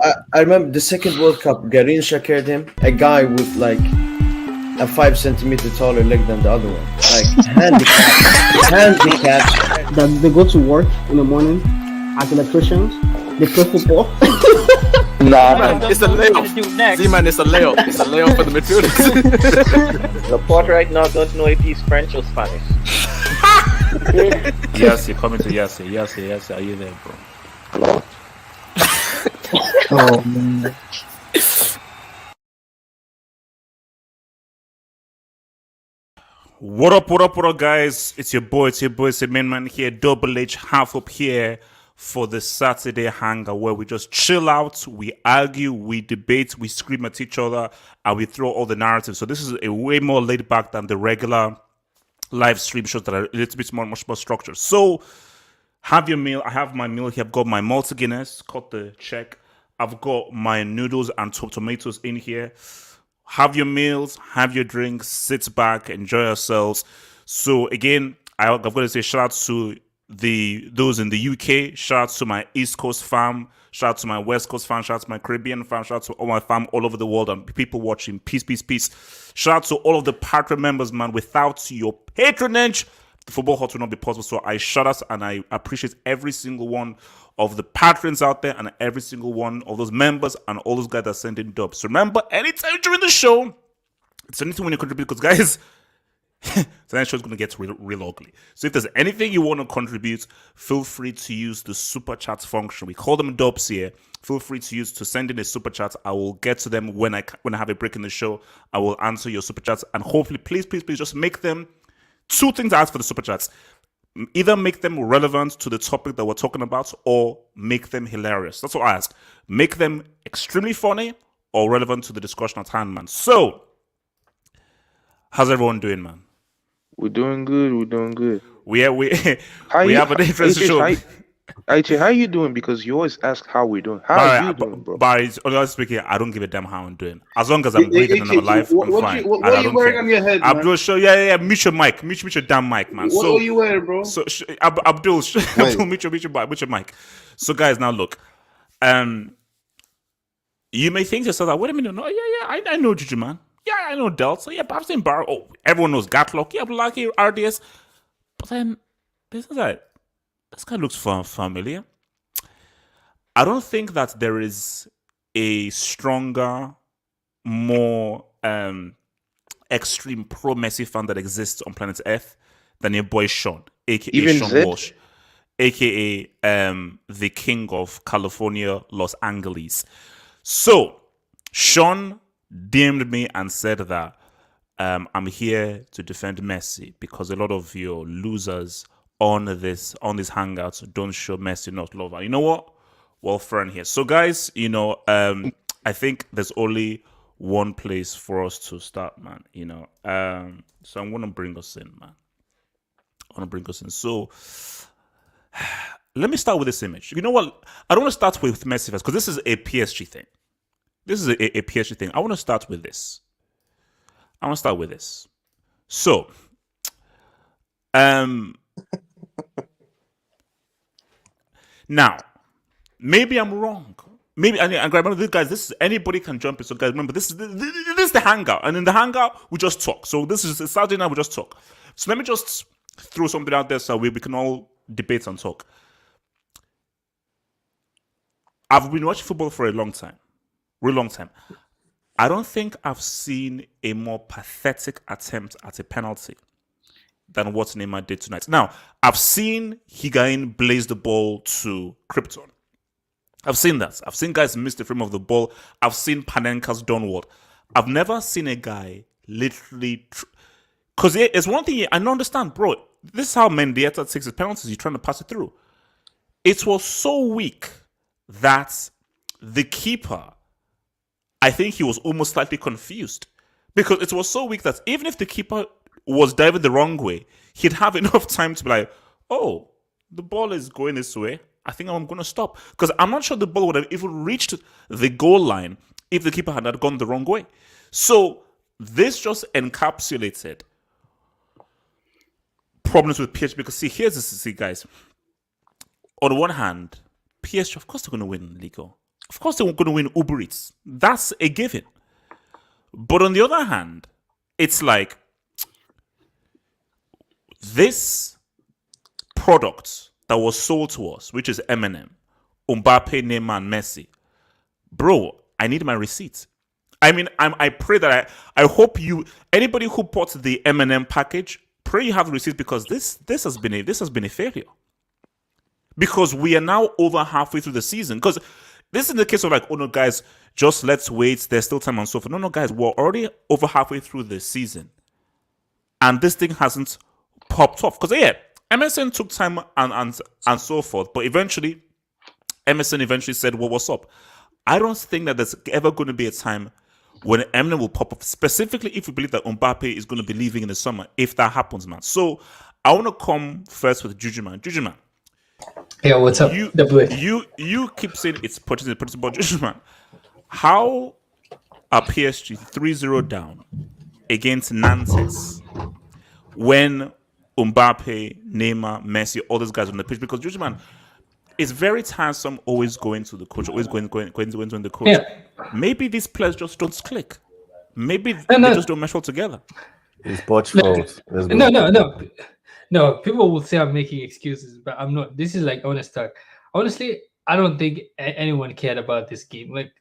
I remember the second World Cup, Garincha carried him. A guy with like a 5 centimeter taller leg than the other one. Like handicap. That they go to work in the morning as electricians. They play football. Nah, Man, it's a layup. See, man, it's a layup. It's a layup for the midfielders. Laporte right now don't know if he's French or Spanish. Yes, you're coming to Yassi. Yes, are you there, bro? Hello? Oh man. What up, guys? It's your boy, it's the main man here, Double H, half up here for the Saturday Hangout, where we just chill out, we argue, we debate, we scream at each other, and we throw all the narratives. So this is a way more laid back than the regular live stream shows that are a little bit much more structured. So have your meal. I have my meal here. I've got my Malta Guinness, cut the check. I've got my noodles and tomatoes in here. Have your meals, have your drinks, sit back, enjoy yourselves. So again, I've got to say shout out to those in the UK, shout out to my East Coast fam, shout out to my West Coast fam, shout out to my Caribbean fam, shout out to all my fam all over the world and people watching. Peace. Shout out to all of the Patreon members, man. Without your patronage, the Football Hut will not be possible. So I shout out and I appreciate every single one of the patrons out there and every single one of those members and all those guys that send in dubs. So remember, anytime during the show, it's anything when you contribute, because guys, tonight's show is going to get real ugly. So if there's anything you want to contribute, feel free to use the super chat function. We call them dubs here. Feel free to send in a super chat. I will get to them when I have a break in the show. I will answer your super chats, and hopefully, please, just make them two things I ask for the super chats. Either make them relevant to the topic that we're talking about or make them hilarious. That's what I ask. Make them extremely funny or relevant to the discussion at hand, man. So, how's everyone doing, man? We're doing good. We have an interesting show. AJ, how you doing? Because you always ask how we're doing. How are you doing, bro? But honestly speaking, I don't give a damn how I'm doing. As long as I'm breathing and I'm alive, I'm fine. What are you wearing on your head, man? Abdul, show, yeah. Mute your mic. Mute your damn mic, man. What are you wearing, bro? So, Abdul, mute your mic. So, guys, now look. You may think to yourself, that, wait a minute, no, I know Juju, man. Yeah, I know Delta. Yeah, but I've seen Barrow. Oh, everyone knows Gatlock. Yeah, Blackie, RDS. But then, this guy looks familiar. I don't think that there is a stronger, more extreme pro-Messi fan that exists on planet Earth than your boy Sean, a.k.a. Sean Walsh, a.k.a. the king of California, Los Angeles. So, Sean DM'd me and said that I'm here to defend Messi because a lot of your losers on this Hangout don't show Messi enough love. And you know what? Well, friend here. So, guys, I think there's only one place for us to start, man. So I'm gonna bring us in, man. So let me start with this image. You know what? I don't want to start with Messi first because this is a PSG thing. I want to start with this. So, now, maybe I'm wrong. Maybe, and remember, this, guys, anybody can jump in. So, guys, remember, this is the Hangout. And in the Hangout, we just talk. So, this is Saturday night, we just talk. So, let me just throw something out there so we can all debate and talk. I've been watching football for a long time. I don't think I've seen a more pathetic attempt at a penalty than what Neymar did tonight. Now, I've seen Higuain blaze the ball to Krypton. I've seen that. I've seen guys miss the frame of the ball. I've seen Panenka's downward. I've never seen a guy literally... Because it's one thing I don't understand, bro. This is how Mendieta takes his penalties. He's trying to pass it through. It was so weak that the keeper, I think he was almost slightly confused. Because it was so weak that even if the keeper was diving the wrong way, he'd have enough time to be like, oh, the ball is going this way. I think I'm going to stop. Because I'm not sure the ball would have even reached the goal line if the keeper had not gone the wrong way. So this just encapsulated problems with PSG. Because here's the guys. On the one hand, PSG, of course they're going to win Liga. Of course, they were going to win Uber Eats. That's a given. But on the other hand, it's like this product that was sold to us, which is Mbappe, Neymar, and Messi. Bro, I need my receipt. I mean, I pray that I hope anybody who bought the M&M package, pray you have receipts, because this has been a failure. Because we are now over halfway through the season. Because this is the case of like, oh no, guys, just let's wait. There's still time and so forth. No, guys, we're already over halfway through the season, and this thing hasn't popped off. Because MSN took time and so forth, but eventually, MSN said, "Well, what's up?" I don't think that there's ever going to be a time when Eminem will pop up, specifically if you believe that Mbappe is going to be leaving in the summer, if that happens, man. So I want to come first with Juju man. Yeah, what's up? You keep saying it's Pochettino, but Juju man, how are PSG 3-0 down against Nantes when Mbappe, Neymar, Messi, all those guys on the pitch? Because Juju man, it's very tiresome always going to the coach, always going to the coach. Yeah. Maybe these players just don't click. Maybe No. they just don't mesh well together. It's Poch fault. No. People will say I'm making excuses, but I'm not. This is like honest talk. Honestly, I don't think anyone cared about this game. Like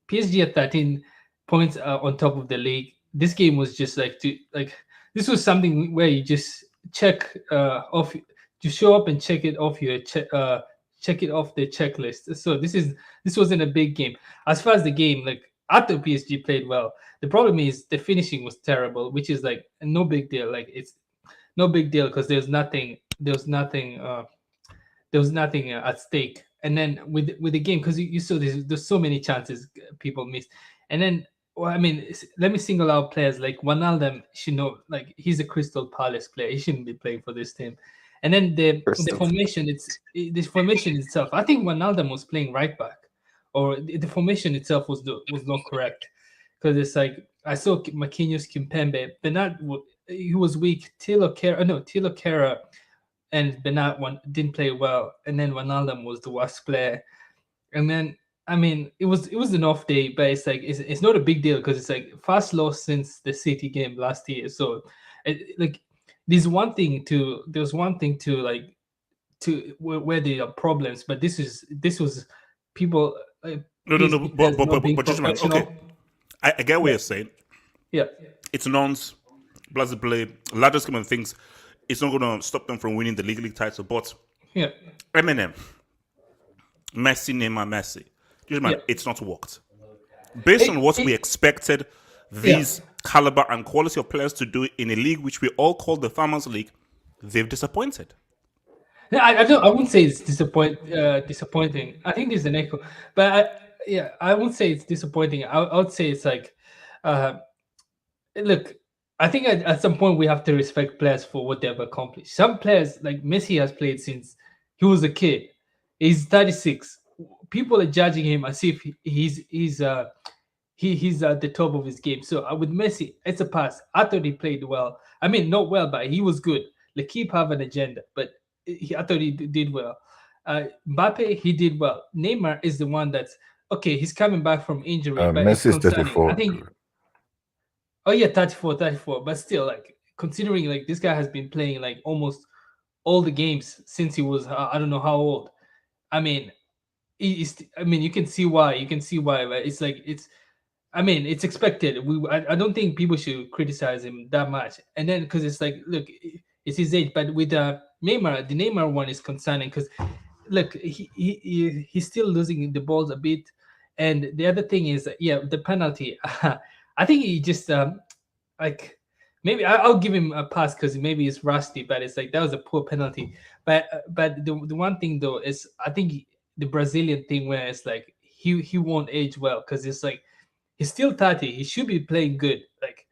PSG at 13 points on top of the league. This game was just this was something where you just check off. You show up and check it off check it off the checklist. So this wasn't a big game. As far as the game, like I thought PSG played well. The problem is the finishing was terrible, which is like no big deal. Like it's no big deal because there was nothing at stake. And then with the game, because you saw there's so many chances people missed. And then let me single out players like Wijnaldum. Should know, like he's a Crystal Palace player. He shouldn't be playing for this team. And then the formation, this formation itself. I think Wijnaldum was playing right back, or the formation itself was not correct, because it's like I saw Marquinhos, Kimpembe, Bernat. He was weak. Tilo Kehrer and Bernat didn't play well, and then Wijnaldum was the worst player. And then it was an off day, but it's like it's not a big deal because it's like first loss since the City game last year. So there's one thing to where there are problems, but this was people. But just man, okay, I get what you're saying. Yeah, it's Nantes, blah blah blah. Larger scheme of things, it's not going to stop them from winning the league title. But yeah, Eminem, Messi, Neymar, Messi. Just man, it's not worked. Based on what we expected, these caliber and quality of players to do in a league which we all call the Farmers League, they've disappointed. I wouldn't say it's disappointing. I think there's an echo, but I wouldn't say it's disappointing. I would say it's like, look, I think at some point we have to respect players for what they've accomplished. Some players, like Messi, has played since he was a kid. He's 36. People are judging him as if he's at the top of his game. So with Messi, it's a pass. I thought he played well. I mean, not well, but he was good. L'Equipe have an agenda, but I thought he did well. Mbappe, he did well. Neymar is the one that's okay. He's coming back from injury. But Messi is 34. I think. Oh yeah, 34. But still, like considering like this guy has been playing like almost all the games since he was I don't know how old. I mean, you can see why. But it's like it's expected. I don't think people should criticize him that much. And then because it's like, look, it's his age. But with Neymar, the Neymar one is concerning because look, he's still losing the balls a bit. And the other thing is, the penalty. I think he just maybe I'll give him a pass because maybe he's rusty, but it's like that was a poor penalty. But the one thing though is I think the Brazilian thing where it's like he won't age well because it's like he's still 30. He should be playing good. Like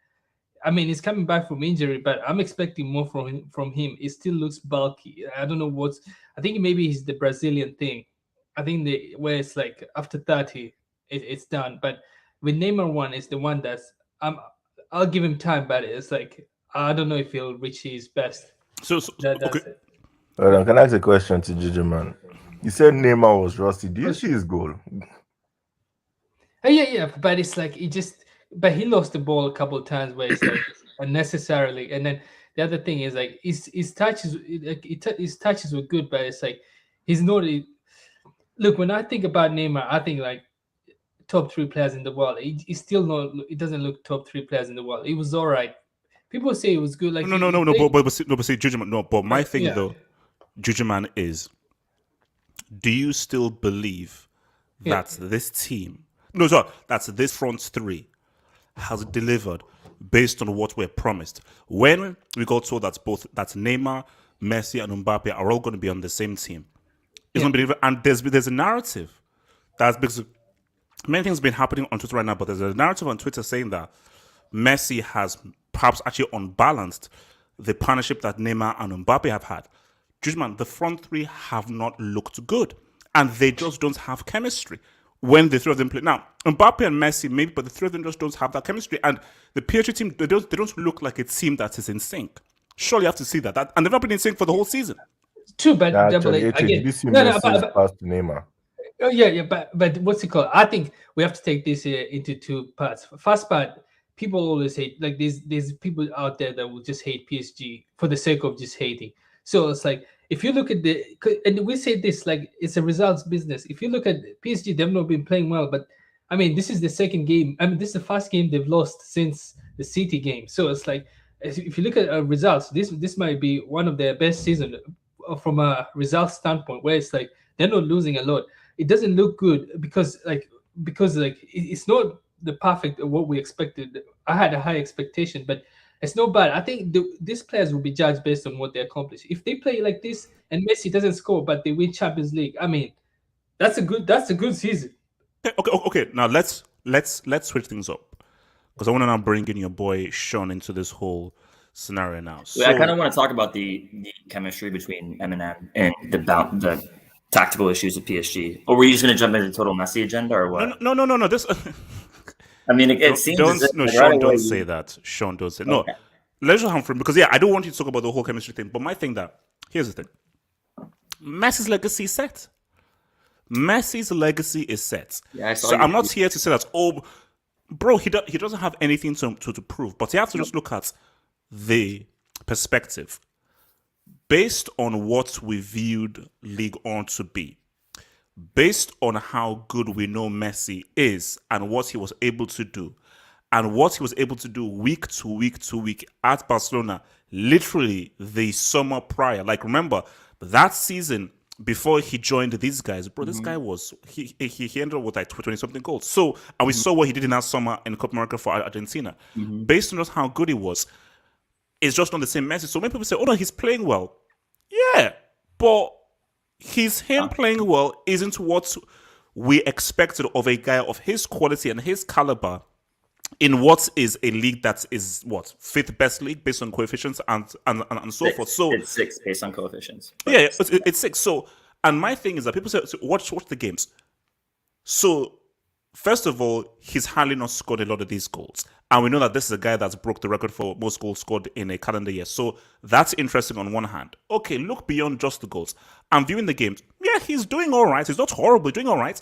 he's coming back from injury, but I'm expecting more from him. He still looks bulky. I don't know I think maybe it's the Brazilian thing. I think where it's like after 30, it's done. But with Neymar one is the one that's I'll give him time, but it's like I don't know if he'll reach his best. So that's okay. it. Can I ask a question to Juju man? You said Neymar was rusty. Do you see his goal? Yeah, but it's like he lost the ball a couple of times where it's like unnecessarily. And then the other thing is like his touches, his touches were good, but it's like he's not. Look, when I think about Neymar, I think like top three players in the world. He's still not. It doesn't look top three players in the world. He was all right. People say it was good. Like No. But see, Jujuman. No, but my thing yeah. though, Jujuman is: do you still believe Yeah. that this team, no, sorry, that's this front three has delivered based on what we're promised? When we got told that that's Neymar, Messi, and Mbappe are all going to be on the same team, it's going to be, and there's a narrative that's because many things have been happening on Twitter right now, but there's a narrative on Twitter saying that Messi has perhaps actually unbalanced the partnership that Neymar and Mbappe have had. Judgment, the front three have not looked good, and they just don't have chemistry when the three of them play. Now, Mbappe and Messi, maybe, but the three of them just don't have that chemistry. And the PSG team, they don't look like a team that is in sync. Surely you have to see that. And they've not been in sync for the whole season. True, but Actually, again, did you see Messi's pass to Neymar? Oh yeah, but what's it called? I think we have to take this into two parts. First part, people always hate, like there's people out there that will just hate PSG for the sake of just hating. So it's like if you look at and we say this like it's a results business. If you look at PSG, they've not been playing well, but I mean this is the second game. I mean this is the first game they've lost since the City game. So it's like if you look at results, this might be one of their best season from a results standpoint, where it's like they're not losing a lot. It doesn't look good because it's not the perfect what we expected. I had a high expectation, but it's not bad. I think these players will be judged based on what they accomplish. If they play like this and Messi doesn't score but they win Champions League, I mean, that's a good season. Okay. Now let's switch things up because I want to now bring in your boy Sean into this whole scenario now. So, I kind of want to talk about the chemistry between Eminem and the tactical issues of PSG. Or were you just going to jump into the total Messi agenda or what? No. This. I mean, it seems. Sean, don't say that. Sean, don't say no. Let's just have fun because I don't want you to talk about the whole chemistry thing. But my thing here's the thing: Messi's legacy is set. Messi's legacy is set. Yeah, so I'm not here to say that. Oh, bro, he doesn't have anything to prove. But you have to just look at the perspective based on what we viewed League On to be, based on how good we know Messi is and what he was able to do, and what he was able to do week to week to week at Barcelona, literally the summer prior. Like, remember, that season before he joined these guys, bro, this guy was, he ended up with like 20-something goals. So, and we saw what he did in that summer in Copa America for Argentina. Based on just how good he was, it's just not the same Messi. So when people say, oh no, he's playing well. Yeah, but him playing well isn't what we expected of a guy of his quality and his caliber in what is a league that is what, fifth best league based on coefficients and so forth. So it's 6 based on coefficients. Yeah, it's 6. So, and my thing is that people say, so watch the games. So first of all, he's hardly not scored a lot of these goals. And we know that this is a guy that's broke the record for most goals scored in a calendar year. So that's interesting on one hand. Okay, look beyond just the goals. I'm viewing the games. Yeah, he's doing all right. He's not horrible, doing all right.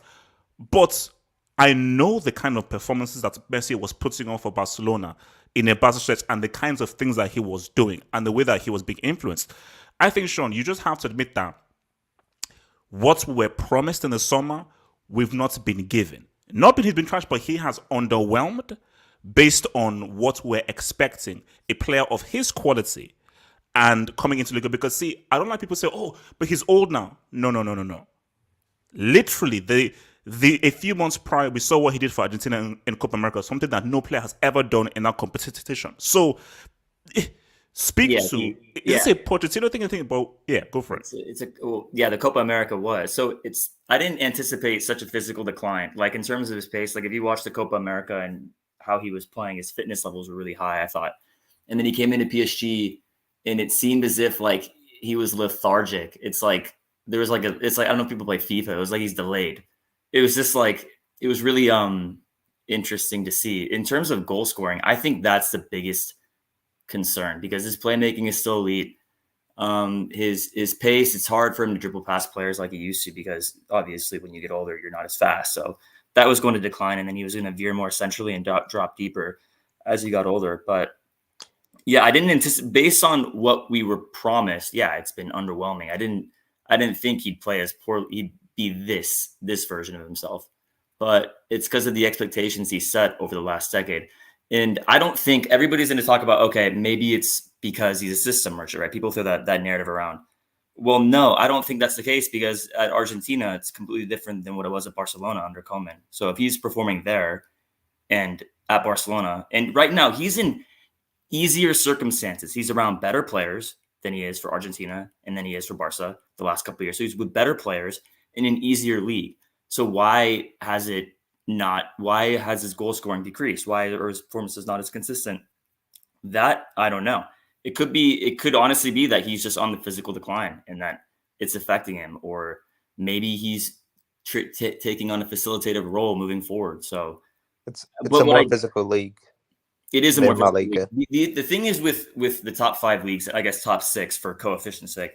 But I know the kind of performances that Messi was putting on for Barcelona in a Barca stretch and the kinds of things that he was doing and the way that he was being influenced. I think, Sean, you just have to admit that what we were promised in the summer, we've not been given. Not that he's been trashed, but he has underwhelmed based on what we're expecting a player of his quality and coming into Liga. Because, see, I don't like people say, oh, but he's old now. No. Literally, a few months prior, we saw what he did for Argentina in Copa America, something that no player has ever done in that competition. So, is this a Pochettino thing? But yeah, go for it. The Copa America was. So I didn't anticipate such a physical decline. Like in terms of his pace, like if you watch the Copa America and how he was playing, his fitness levels were really high, I thought. And then he came into PSG and it seemed as if like he was lethargic. It's like there was like it's like I don't know if people play FIFA. It was like he's delayed. It was just like it was really interesting to see. In terms of goal scoring, I think that's the biggest concern because his playmaking is still elite. His pace, it's hard for him to dribble past players like he used to because obviously when you get older, you're not as fast. So, that was going to decline, and then he was going to veer more centrally and drop deeper as he got older. But yeah, I didn't anticipate, based on what we were promised. Yeah, it's been underwhelming. I didn't think he'd play as poor. He'd be this version of himself, but it's because of the expectations he set over the last decade. And I don't think everybody's going to talk about, okay, maybe it's because he's a system merchant, right? People throw that narrative around. Well, no, I don't think that's the case, because at Argentina, it's completely different than what it was at Barcelona under Koeman. So if he's performing there and at Barcelona, and right now he's in easier circumstances. He's around better players than he is for Argentina and than he is for Barca the last couple of years. So he's with better players in an easier league. So why has his goal scoring decreased? Why are his performances not as consistent? That I don't know. It could honestly be that he's just on the physical decline and that it's affecting him, or maybe he's taking on a facilitative role moving forward. So it's a more physical league. It is a more physical league. The thing is with the top 5 leagues, I guess top 6 for coefficient's sake,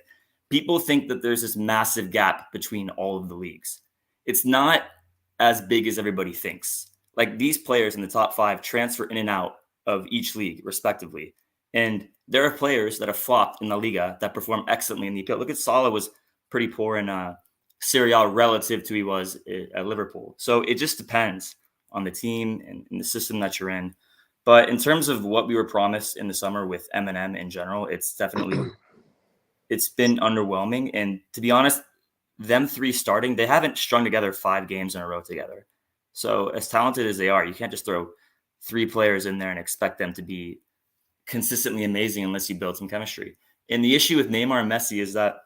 people think that there's this massive gap between all of the leagues. It's not as big as everybody thinks. Like, these players in the top 5 transfer in and out of each league respectively. And there are players that have flopped in the Liga that perform excellently in the EPL. Look at Salah, was pretty poor in Serie relative to he was at Liverpool. So it just depends on the team and the system that you're in. But in terms of what we were promised in the summer with M&M in general, it's definitely it's been underwhelming. And to be honest, them 3 starting, they haven't strung together 5 games in a row together. So as talented as they are, you can't just throw 3 players in there and expect them to be consistently amazing unless you build some chemistry. And the issue with Neymar and Messi is that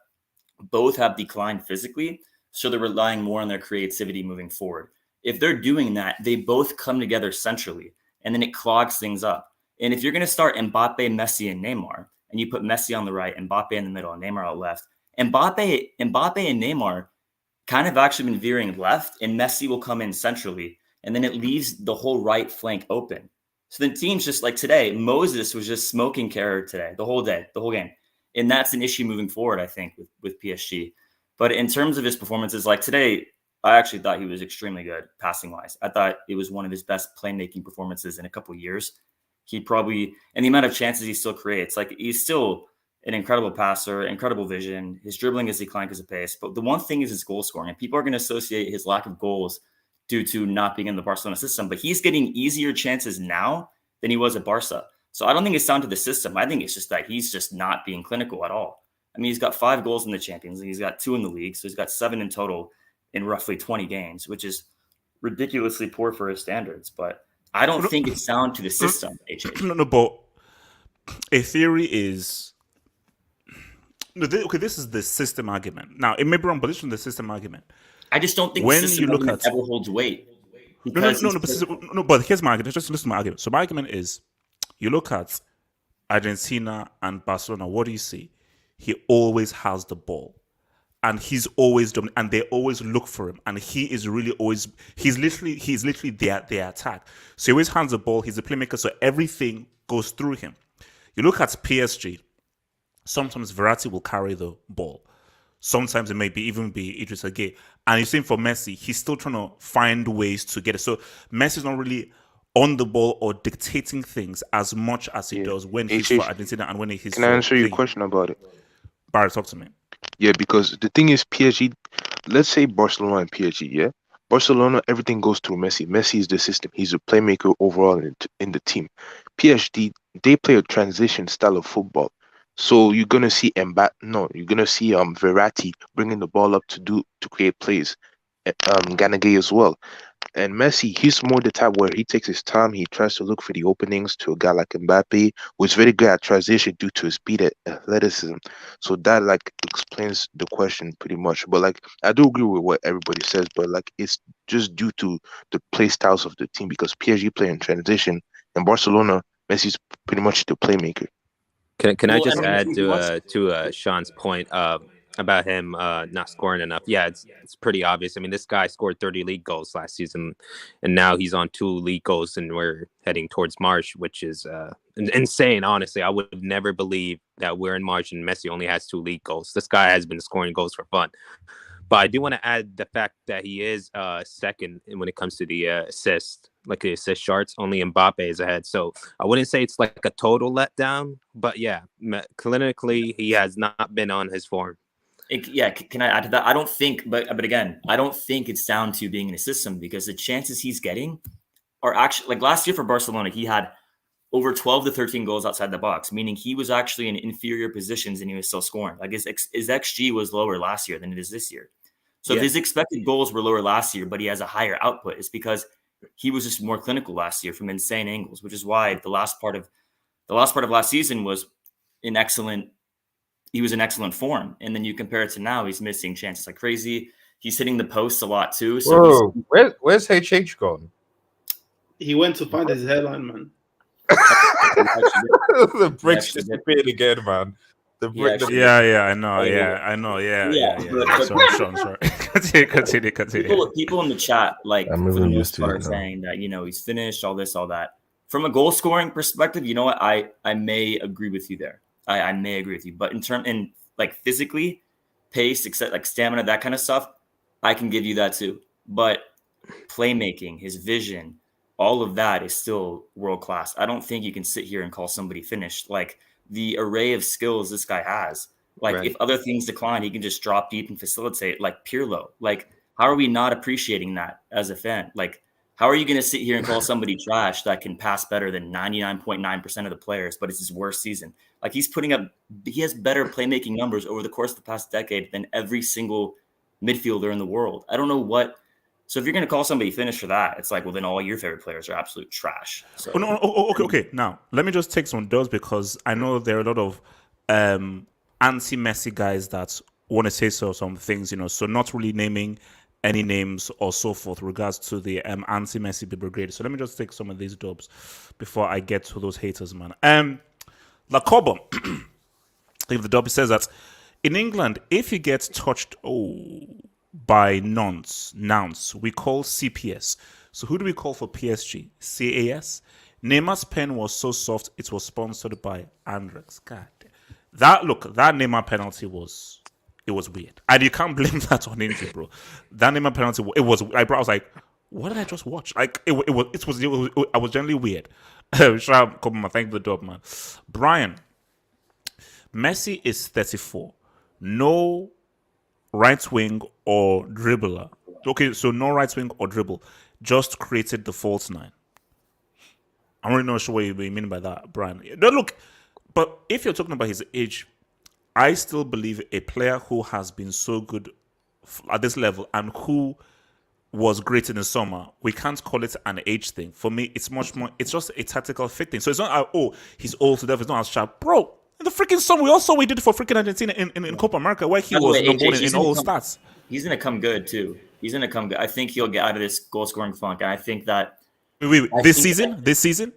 both have declined physically, so they're relying more on their creativity moving forward. If they're doing that, they both come together centrally, and then it clogs things up. And if you're going to start Mbappe, Messi, and Neymar, and you put Messi on the right, Mbappe in the middle, and Neymar out left, Mbappe and Neymar kind of actually been veering left, and Messi will come in centrally, and then it leaves the whole right flank open. So the team's just like today, Moses was just smoking Carragher today, the whole game. And that's an issue moving forward, I think, with PSG. But in terms of his performances, like today, I actually thought he was extremely good passing-wise. I thought it was one of his best playmaking performances in a couple of years. And the amount of chances he still creates, like, he's still an incredible passer, incredible vision. His dribbling has declined because of pace. But the one thing is his goal scoring. And people are going to associate his lack of goals due to not being in the Barcelona system. But he's getting easier chances now than he was at Barca. So I don't think it's down to the system. I think it's just that he's just not being clinical at all. I mean, he's got 5 goals in the Champions League. He's got 2 in the league. So he's got 7 in total in roughly 20 games, which is ridiculously poor for his standards. But I don't think it's down to the system, AJ. No, but a theory is... this is the system argument. Now, it may be wrong, but this is the system argument. I just don't think the system argument ever holds weight. No, but here's my argument. Just listen to my argument. So my argument is, you look at Argentina and Barcelona, what do you see? He always has the ball. And he's always dominant, and they always look for him. And he is really always, he's literally their attack. So he always hands the ball, he's a playmaker, so everything goes through him. You look at PSG, sometimes Verratti will carry the ball. Sometimes it may even be Idris Gueye. And you see for Messi, he's still trying to find ways to get it. So Messi's not really on the ball or dictating things as much as he does when he's for Argentina and when he's Can I answer your question about it? Barry, talk to me. Yeah, because the thing is, PSG, let's say Barcelona and PSG, yeah? Barcelona, everything goes through Messi. Messi is the system. He's a playmaker overall in the team. PSG, they play a transition style of football. So you're gonna see you're gonna see Verratti bringing the ball up to create plays. Ganagay as well. And Messi, he's more the type where he takes his time. He tries to look for the openings to a guy like Mbappe, who's very good at transition due to his speed and athleticism. So that explains the question pretty much. But I do agree with what everybody says, but it's just due to the play styles of the team, because PSG play in transition and Barcelona, Messi's pretty much the playmaker. Can I just add to Sean's point about him not scoring enough? Yeah, it's pretty obvious. I mean, this guy scored 30 league goals last season, and now he's on 2 league goals, and we're heading towards March, which is insane. Honestly, I would never believe that we're in March and Messi only has 2 league goals. This guy has been scoring goals for fun. But I do want to add the fact that he is second when it comes to the assist, like the assist charts. Only Mbappe is ahead. So I wouldn't say it's like a total letdown, but yeah, clinically he has not been on his form. Can I add to that? I don't think, but again, I don't think it's down to being in a system, because the chances he's getting are actually, like last year for Barcelona, he had over 12 to 13 goals outside the box, meaning he was actually in inferior positions and he was still scoring. Like his XG was lower last year than it is this year. So if his expected goals were lower last year, but he has a higher output, it's because he was just more clinical last year from insane angles, which is why the last part of last season was in excellent form. And then you compare it to now, he's missing chances like crazy. He's hitting the posts a lot too. So where's HH gone? He went to find his hairline, man. The bricks disappeared again, man. I know. Sorry. Continue. People in the chat, like, for the most part, are saying that, he's finished, all this, all that. From a goal scoring perspective, you know what? I may agree with you there. I may agree with you, but in like physically, pace, except like stamina, that kind of stuff, I can give you that too. But playmaking, his vision, all of that is still world class. I don't think you can sit here and call somebody finished. Like the array of skills this guy has. Like if other things decline, he can just drop deep and facilitate like Pirlo. Like how are we not appreciating that as a fan? Like how are you going to sit here and call somebody trash that can pass better than 99.9% of the players, but it's his worst season? Like he has better playmaking numbers over the course of the past decade than every single midfielder in the world. I don't know what. So if you're going to call somebody finished for that, it's like, well, then all your favorite players are absolute trash. So. Okay. Now, let me just take some dubs, because I know there are a lot of anti-Messi guys that want to say some things, so not really naming any names or so forth regards to the anti-Messi brigade. So let me just take some of these dubs before I get to those haters, man. La Coba, if the dub says that in England, if you get touched, by Nantes, we call CPS. So who do we call for PSG? CAS? Neymar's pen was so soft, it was sponsored by Andrex. God, that Neymar penalty was weird, and you can't blame that on injury, bro. That Neymar penalty, it was. I was like, what did I just watch? Like it was. I was generally weird. Shout out, thank you for the dub, man. Brian, Messi is 34. No right wing or dribbler. Okay, so no right wing or dribble. Just created the false nine. I'm really not sure what you mean by that, Brian. No, look, but if you're talking about his age, I still believe a player who has been so good at this level and who was great in the summer, we can't call it an age thing. For me, it's much more, it's just a tactical fit thing. So it's not, he's old to death, it's not as sharp. Bro, in the freaking summer, we also did it for freaking Argentina in Copa America, where he was number one in all stats. He's going to come good, too. He's going to come good. I think he'll get out of this goal-scoring funk. And I think that... Wait, this season?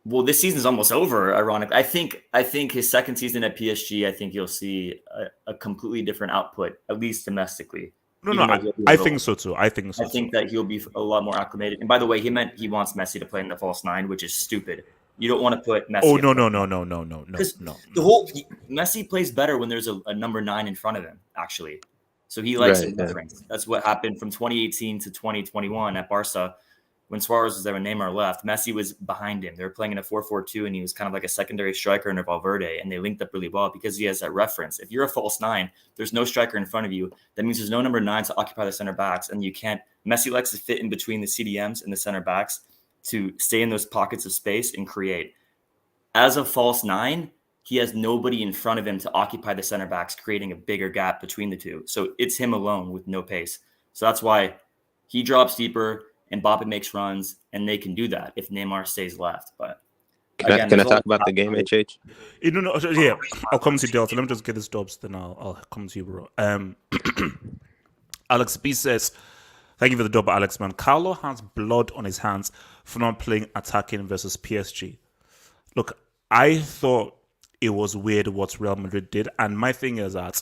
Well, this season's almost over, ironically. I think his second season at PSG, I think you'll see a completely different output, at least domestically. I think so, too. I think that he'll be a lot more acclimated. And by the way, he wants Messi to play in the false nine, which is stupid. You don't want to put Messi. Oh, no. The whole Messi plays better when there's a number 9 in front of him, actually. So he likes it. That's what happened from 2018 to 2021 at Barca. When Suarez was there and Neymar left, Messi was behind him. They were playing in a 4-4-2, and he was kind of like a secondary striker under Valverde, and they linked up really well because he has that reference. If you're a false 9, there's no striker in front of you. That means there's no number 9 to occupy the center backs, and you can't. Messi likes to fit in between the CDMs and the center backs to stay in those pockets of space and create. As a false 9, he has nobody in front of him to occupy the center backs, creating a bigger gap between the two. So it's him alone with no pace. So that's why he drops deeper, and Mbappe makes runs, and they can do that if Neymar stays left. But can I talk about the game, HH? Yeah, I'll come to you, Delta. Let me just get this dubs, then I'll come to you, bro. Alex B says, thank you for the dub, Alex, man. Carlo has blood on his hands for not playing attacking versus PSG. Look, I thought it was weird what Real Madrid did, and my thing is that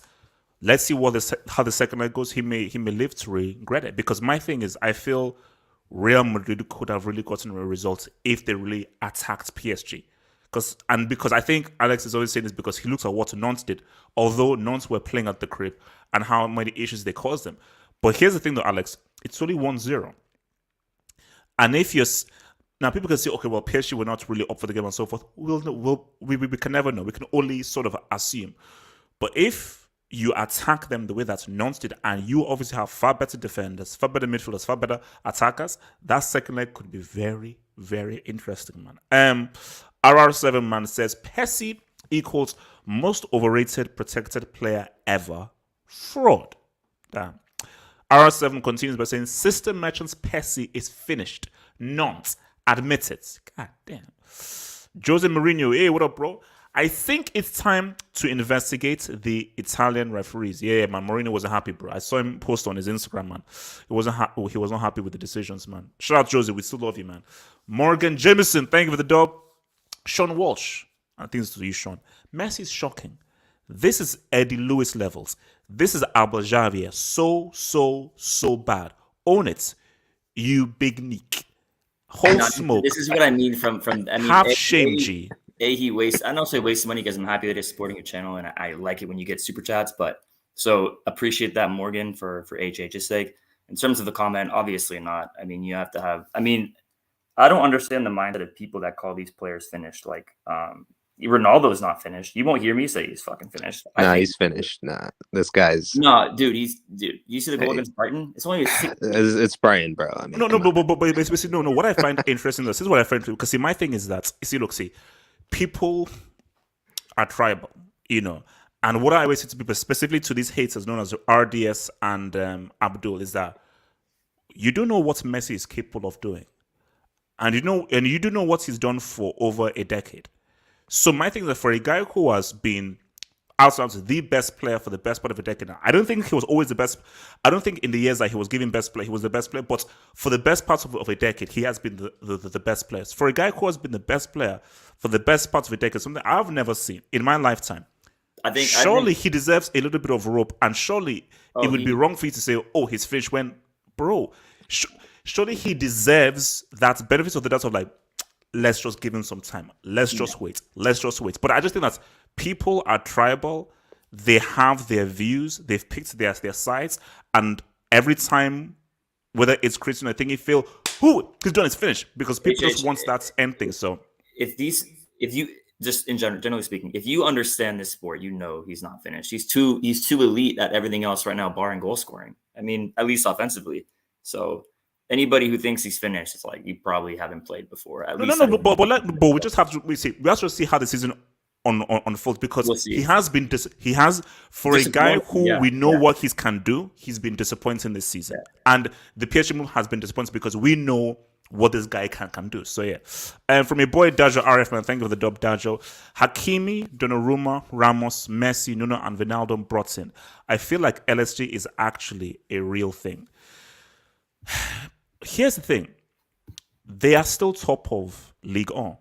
let's see how the second leg goes. He may live to regret it, because my thing is I feel Real Madrid could have really gotten a result if they really attacked PSG. Because I think Alex is always saying this because he looks at what Nantes did, although Nantes were playing at the crib and how many issues they caused them. But here's the thing though, Alex, it's only 1-0. And if you're now, people can say, okay, well, PSG were not really up for the game and so forth. We can never know. We can only sort of assume. But if you attack them the way that Nantes did, and you obviously have far better defenders, far better midfielders, far better attackers, that second leg could be very, very interesting, man. RR7 man says Messi equals most overrated protected player ever. Fraud. Damn. RR7 continues by saying System Merchants Messi is finished. Nantes. Admit it. God damn. Jose Mourinho, hey, what up, bro? I think it's time to investigate the Italian referees. Yeah, man. Mourinho wasn't happy, bro. I saw him post on his Instagram, man. He was not happy with the decisions, man. Shout out, Jose. We still love you, man. Morgan Jameson, thank you for the dub. Sean Walsh, I think it's to you, Sean. Messi is shocking. This is Eddie Lewis levels. This is Abel Javier. So bad. Own it, you big Nick. Whole smoke. This is what I mean from I mean, half shame, G. He wastes. I don't say waste money because I'm happy that he's supporting your channel and I like it when you get super chats. But so appreciate that, Morgan, for HH's sake. In terms of the comment, obviously not. I mean, you have to have. I mean, I don't understand the mindset of people that call these players finished. Like, Ronaldo's not finished. You won't hear me say he's fucking finished. Nah, he's finished. Nah, this guy's. No, dude, You see the goal against Brighton? It's only it's Brian, bro. I mean, but basically, no. What I find interesting, this is what I find, because see, my thing is that see, people are tribal, and what I always say to people, specifically to these haters known as RDS and Abdul, is that you don't know what Messi is capable of doing, and you do know what he's done for over a decade. So my thing is that for a guy who has been outside the best player for the best part of a decade now, I don't think he was always the best. I don't think in the years that he was given best player, he was the best player. But for the best part of a decade, he has been the best player. For a guy who has been the best player for the best part of a decade, something I've never seen in my lifetime. I think he deserves a little bit of rope, and surely it would be wrong for you to say, "Oh, he's finished." When, bro, surely he deserves that benefit of the doubt of like, let's just give him some time. Let's just wait. But I just think that people are tribal. They have their views. They've picked their sides. And every time, whether it's Christian or thinking, feel, he's done, it's finished. Because people just want that end thing. So if you just in generally speaking, if you understand this sport, he's not finished. He's too elite at everything else right now, barring goal scoring. I mean, at least offensively. So anybody who thinks he's finished, it's like you probably haven't played before. But we just have to see how the season unfolds, because he has been for a guy who we know what he can do. He's been disappointing this season, and the PSG move has been disappointing because we know what this guy can do. So yeah, and from your boy Dajo RF, man, thank you for the dub, Dajo. Hakimi, Donnarumma, Ramos, Messi, Nuno, and Wijnaldum brought in. I feel like LSG is actually a real thing. Here's the thing. They are still top of Ligue 1.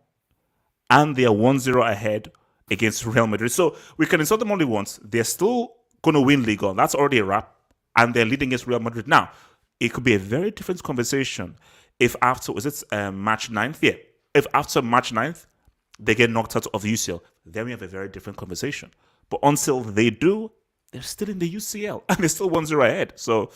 And they are 1-0 ahead against Real Madrid. So we can insult them only once. They're still going to win Ligue 1. That's already a wrap. And they're leading against Real Madrid. Now, it could be a very different conversation if after, match 9th? Yeah. If after match 9th, they get knocked out of UCL, then we have a very different conversation. But until they do, they're still in the UCL. And they're still 1-0 ahead. So,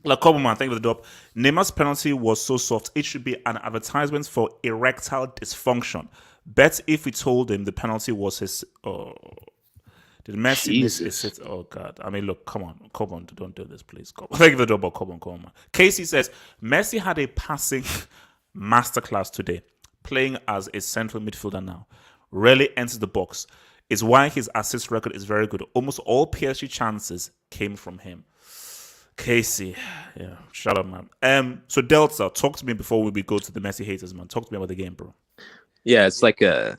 like, come on, man, thank you for the dub. Neymar's penalty was so soft, it should be an advertisement for erectile dysfunction. Bet if we told him the penalty was his. Did Messi miss his? Oh, God. I mean, look, come on, don't do this, please. Thank you for the dub, come on, man. Casey says, Messi had a passing masterclass today, playing as a central midfielder now. Rarely enters the box. Is why his assist record is very good. Almost all PSG chances came from him. Casey, yeah, shut up, man. So Delta, talk to me before we go to the Messi haters, man. Talk to me about the game, bro. Yeah, it's like a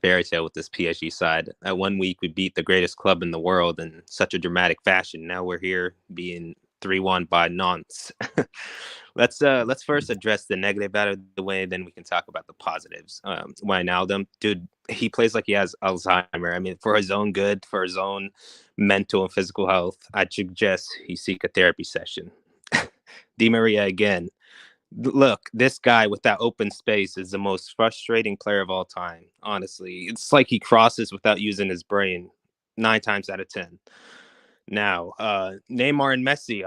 fairy tale with this PSG side. At 1 week we beat the greatest club in the world in such a dramatic fashion. Now we're here being 3-1 by Nantes. Let's first address the negative out of the way, then we can talk about the positives. Wijnaldum, dude, he plays like he has Alzheimer. I mean, for his own good, for his own mental and physical health, I suggest he seek a therapy session. Di Maria again. Look, this guy with that open space is the most frustrating player of all time. Honestly, it's like he crosses without using his brain 9 times out of 10. Now, Neymar and Messi,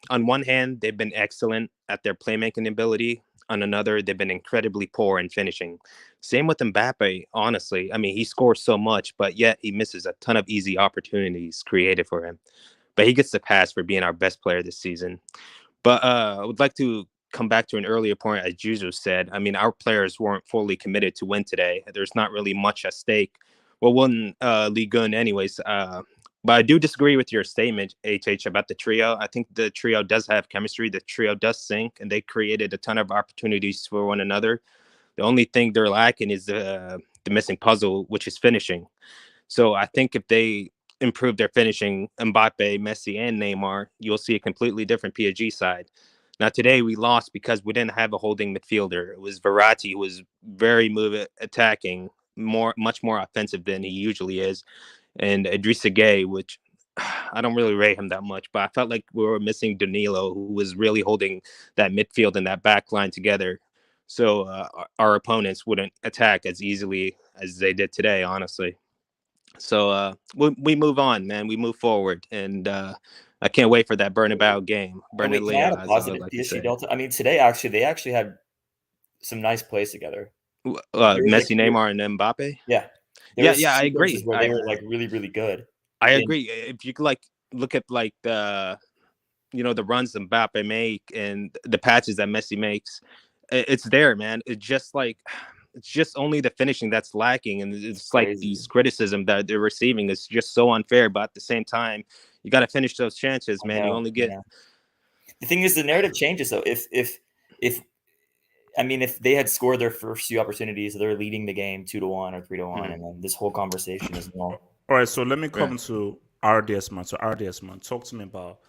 on one hand, they've been excellent at their playmaking ability. On another, they've been incredibly poor in finishing. Same with Mbappe, honestly. I mean, he scores so much, but yet he misses a ton of easy opportunities created for him. But he gets the pass for being our best player this season. But I would like to come back to an earlier point, as Juju said. I mean, our players weren't fully committed to win today. There's not really much at stake. Well, one Ligue 1 anyways. But I do disagree with your statement, HH, about the trio. I think the trio does have chemistry. The trio does sync, and they created a ton of opportunities for one another. The only thing they're lacking is the missing puzzle, which is finishing. So I think if they improve their finishing, Mbappe, Messi, and Neymar, you'll see a completely different PSG side. Now today we lost because we didn't have a holding midfielder. It was Verratti who was very attacking, much more offensive than he usually is, and Idrissa Gueye, which I don't really rate him that much, but I felt like we were missing Danilo, who was really holding that midfield and that back line together. So our opponents wouldn't attack as easily as they did today, honestly. So we move on, man. We move forward, and I can't wait for that Bernabeu game. Wait, can I add a Bernabeu, as I positive would like to PSG say. Delta? I mean, today they actually had some nice plays together. Messi, Neymar, and Mbappe. Yeah, there was I sequences agree. where they were like really, really good. I agree. If you like look at like the the runs Mbappe make and the patches that Messi makes, it's there, man. It's just only the finishing that's lacking, and it's like these criticism that they're receiving is just so unfair. But at the same time, you got to finish those chances, man. You only get. Yeah. The thing is, the narrative changes though. If they had scored their first few opportunities, they're leading the game 2-1 or 3-1, and then this whole conversation is null. All right, so let me come to RDS man. So RDS man, talk to me about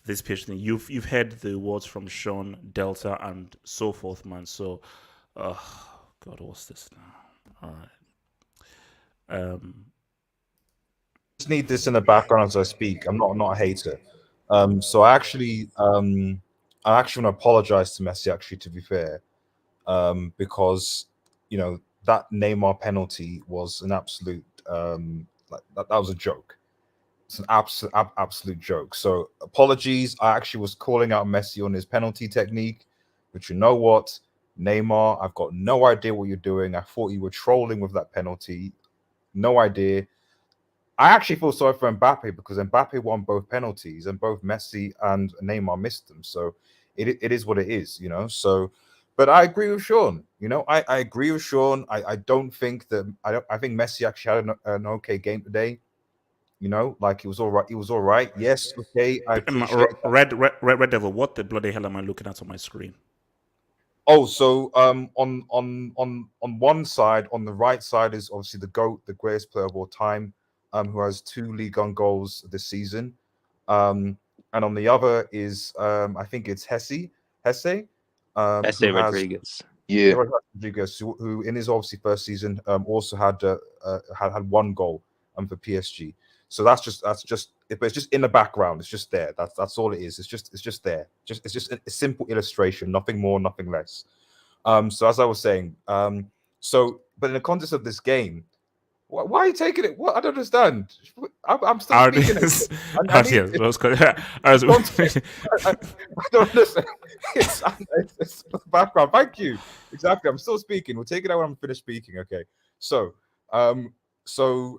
this pitch thing. You've heard the words from Sean, Delta, and so forth, man. So, God, what's this now? All right. Just need this in the background as I speak. I'm not a hater. So I actually want to apologize to Messi. Actually, to be fair, because that Neymar penalty was an absolute that was a joke. It's an absolute joke. So apologies. I actually was calling out Messi on his penalty technique, but you know what, Neymar, I've got no idea what you're doing. I thought you were trolling with that penalty. No idea. I actually feel sorry for Mbappe because Mbappe won both penalties and both Messi and Neymar missed them. So it is what it is, So, but I agree with Sean. I agree with Sean. I don't think that I think Messi actually had an okay game today. Like he was all right. He was all right. Yes, okay. I appreciate Red Devil. What the bloody hell am I looking at on my screen? Oh, so on one side, on the right side is obviously the GOAT, the greatest player of all time, who has 2 Ligue 1 goals this season. And on the other is I think it's Hesse Rodriguez. Yeah. Rodriguez, who in his obviously first season also had 1 goal for PSG. So that's just it's just in the background. It's just there. That's all it is. It's just there. It's just a simple illustration, nothing more, nothing less. So as I was saying, but in the context of this game, why are you taking it? What I don't understand. I'm still speaking. I don't understand. It's the background. Thank you. Exactly. I'm still speaking. We'll take it out when I'm finished speaking. Okay. So,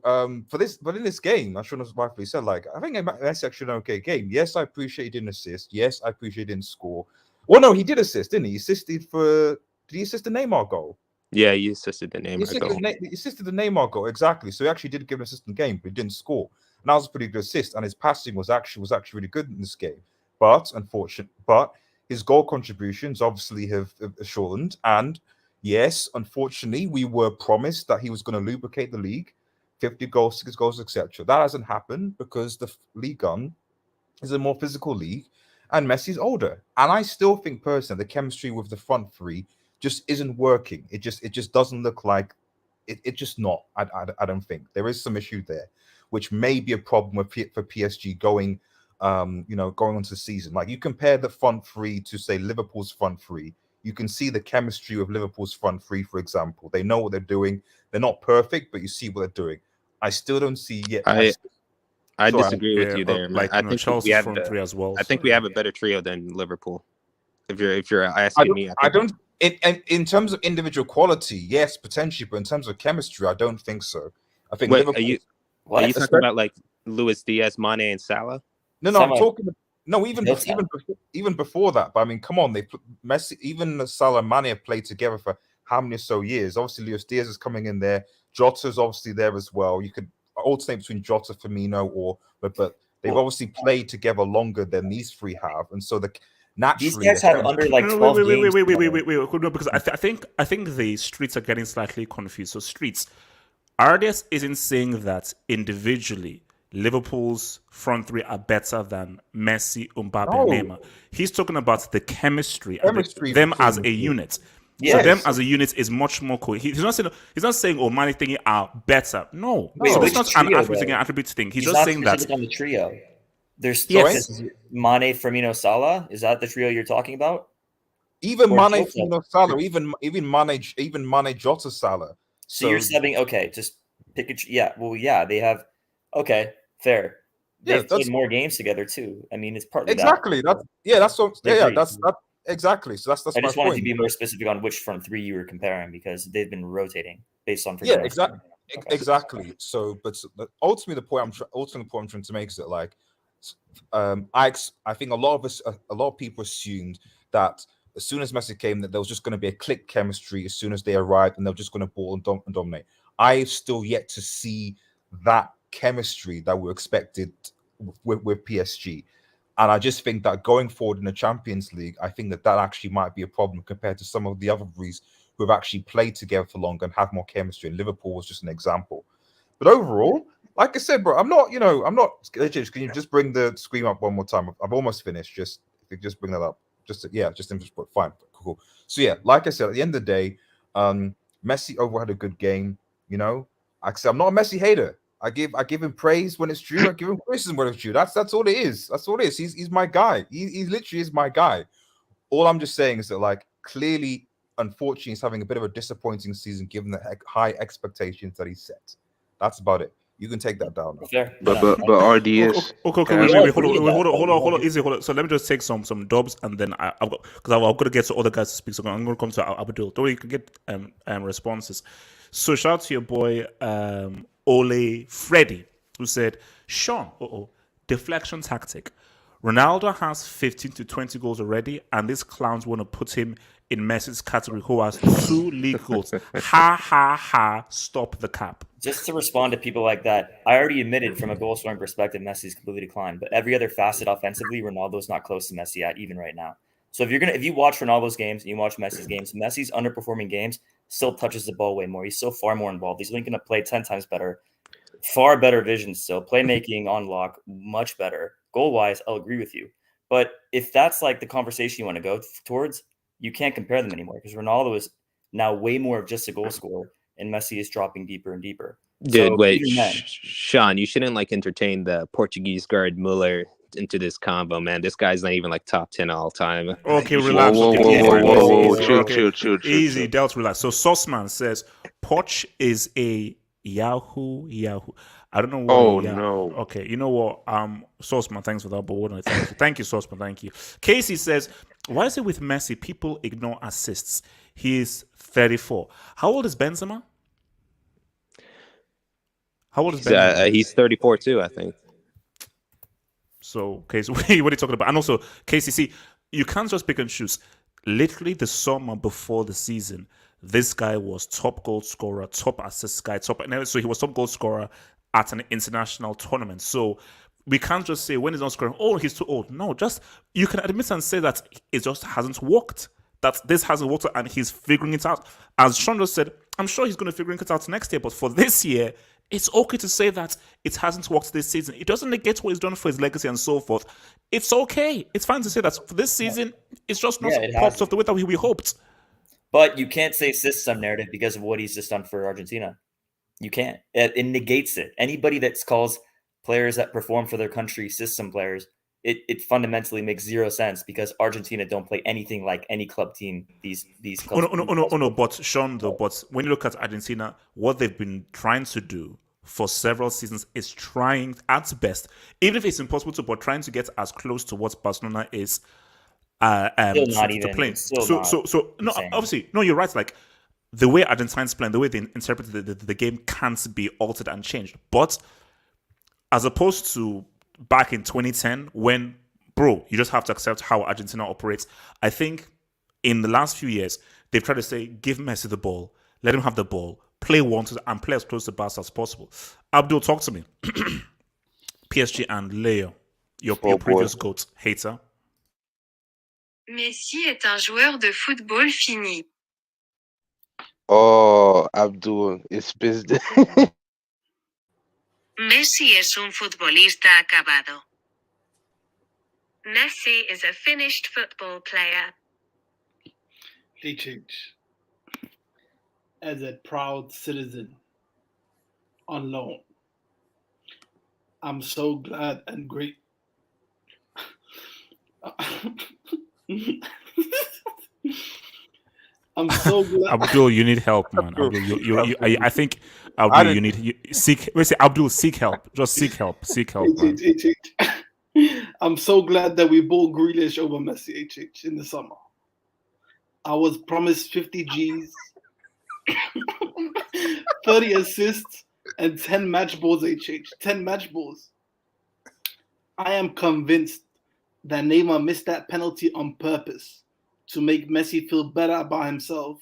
but in this game, I shouldn't have rightfully said, like, I think that's actually an okay game. Yes, I appreciate he didn't assist. Yes, I appreciate he didn't score. Well, no, he did assist, didn't he? He assisted did he assist the Neymar goal? Yeah, he assisted the Neymar goal. He assisted the Neymar goal, exactly. So he actually did give an assist in the game, but he didn't score. And that was a pretty good assist. And his passing was actually really good in this game. But his goal contributions obviously have shortened. And yes, unfortunately, we were promised that he was going to lubricate the league, 50 goals, 6 goals, etc. That hasn't happened because the Ligue 1 is a more physical league and Messi's older. And I still think personally the chemistry with the front three just isn't working. It just doesn't look like it just not. I don't think there is some issue there, which may be a problem for PSG going going into the season. Like you compare the front three to say Liverpool's front three, you can see the chemistry of Liverpool's front three, for example. They know what they're doing. They're not perfect, but you see what they're doing. I still don't see yet. I disagree with you there, man. I think Chelsea's front three as well. I think we have a better trio than Liverpool. If you're asking me, I don't. In terms of individual quality, yes, potentially, but in terms of chemistry, I don't think so. I think Liverpool. Are you talking about like Luis Diaz, Mane, and Salah? No, I'm talking. No, even before that. But I mean, come on, they put Messi, even Salah and Mane have played together for how many or so years. Obviously, Luis Diaz is coming in there. Jota's obviously there as well. You could alternate between Jota, Firmino, but they've obviously played together longer than these three have, and so naturally, these guys have under like 12 games. Wait. No, because I think the streets are getting slightly confused. So streets, Ardias isn't saying that individually Liverpool's front three are better than Messi, Mbappe, and Neymar. He's talking about the chemistry them as a unit. Yes. So them as a unit is much more cool. He's not saying oh, Mane thingy are better. No, it's not an attribute thing. He's just saying that on the trio. There's Mane, Firmino, Salah. Is that the trio you're talking about? Even Mane, Firmino, Salah, even Mane, Jota, Salah. So you're subbing. Okay, just pick a. Yeah, they have. Okay, fair. They've played more games together too. I mean, it's partly exactly that. That's exactly. So that's. I just wanted to be more specific on which front three you were comparing because they've been rotating based on. Exactly. Okay. Exactly. So, but ultimately, the point I'm trying to make is that like. I think a lot of people assumed that as soon as Messi came, that there was just going to be a click chemistry as soon as they arrived, and they're just going to ball and dominate. I've still yet to see that chemistry that we expected with PSG, and I just think that going forward in the Champions League, I think that actually might be a problem compared to some of the other threes who have actually played together for longer and have more chemistry. And Liverpool was just an example, but overall. Like I said, bro, I'm not. Can you just bring the screen up one more time? I've almost finished. If you just bring that up. Fine, cool. So yeah, like I said, at the end of the day, Messi overall had a good game. Like I said, I'm not a Messi hater. I give him praise when it's true. I give him criticism when it's true. That's all it is. That's all it is. He's my guy. He literally is my guy. All I'm just saying is that like clearly, unfortunately, he's having a bit of a disappointing season given the high expectations that he set. That's about it. You can take that down. Fair. But RDS. Okay, wait, hold on, easy, hold on. So let me just take some dubs, and then I've got to get to other guys to speak. So I'm going to come to Abdul. Don't worry, you can get responses. So shout out to your boy Ole Freddy, who said, Sean, deflection tactic. Ronaldo has 15 to 20 goals already, and these clowns want to put him in Messi's category, who has 2 league goals. Ha, ha, ha, stop the cap. Just to respond to people like that, I already admitted from a goal scoring perspective, Messi's completely declined, but every other facet offensively, Ronaldo's not close to Messi at even right now. So if you watch Ronaldo's games and you watch Messi's games, Messi's underperforming games still touches the ball way more. He's still far more involved. He's going to play 10 times better, far better vision still, playmaking on lock, much better. Goal-wise, I'll agree with you. But if that's like the conversation you want to go towards, you can't compare them anymore because Ronaldo is now way more of just a goal scorer and Messi is dropping deeper and deeper. Dude, so, wait, Sean, you shouldn't like entertain the Portuguese guard Muller into this combo, man. This guy's not even like top 10 all time. Okay, relax. Whoa. Chill. Easy, Delta, relax. So Sauceman says, Poch is a Yahoo. I don't know what. Oh no. Okay, you know what? Sauceman, thanks for that. But thank you, Sauceman. Thank you. Casey says, why is it with Messi people ignore assists? He is 34. How old is Benzema? He's 34 too, I think. So, Casey, what are you talking about? And also, Casey, see, you can't just pick and choose. Literally, the summer before the season, this guy was top goal scorer, top assist guy, so he was top goal scorer at an international tournament. So we can't just say when he's not scoring, oh, he's too old. No, just you can admit and say that it just hasn't worked. That this hasn't worked and he's figuring it out. As Sean just said, I'm sure he's going to figure it out next year. But for this year, it's okay to say that it hasn't worked this season. It doesn't negate what he's done for his legacy and so forth. It's okay. It's fine to say that for this season, it's just not popped off the way that we hoped. But you can't say system narrative because of what he's just done for Argentina. You can't. It negates it. Anybody that calls players that perform for their country system players it fundamentally makes zero sense because Argentina don't play anything like any club team. These clubs. No. But Sean, though, but when you look at Argentina, what they've been trying to do for several seasons is trying at best, even if it's impossible to, but trying to get as close to what Barcelona is. Still not to even. playing. It's still So no, insane. obviously, no, you're right. Like the way Argentines play, the way they interpret the game can't be altered and changed. But as opposed to back in 2010, when, bro, you just have to accept how Argentina operates. I think in the last few years, they've tried to say, give Messi the ball, let him have the ball, play one-two, and play as close to Barca as possible. Abdul, talk to me. PSG and Leo, your previous GOAT, hater. Messi est un joueur de football fini. Oh, Abdul, it's business. Messi es un futbolista acabado. Messi is a finished football player. HH, as a proud citizen on loan, I'm so glad and great. I'm so glad. Abdul, you need help, man. Abdul, I think Abdul, you need seek. Let's say Abdul, seek help. Just seek help. Seek help, man. I'm so glad that we bought Grealish over Messi in the summer. I was promised 50 Gs, 30 assists, and 10 match balls. 10 match balls. I am convinced that Neymar missed that penalty on purpose to make Messi feel better about himself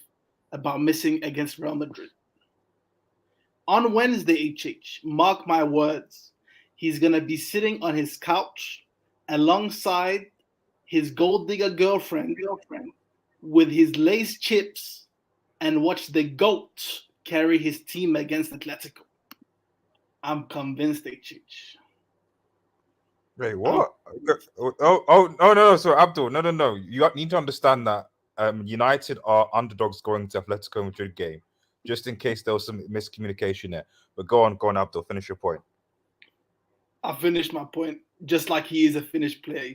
about missing against Real Madrid. On Wednesday, mark my words, he's going to be sitting on his couch alongside his gold digger girlfriend with his Lay's chips and watch the GOAT carry his team against Atletico. I'm convinced, Wait, what? No. So Abdul, no. You need to understand that United are underdogs going to Atletico Madrid game, just in case there was some miscommunication there. But go on, Abdul. Finish your point. I finished my point, just like he is a finished player,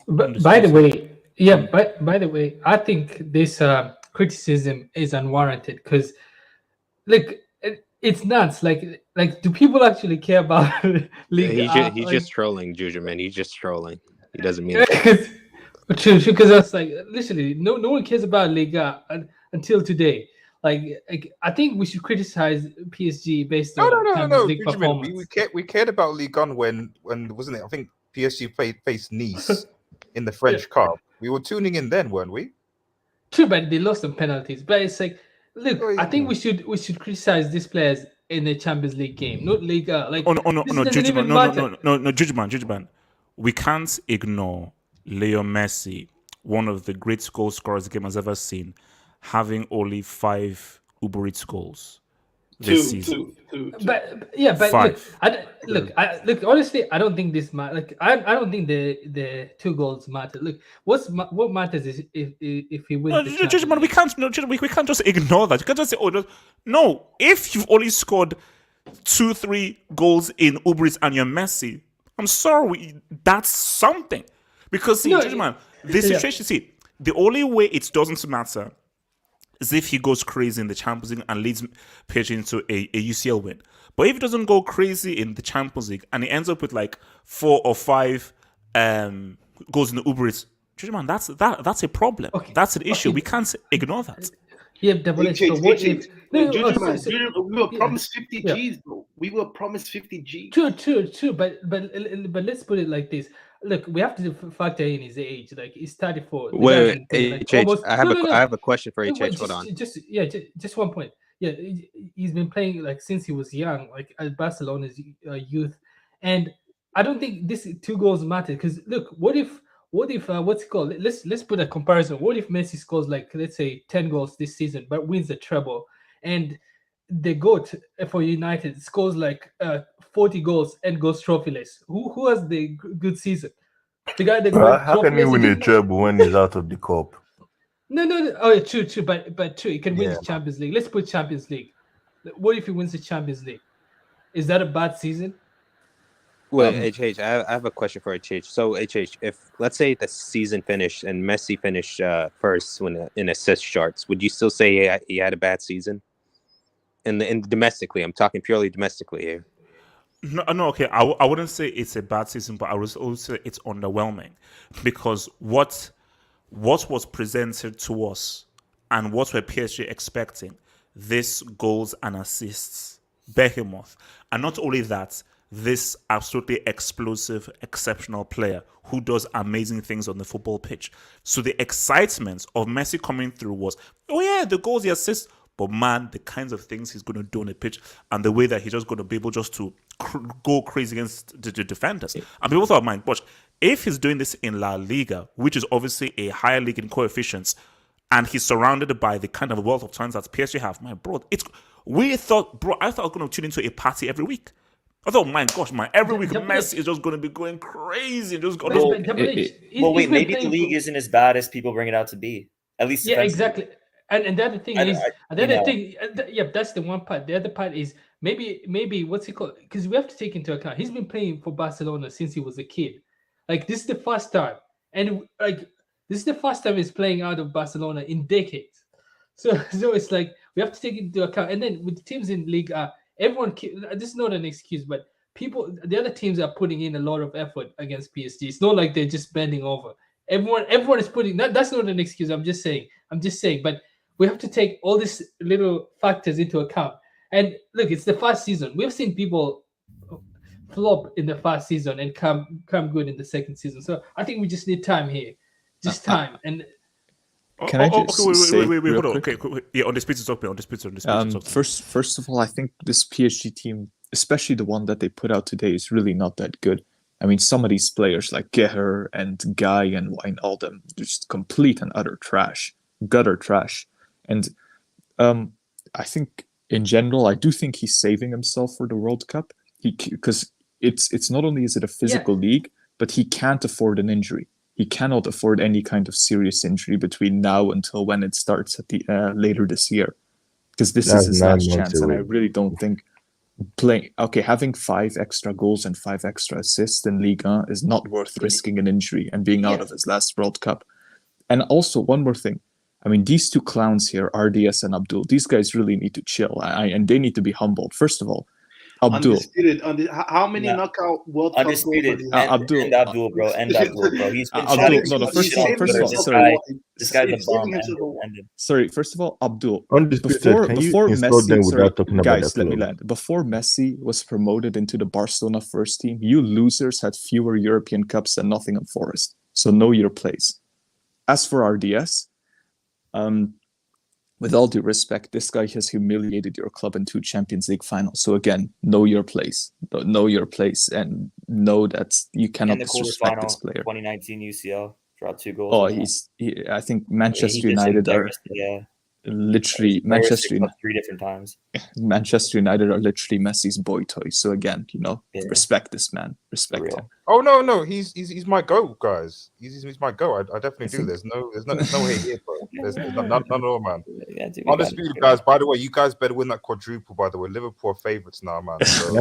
But by the way, I think this criticism is unwarranted because, look, it's nuts. Like, do people actually care about Liga? He's just trolling, Juju, man. He's just trolling. He doesn't mean it. True, because that's like literally no one cares about Liga until today. Like, I think we should criticize PSG based on Champions League performance. We cared about Ligue 1 when wasn't it? I think PSG faced Nice in the French Cup. We were tuning in then, weren't we? True, but they lost some penalties. But it's like, look, I think we should criticize these players in the Champions League game, not Liga. Like, Jujuman. We can't ignore Leo Messi, one of the great goal scorers the game has ever seen, having only 5 Uber Eats goals this season. Two. But look, honestly, I don't think this matters. Like, I don't think the 2 goals matter. Look, what matters is if he wins. We can't just ignore that. You can't just say, no. If you've only scored 2-3 goals in Uber Eats and you're Messi, I'm sorry, that's something. Because see, the situation. See, the only way it doesn't matter is if he goes crazy in the Champions League and leads PSG into a UCL win. But if he doesn't go crazy in the Champions League and he ends up with like 4 or 5 goals in the Uber Eats, that's a problem. Okay. That's an issue. We can't ignore that. Yeah, double H. We were promised 50 Gs, bro. We were promised 50 Gs. True. But let's put it like this. Look, we have to factor in his age. Like, he's 34. Wait, I have a question for HH. Hold on. Just one point. Yeah, he's been playing like since he was young, like at Barcelona's youth, and I don't think this 2 goals matter because look, what if what's it called? Let's put a comparison. What if Messi scores like, let's say, 10 goals this season, but wins the treble, and the GOAT for United scores like 40 goals and goes trophyless? Who has the good season? The guy that how can he win a treble when he's out of the cup? No. Oh, true. But true, he can win the Champions League. Let's put Champions League. What if he wins the Champions League? Is that a bad season? Well, HH, I have a question for HH. So, HH, if let's say the season finished and Messi finished first in assist charts, would you still say he had a bad season? In domestically, I'm talking purely domestically here. No, okay. I wouldn't say it's a bad season, but I would also say it's underwhelming because what was presented to us and what were PSG expecting, this goals and assists behemoth, and not only that, this absolutely explosive, exceptional player who does amazing things on the football pitch. So the excitement of Messi coming through was, oh yeah, the goals, the assists, but man, the kinds of things he's going to do on the pitch and the way that he's just going to be able just to go crazy against the defenders. And people thought, man, watch, if he's doing this in La Liga, which is obviously a higher league in coefficients, and he's surrounded by the kind of wealth of talents that PSG have, my bro, I thought I was going to tune into a party every week. I thought, my gosh, man, every week Messi is just going to be going crazy. Wait, maybe the league isn't as bad as people bring it out to be. At least, exactly. And the other thing that's the one part. The other part is maybe what's it called? Because we have to take into account he's been playing for Barcelona since he was a kid. Like this is the first time, and like this is the first time he's playing out of Barcelona in decades. So it's like we have to take it into account. And then with the teams in Liga, everyone. This is not an excuse, but the other teams are putting in a lot of effort against PSG. It's not like they're just bending over. Everyone is putting. That's not an excuse. I'm just saying. But we have to take all these little factors into account. And look, it's the first season. We've seen people flop in the first season and come good in the second season. So I think we just need time here, just time. And can I just say wait, hold on. Okay, yeah, on this piece talk. First of all, I think this PSG team, especially the one that they put out today, is really not that good. I mean, some of these players like Geher and Guy and Wijnaldum, just complete and utter trash, gutter trash. And I think in general, I do think he's saving himself for the World Cup because it's not only is it a physical league, but he can't afford an injury. He cannot afford any kind of serious injury between now until when it starts at the later this year, because this is his last chance. And I really don't think having 5 extra goals and 5 extra assists in Liga is not worth risking an injury and being out of his last World Cup. And also one more thing. I mean, these two clowns here, RDS and Abdul, these guys really need to chill. And they need to be humbled. First of all, Abdul. Undisputed. How many knockout World Cup goals? Abdul, bro. He's been first of all, sorry. This guy's a bomb. Sorry, first of all, Abdul. Before Messi, guys, let me land. Before Messi was promoted into the Barcelona first team, you losers had fewer European Cups than Nottingham Forest. So know your place. As for RDS, with all due respect, this guy has humiliated your club in 2 Champions League finals. So again, know your place. Know your place and know that you cannot disrespect this player. 2019 UCL, dropped 2 goals. Oh, I think Manchester United are literally Manchester United 3 different times. Manchester United are literally Messi's boy toy. So again, respect this man. Respect him. Oh no, he's my goat, guys. He's my goat. I definitely do. There's no hate here, bro. There's none at all, man. Undisputed, guys. By the way, you guys better win that quadruple. By the way, Liverpool are favorites now, man. So,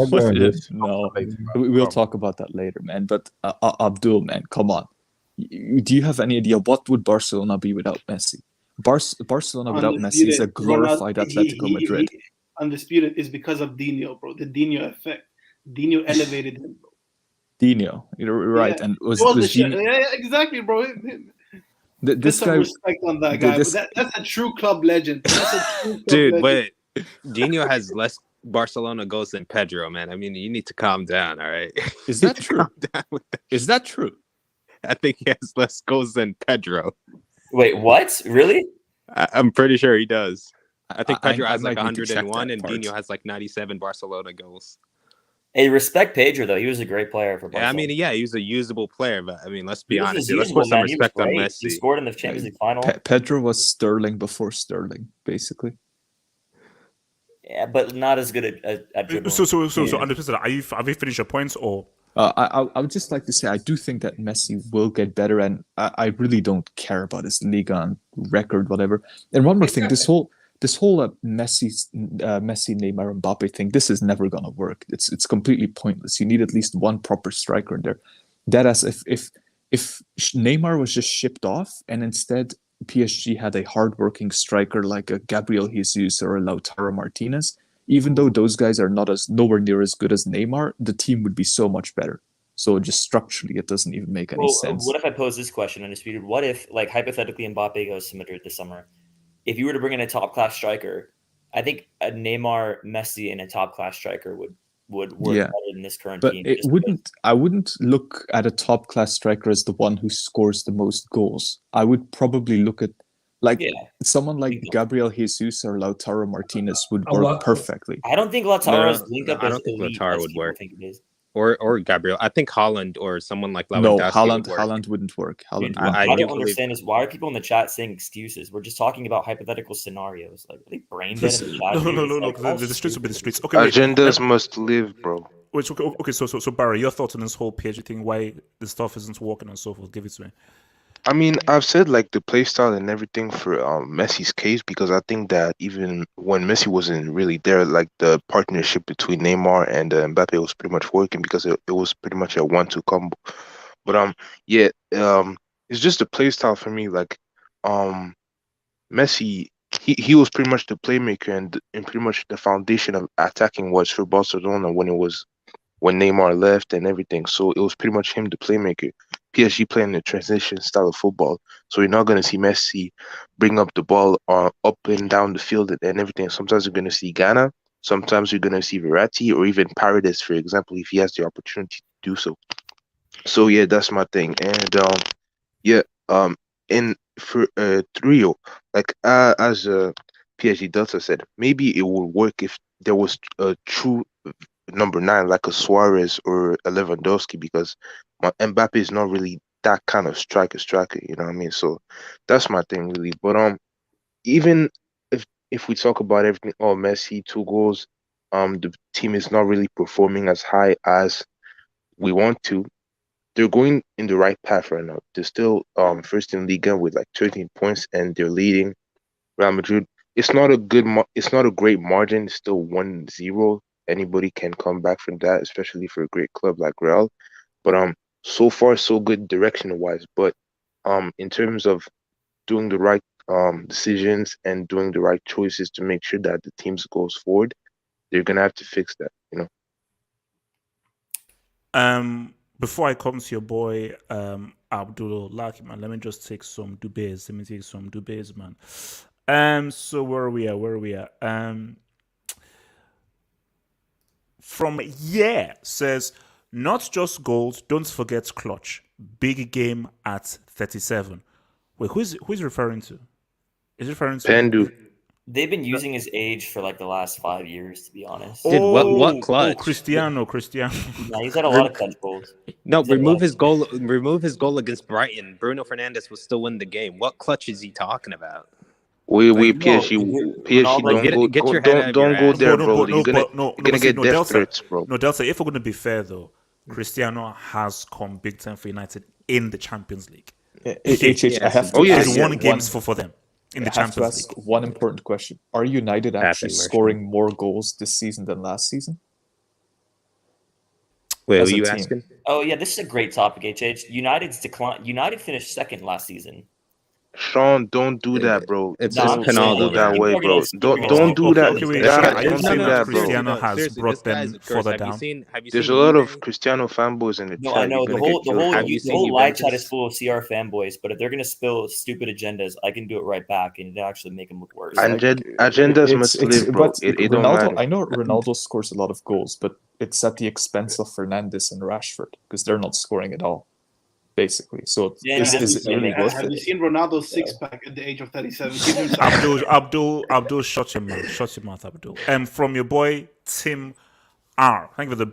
no, we'll talk about that later, man. But Abdul, man, come on. Do you have any idea what would Barcelona be without Messi? Barcelona without Messi is a glorified Atletico Madrid. Undisputed is because of Dino, bro. The Dino effect. Dino elevated him, bro. Dino, you're right, and was Dino... exactly, bro. This guy, respect on that guy. That's a true club legend. Dude, but Dino has less Barcelona goals than Pedro, man. I mean, you need to calm down, all right? Is that true? Is that true? I think he has less goals than Pedro. Wait, what? Really? I'm pretty sure he does. I think Pedro has like 101 and Dino has like 97 Barcelona goals. Hey, respect Pedro, though. He was a great player for Barcelona. Yeah, I mean, he was a usable player, but I mean, let's be honest. Let's put some respect on Messi. He scored in the Champions League final. Pedro was Sterling before Sterling, basically. Yeah, but not as good at dribbling. So, have you finished your points or? I would just like to say I do think that Messi will get better, and I really don't care about his Liga and record, whatever. And one more thing, this whole this whole Messi, Neymar, Mbappe thing. This is never gonna work. It's completely pointless. You need at least one proper striker in there. That as if Neymar was just shipped off and instead PSG had a hardworking striker like a Gabriel Jesus or a Lautaro Martinez, even though those guys are nowhere near as good as Neymar, the team would be so much better. So just structurally, it doesn't even make any sense. What if I pose this question, Undisputed? What if, like, hypothetically, Mbappe goes to Madrid this summer? If you were to bring in a top-class striker, I think a Neymar, Messi, and a top-class striker would work better than this current but team. I wouldn't look at a top-class striker as the one who scores the most goals. I would probably look at someone like Gabriel Jesus or Lautaro Martinez would work perfectly. I don't think Lautaro's link up I is don't think elite, Lautaro as would people work. think it is. Or Gabriel. I think Haaland or someone like Lewandowski No, would work. Haaland wouldn't work. I don't understand is why are people in the chat saying excuses? We're just talking about hypothetical scenarios. Like, are they brain dead in the chat? No. The streets will be the streets. Okay, wait. Agendas must live, bro. Wait, okay. So Barry, your thoughts on this whole PSG thing? Why the stuff isn't working and so forth? Give it to me. I mean, I've said like the play style and everything for Messi's case, because I think that even when Messi wasn't really there, like the partnership between Neymar and Mbappe was pretty much working because it was pretty much a 1-2 combo. But it's just the play style for me. Like Messi, he was pretty much the playmaker and pretty much the foundation of attacking was for Barcelona when Neymar left and everything. So it was pretty much him, the playmaker. PSG playing the transition style of football. So you're not going to see Messi bring up the ball up and down the field and everything. Sometimes you're going to see Ghana. Sometimes you're going to see Verratti or even Paredes, for example, if he has the opportunity to do so. So, yeah, that's my thing. And, and for Trio, like as PSG Delta said, maybe it would work if there was a true number 9 like a Suarez or a Lewandowski, because Mbappe is not really that kind of striker, you know what I mean? So that's my thing really. But even if we talk about everything, Messi 2 goals, the team is not really performing as high as we want to. They're going in the right path right now. They're still first in Liga with like 13 points and they're leading Real Madrid. It's not a great margin. It's still 1-0. Anybody can come back from that, especially for a great club like Real. But so far so good direction wise. But in terms of doing the right decisions and doing the right choices to make sure that the teams goes forward, they're gonna have to fix that, you know. Before I come to your boy Abdul Laki, man, let me just take some dubes. Man. So where are we at? From says, not just goals, don't forget clutch. Big game at 37. Wait, who's referring to? Is referring to Pandu? They've been using his age for like the last 5 years, to be honest. Dude, what clutch? Oh, Cristiano. Yeah, he's had a lot of clutch goals. No, remove his goal against Brighton. Bruno Fernandes will still win the game. What clutch is he talking about? PSG don't go there, bro. You're gonna get death threats, bro. No, Delta, if we're gonna be fair though, Cristiano has come big time for United in the Champions League. I have to ask won games for them in the Champions League. One important question. Are United actually scoring more goals this season than last season? Wait, are you asking? Oh yeah, this is a great topic, HH. United's decline. United finished second last season. Sean, don't do that, bro. It's just Pinaldo that way, bro. Don't do that. Don't say that Cristiano has brought them further down. There's a lot of Cristiano fanboys in the chat. No, I know the whole live chat is full of CR fanboys, but if they're gonna spill stupid agendas, I can do it right back and actually make them look worse. Agendas must live, bro. It don't matter. I know Ronaldo scores a lot of goals, but it's at the expense of Fernandes and Rashford because they're not scoring at all. Basically, so is it really worth Have it? you seen Ronaldo's six-pack at the age of 37? Abdul, shut your mouth, Abdul. And from your boy Tim R. Thank you for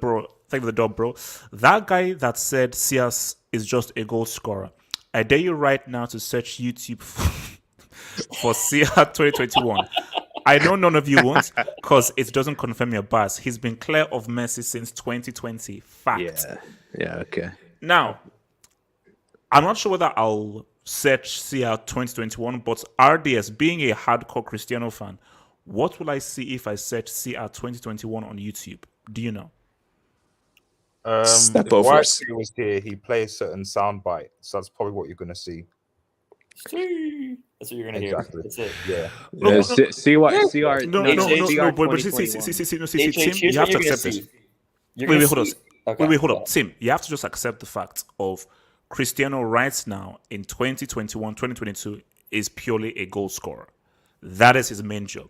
the dog, bro. That guy that said Cias is just a goal scorer. I dare you right now to search YouTube for Cia 2021. I know none of you won't, because it doesn't confirm your bias. He's been clear of Messi since 2020. Fact. Yeah, okay. Now, I'm not sure whether I'll search CR 2021, but RDS, being a hardcore Cristiano fan, What will I see if I search CR 2021 on YouTube? Do you know? Step If overs. YC was here, he plays certain soundbite, so that's probably what you're gonna see. That's what you're gonna Exactly. hear. That's it. Yeah. No, CR no, but see, 2021. Tim, Here's you have what to you're gonna accept this. see. You're gonna Hold on. see. Okay, Wait, hold go up. ahead. Tim, you have to just accept the fact of Cristiano right now in 2021, 2022 is purely a goal scorer. That is his main job.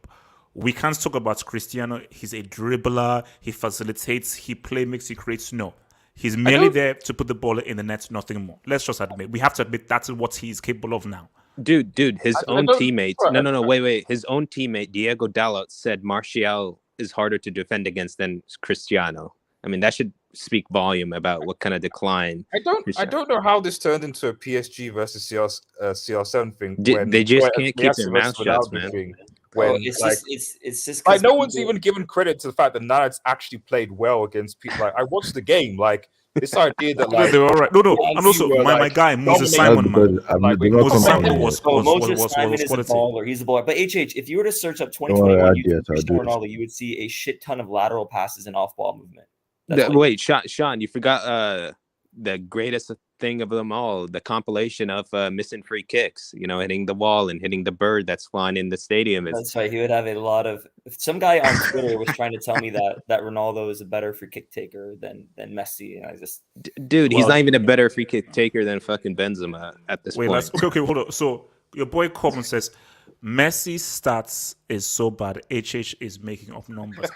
We can't talk about Cristiano. He's a dribbler. He facilitates. He makes. He creates. No. He's merely there to put the ball in the net, nothing more. Let's just admit. We have to admit that's what he's capable of now. Dude, his own teammates. No, wait. His own teammate, Diego Dalot, said Martial is harder to defend against than Cristiano. I mean, that should speak volume about what kind of decline. I don't know how this turned into a PSG versus CR7 thing. They just can't keep their mouth shut, man. When, it's just like no one's even given credit to the fact that Nantes actually played well against people. Like I watched the game, like this idea that like they're all right. No, and also my guy Moses Simon, man. Moses Simon was a baller. He's a baller. But if you were to search up 2021 Cristiano Ronaldo, you would see a shit ton of lateral passes and off-ball movement. Wait, Sean, you forgot the greatest thing of them all, the compilation of missing free kicks, hitting the wall and hitting the bird that's flying in the stadium. That's right. He would have a lot of. Some guy on Twitter was trying to tell me that Ronaldo is a better free kick taker than Messi, and I just he's not even a better free kick taker than fucking Benzema at this point. Okay, hold on. So your boy Corbin says Messi's stats is so bad. HH is making up numbers.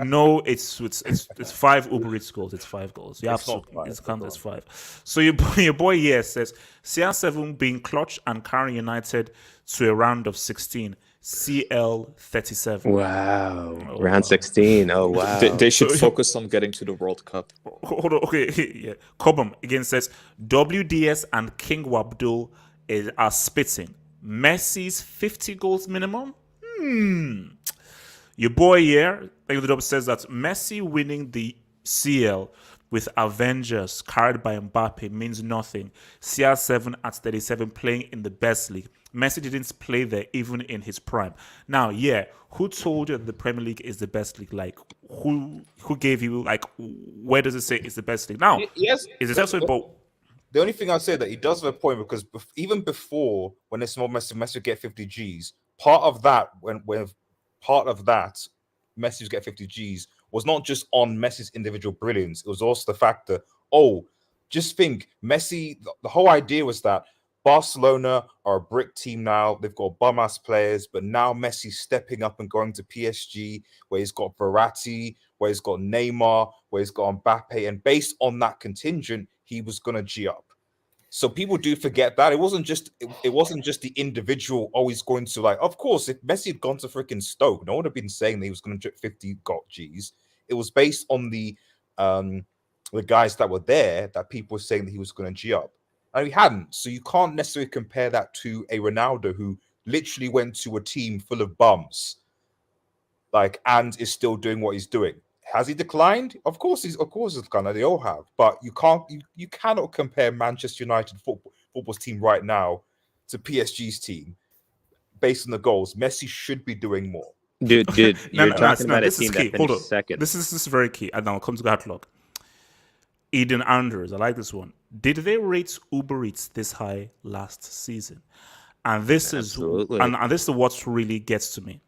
No, it's 5 Uber Eats goals. It's 5 goals. Yeah, it's counted as 5. So your boy here says CR7 being clutch and carrying United to a round of 16. CL 37. Wow, round 16. Oh wow. They should focus on getting to the World Cup. Hold on. Okay, yeah. Cobham again says WDS and King Wabdul are spitting. Messi's 50 goals minimum. Your boy here, the job says that Messi winning the CL with Avengers carried by Mbappe means nothing. CR7 at 37 playing in the best league. Messi didn't play there even in his prime. Now, who told you that the Premier League is the best league? Like, who gave you, like, where does it say it's the best league? Now, yes, is it also about... The only thing I'd say that he does have a point, because even before, when it's small Messi would get 50 Gs, part of that, Messi would get 50 Gs, was not just on Messi's individual brilliance. It was also the fact that, just think, Messi, the whole idea was that Barcelona are a brick team now. They've got bum-ass players, but now Messi's stepping up and going to PSG, where he's got Verratti, where he's got Neymar, where he's got Mbappe, and based on that contingent, he was going to G up. So people do forget that it wasn't just the individual always going to, like, of course, if Messi had gone to freaking Stoke, no one would have been saying that he was going to 50 Gs. It was based on the guys that were there that people were saying that he was going to G up. And he hadn't. So you can't necessarily compare that to a Ronaldo who literally went to a team full of bums, and is still doing what he's doing. Has he declined? Of course he's declined. They all have. But you cannot compare Manchester United football's team right now to PSG's team based on the goals. Messi should be doing more. Dude, you're talking about a team that finished second. This is very key. And now I'll come to Gatlock. Eden Anders, I like this one. Did they rate Uber Eats this high last season? And this is what really gets to me.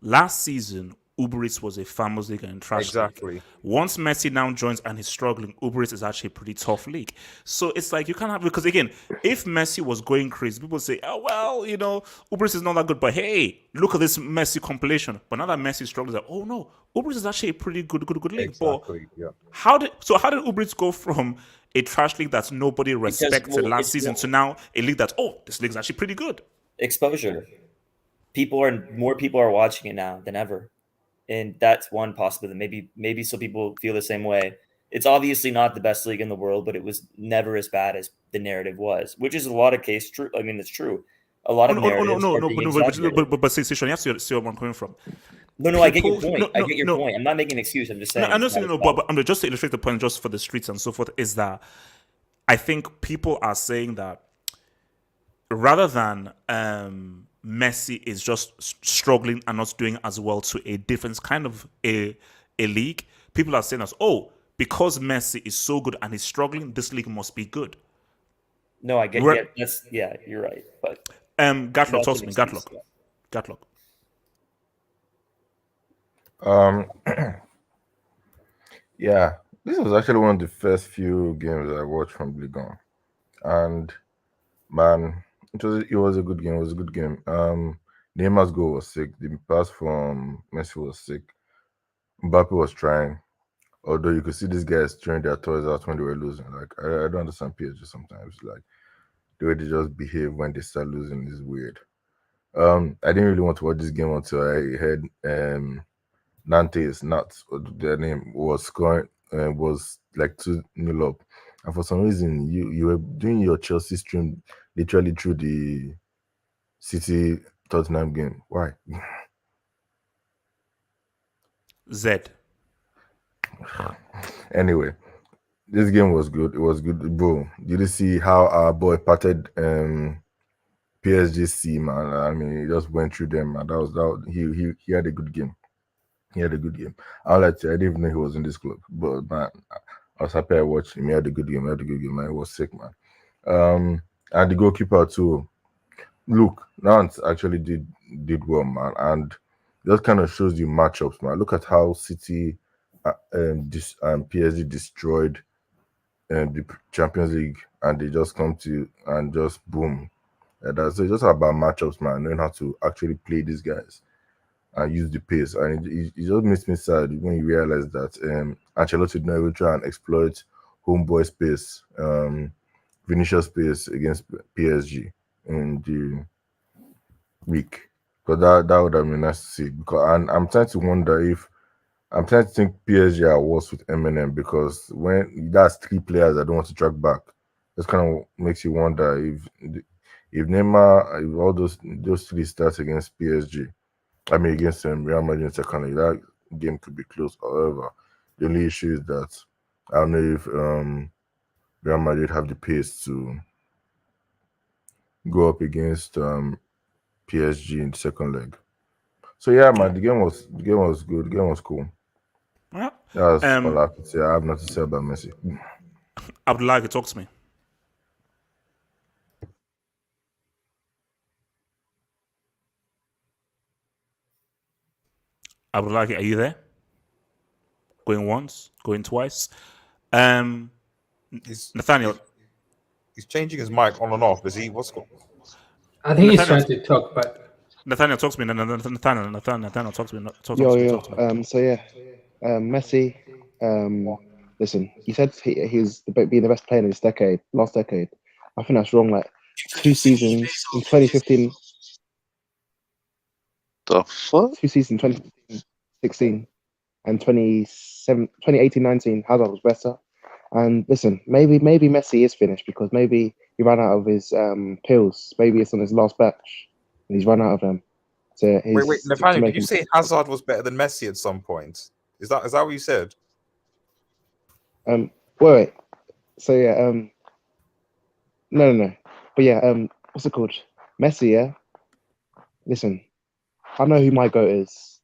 Last season, Uber Eats was a famous league and trash exactly. League. Once Messi now joins and he's struggling, Uber Eats is actually a pretty tough league. So it's like you can't have, because again, if Messi was going crazy, people say, Uber Eats is not that good. But hey, look at this Messi compilation. But now that Messi struggles, like, oh no, Uber Eats is actually a pretty good league. Exactly. But how did Uber Eats go from a trash league that nobody respected last season to now a league that this league is actually pretty good? Exposure. More people are watching it now than ever. And that's one possibility. Maybe some people feel the same way. It's obviously not the best league in the world, but it was never as bad as the narrative was, which is a lot of case true. I mean, it's true. A lot of narratives. But Sean, you have to see where I'm coming from. No, I get your point. I get your point. I'm not making an excuse. I'm just saying. I'm not saying but I'm just to illustrate the point, just for the streets and so forth, is that I think people are saying that rather than Messi is just struggling and not doing as well to a different kind of a league, people are saying us, oh, because Messi is so good and he's struggling, this league must be good. No, I get you're right. But Gatlock, talk to me. Gatlock. Yeah, this was actually one of the first few games I watched from Liga, and man, it was a good game. It was a good game. Neymar's goal was sick. The pass from Messi was sick. Mbappe was trying, although you could see these guys throwing their toys out when they were losing. Like I don't understand PSG sometimes. Like the way they just behave when they start losing is weird. I didn't really want to watch this game until I heard Nantes, their name, was scoring, was like 2-0 up, and for some reason you were doing your Chelsea stream literally through the City Tottenham game. Why? Z. Anyway, this game was good. It was good, bro. Did you see how our boy patted PSG C, man? I mean, he just went through them, and he had a good game. He had a good game. I didn't even know he was in this club, but man, I was happy I watched him. He had a good game. Man, he was sick, man. And the goalkeeper too. Look, Nantes actually did well, man, and that kind of shows you matchups, man. Look at how City and PSG destroyed the Champions League, and they just come to and just boom. That's just about matchups, man. Knowing how to actually play these guys and use the pace, and it just makes me sad when you realize that Ancelotti did not even try and exploit homeboy space, Vinicius space against PSG in the week, because that would have been nice to see. Because I'm trying to wonder if I'm trying to think PSG are worse with Eminem, because when that's 3 players that don't want to track back, this kind of makes you wonder if Neymar, if all those 3 starts against PSG, I mean against Real Madrid in second leg, that game could be close. However, the only issue is that I don't know if Real Madrid have the pace to go up against PSG in the second leg. So yeah, man, the game was good. The game was cool. Yeah. That's all I have to say. I have nothing to say about Messi. Abdullah, talk to me. Abdullah, are you there? Going once, going twice. Nathaniel. He's changing his mic on and off. Is he? What's going on? I think he's trying to talk, but Nathaniel, talk to me. Nathaniel, talk to me. So yeah, Messi. Listen, he said he's being the best player in this decade, last decade. I think that's wrong. Like 2 seasons in 2015. The fuck? 2 seasons, 2016 and 2018-19, Hazard was better. And listen, maybe Messi is finished because maybe he ran out of his pills. Maybe it's on his last batch, and he's run out of them. Wait, Nathaniel, did you say Hazard was better than Messi at some point? Is that what you said? Wait. So yeah, no. But yeah, what's it called? Messi, yeah. Listen, I know who my GOAT is.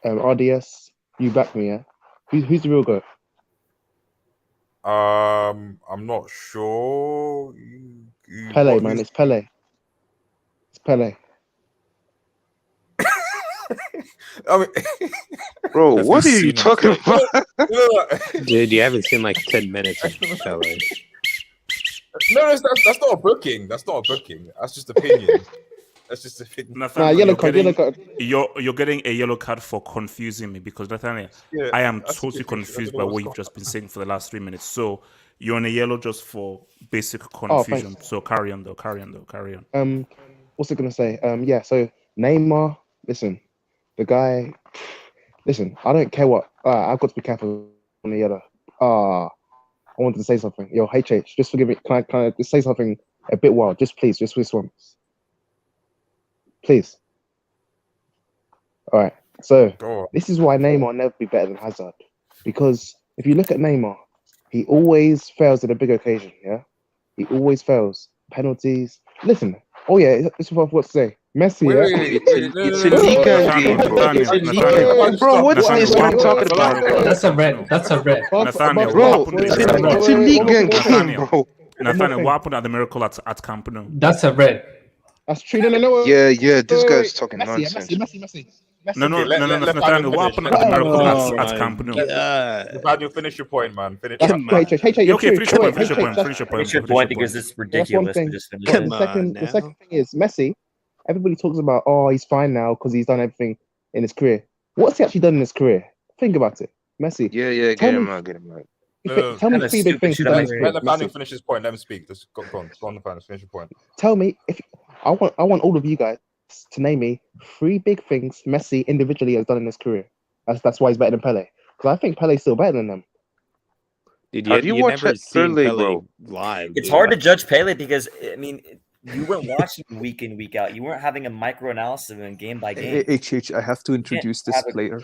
RDS, you back me, yeah. Who's the real GOAT? I'm not sure. Pele, man, it's Pele. It's Pele. I mean, bro, what are you talking about? Dude, you haven't seen like 10 minutes of Pele. No, that's not a booking. That's not a booking. That's just opinion. That's just opinion. Yellow card. You're getting a yellow card for confusing me, because Nathaniel, I am totally confused by what you've just been saying for the last 3 minutes. So you're on a yellow just for basic confusion. So carry on. What's it gonna say? Yeah. So Neymar, listen, the guy. Listen, I don't care what. I've got to be careful on the yellow. I wanted to say something. Yo, HH, just forgive me. Can I just say something a bit wild? Just please, just this once. Please. All right. So this is why Neymar will never be better than Hazard. Because if you look at Neymar, he always fails at a big occasion, yeah? He always fails. Penalties. Listen. Oh, yeah, this is what I forgot to say. Messi, Wait, yeah? wait, wait. It's a Liga game, bro. It's a Liga. Bro, what's this man talking about, bro? That's a red. That's a red. Nathaniel, Bro, what happened? it's a Liga game, bro. Nathaniel, what happened at the Miracle at Camp Nou? That's a red. That's true. No. Yeah, this guy's talking Messi, nonsense. Messi. No, Nathaniel, what happened at the Miracle at Camp Nou? Nathaniel, finish your point, man. Finish. Hey, okay, finish your point. Finish your point because it's ridiculous. That's one thing. The second thing is Messi. Everybody talks about, he's fine now because he's done everything in his career. What's he actually done in his career? Think about it. Messi. Yeah, get him out. Tell me 3 big things he's done in his career. Let Nathaniel finish his point. Let him speak. Just go on, Nathaniel. Finish your point. Tell me if I want all of you guys to name me 3 big things Messi individually has done in his career. That's why he's better than Pele. Because I think Pele's still better than them. Dude, Have you watched never that seen Pele, Pele bro? live? It's hard to judge Pele because I mean you weren't watching week in, week out. You weren't having a micro analysis of him game by game. HH, I have to introduce this player.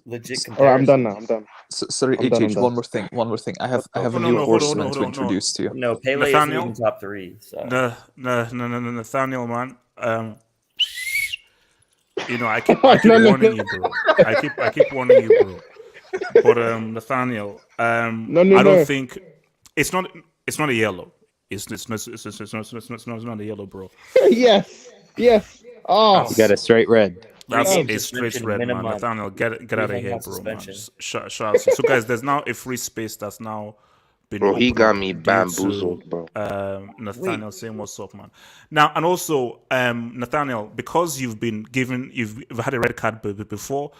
Legit comparison. All right, I'm done now. I'm done. Sorry, I'm done, HH. One more thing. I have a new horseman to introduce to you. No, Pele isn't even top 3. So. No, Nathaniel, man. I keep warning you, bro. I keep warning you, bro. But Nathaniel, I don't think it's not a yellow. It's not a yellow, bro. yes. Oh, You got a straight red. That's a straight red, man. Nathaniel, get out of here, bro, man. Shut. So, guys, there's now a free space that's now been. Bro, he got me due to, bamboozled, bro. Nathaniel saying what's up, man. Now, and also, Nathaniel, because you've had a red card before,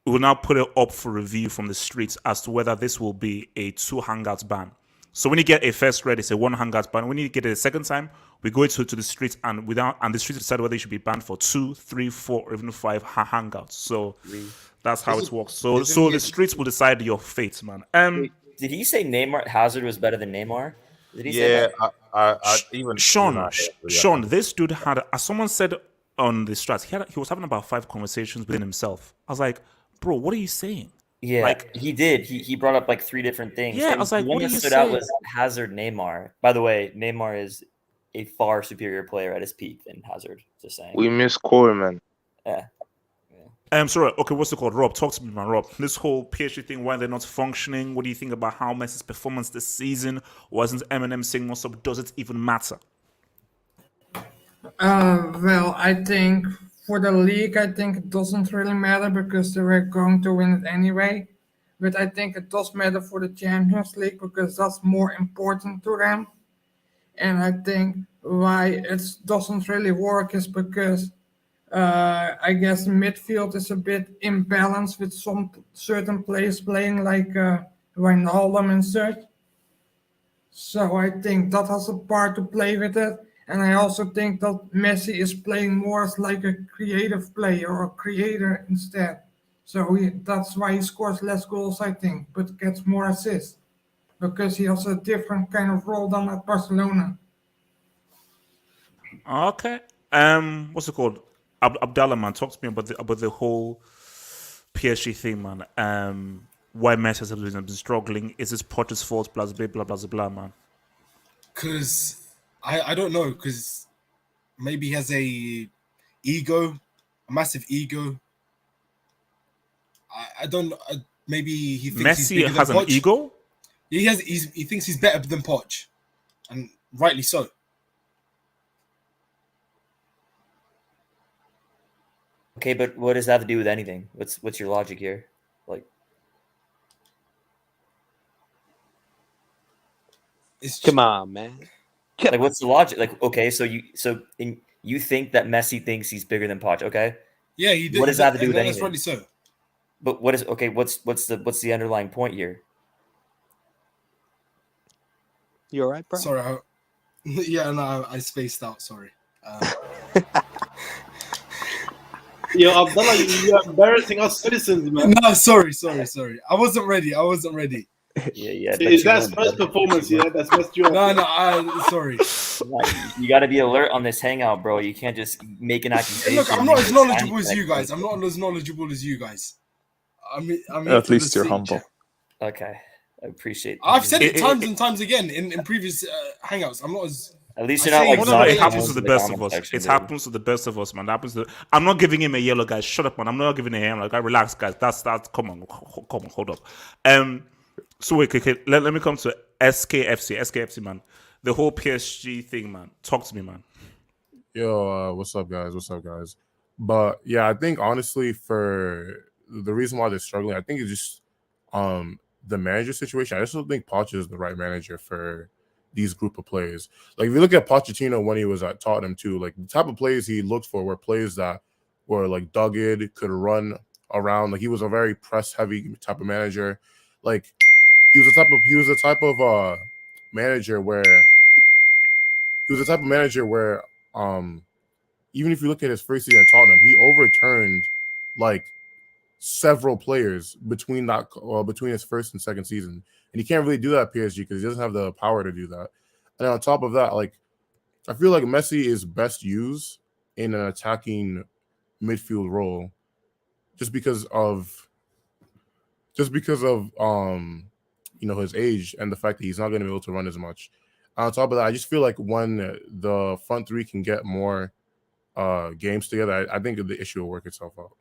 we will now put it up for review from the streets as to whether this will be a 2 hangouts ban. So when you get a first red, it's a 1 hangouts ban. When you get it a second time, we go to the streets and the streets decide whether you should be banned for 2, 3, 4, or even 5 hangouts. So that's how it works. So the streets will decide your fate, man. Did he say Neymar Hazard was better than Neymar? Did he say that? Sean, this dude had, as someone said on the strats, he was having about 5 conversations within himself. I was like, bro, what are you saying? Yeah, like, he did. He brought up like 3 different things. Yeah, I was like, one what that are you stood out saying? was Hazard Neymar. By the way, Neymar is a far superior player at his peak than Hazard. Just saying. We miss Core, man. Yeah. I'm sorry. Okay, what's it called? Rob, talk to me, man. Rob, this whole PSG thing, why they're not functioning? What do you think about how Messi's performance this season? Wasn't Eminem saying what's up? Does it even matter? Well, I think for the league, I think it doesn't really matter because they were going to win it anyway. But I think it does matter for the Champions League because that's more important to them. And I think why it doesn't really work is because I guess midfield is a bit imbalanced with some certain players playing like Wijnaldum and such. So I think that has a part to play with it. And I also think that Messi is playing more as like a creative player or creator instead. So that's why he scores less goals, I think, but gets more assists. Because he has a different kind of role than at Barcelona. Okay. What's it called? Abdallah, man, talk to me about the whole PSG thing, man. Why Messi has been struggling? Is this Potter's fault? Blah blah blah blah blah, man. Because I don't know. Because maybe he has a massive ego. I don't know. Maybe he thinks he's bigger has than an Poch. ego. He thinks he's better than Poch, and rightly so. Okay, but what does that have to do with anything? What's your logic here? Like, come on, man. Like, what's the logic? Like, okay, so you think that Messi thinks he's bigger than Poch? Okay. Yeah, he did. What does that have to do with That's anything? rightly so. But what's the underlying point here? You all right, bro? Sorry. I spaced out. Sorry. Yo, Abdullah, you're embarrassing us citizens, man. No, sorry. I wasn't ready. Yeah. Is that first performance? Yeah, that's messed you up. No, sorry. You got to be alert on this hangout, bro. You can't just make an accusation. Look, I'm not as knowledgeable as you guys. At least you're humble. Okay, I appreciate that. I've said it times and times again in previous hangouts. I'm not as At least I you're not say like he's No, it Zach happens Jones to the in the best of comment us. section, It dude. happens to the best of us, man. It happens to. I'm not giving him a yellow, guys. Shut up, man. I'm not giving him. Like, relax, guys. That's. Come on, hold up. So wait, okay. Let me come to SKFC, man. The whole PSG thing, man. Talk to me, man. Yo, what's up, guys? What's up, guys? But yeah, I think honestly, for the reason why they're struggling, I think it's just the manager situation. I just don't think Poch is the right manager for these group of players. Like if you look at Pochettino when he was at Tottenham too, like the type of players he looked for were players that were like dogged, could run around. Like he was a very press heavy type of manager. Like he was the type of manager where even if you look at his first season at Tottenham, he overturned like several players between his first and second season, and he can't really do that at PSG because he doesn't have the power to do that. And on top of that, like I feel like Messi is best used in an attacking midfield role, just because of his age and the fact that he's not going to be able to run as much. On top of that, I just feel like when the front three can get more games together, I think the issue will work itself out.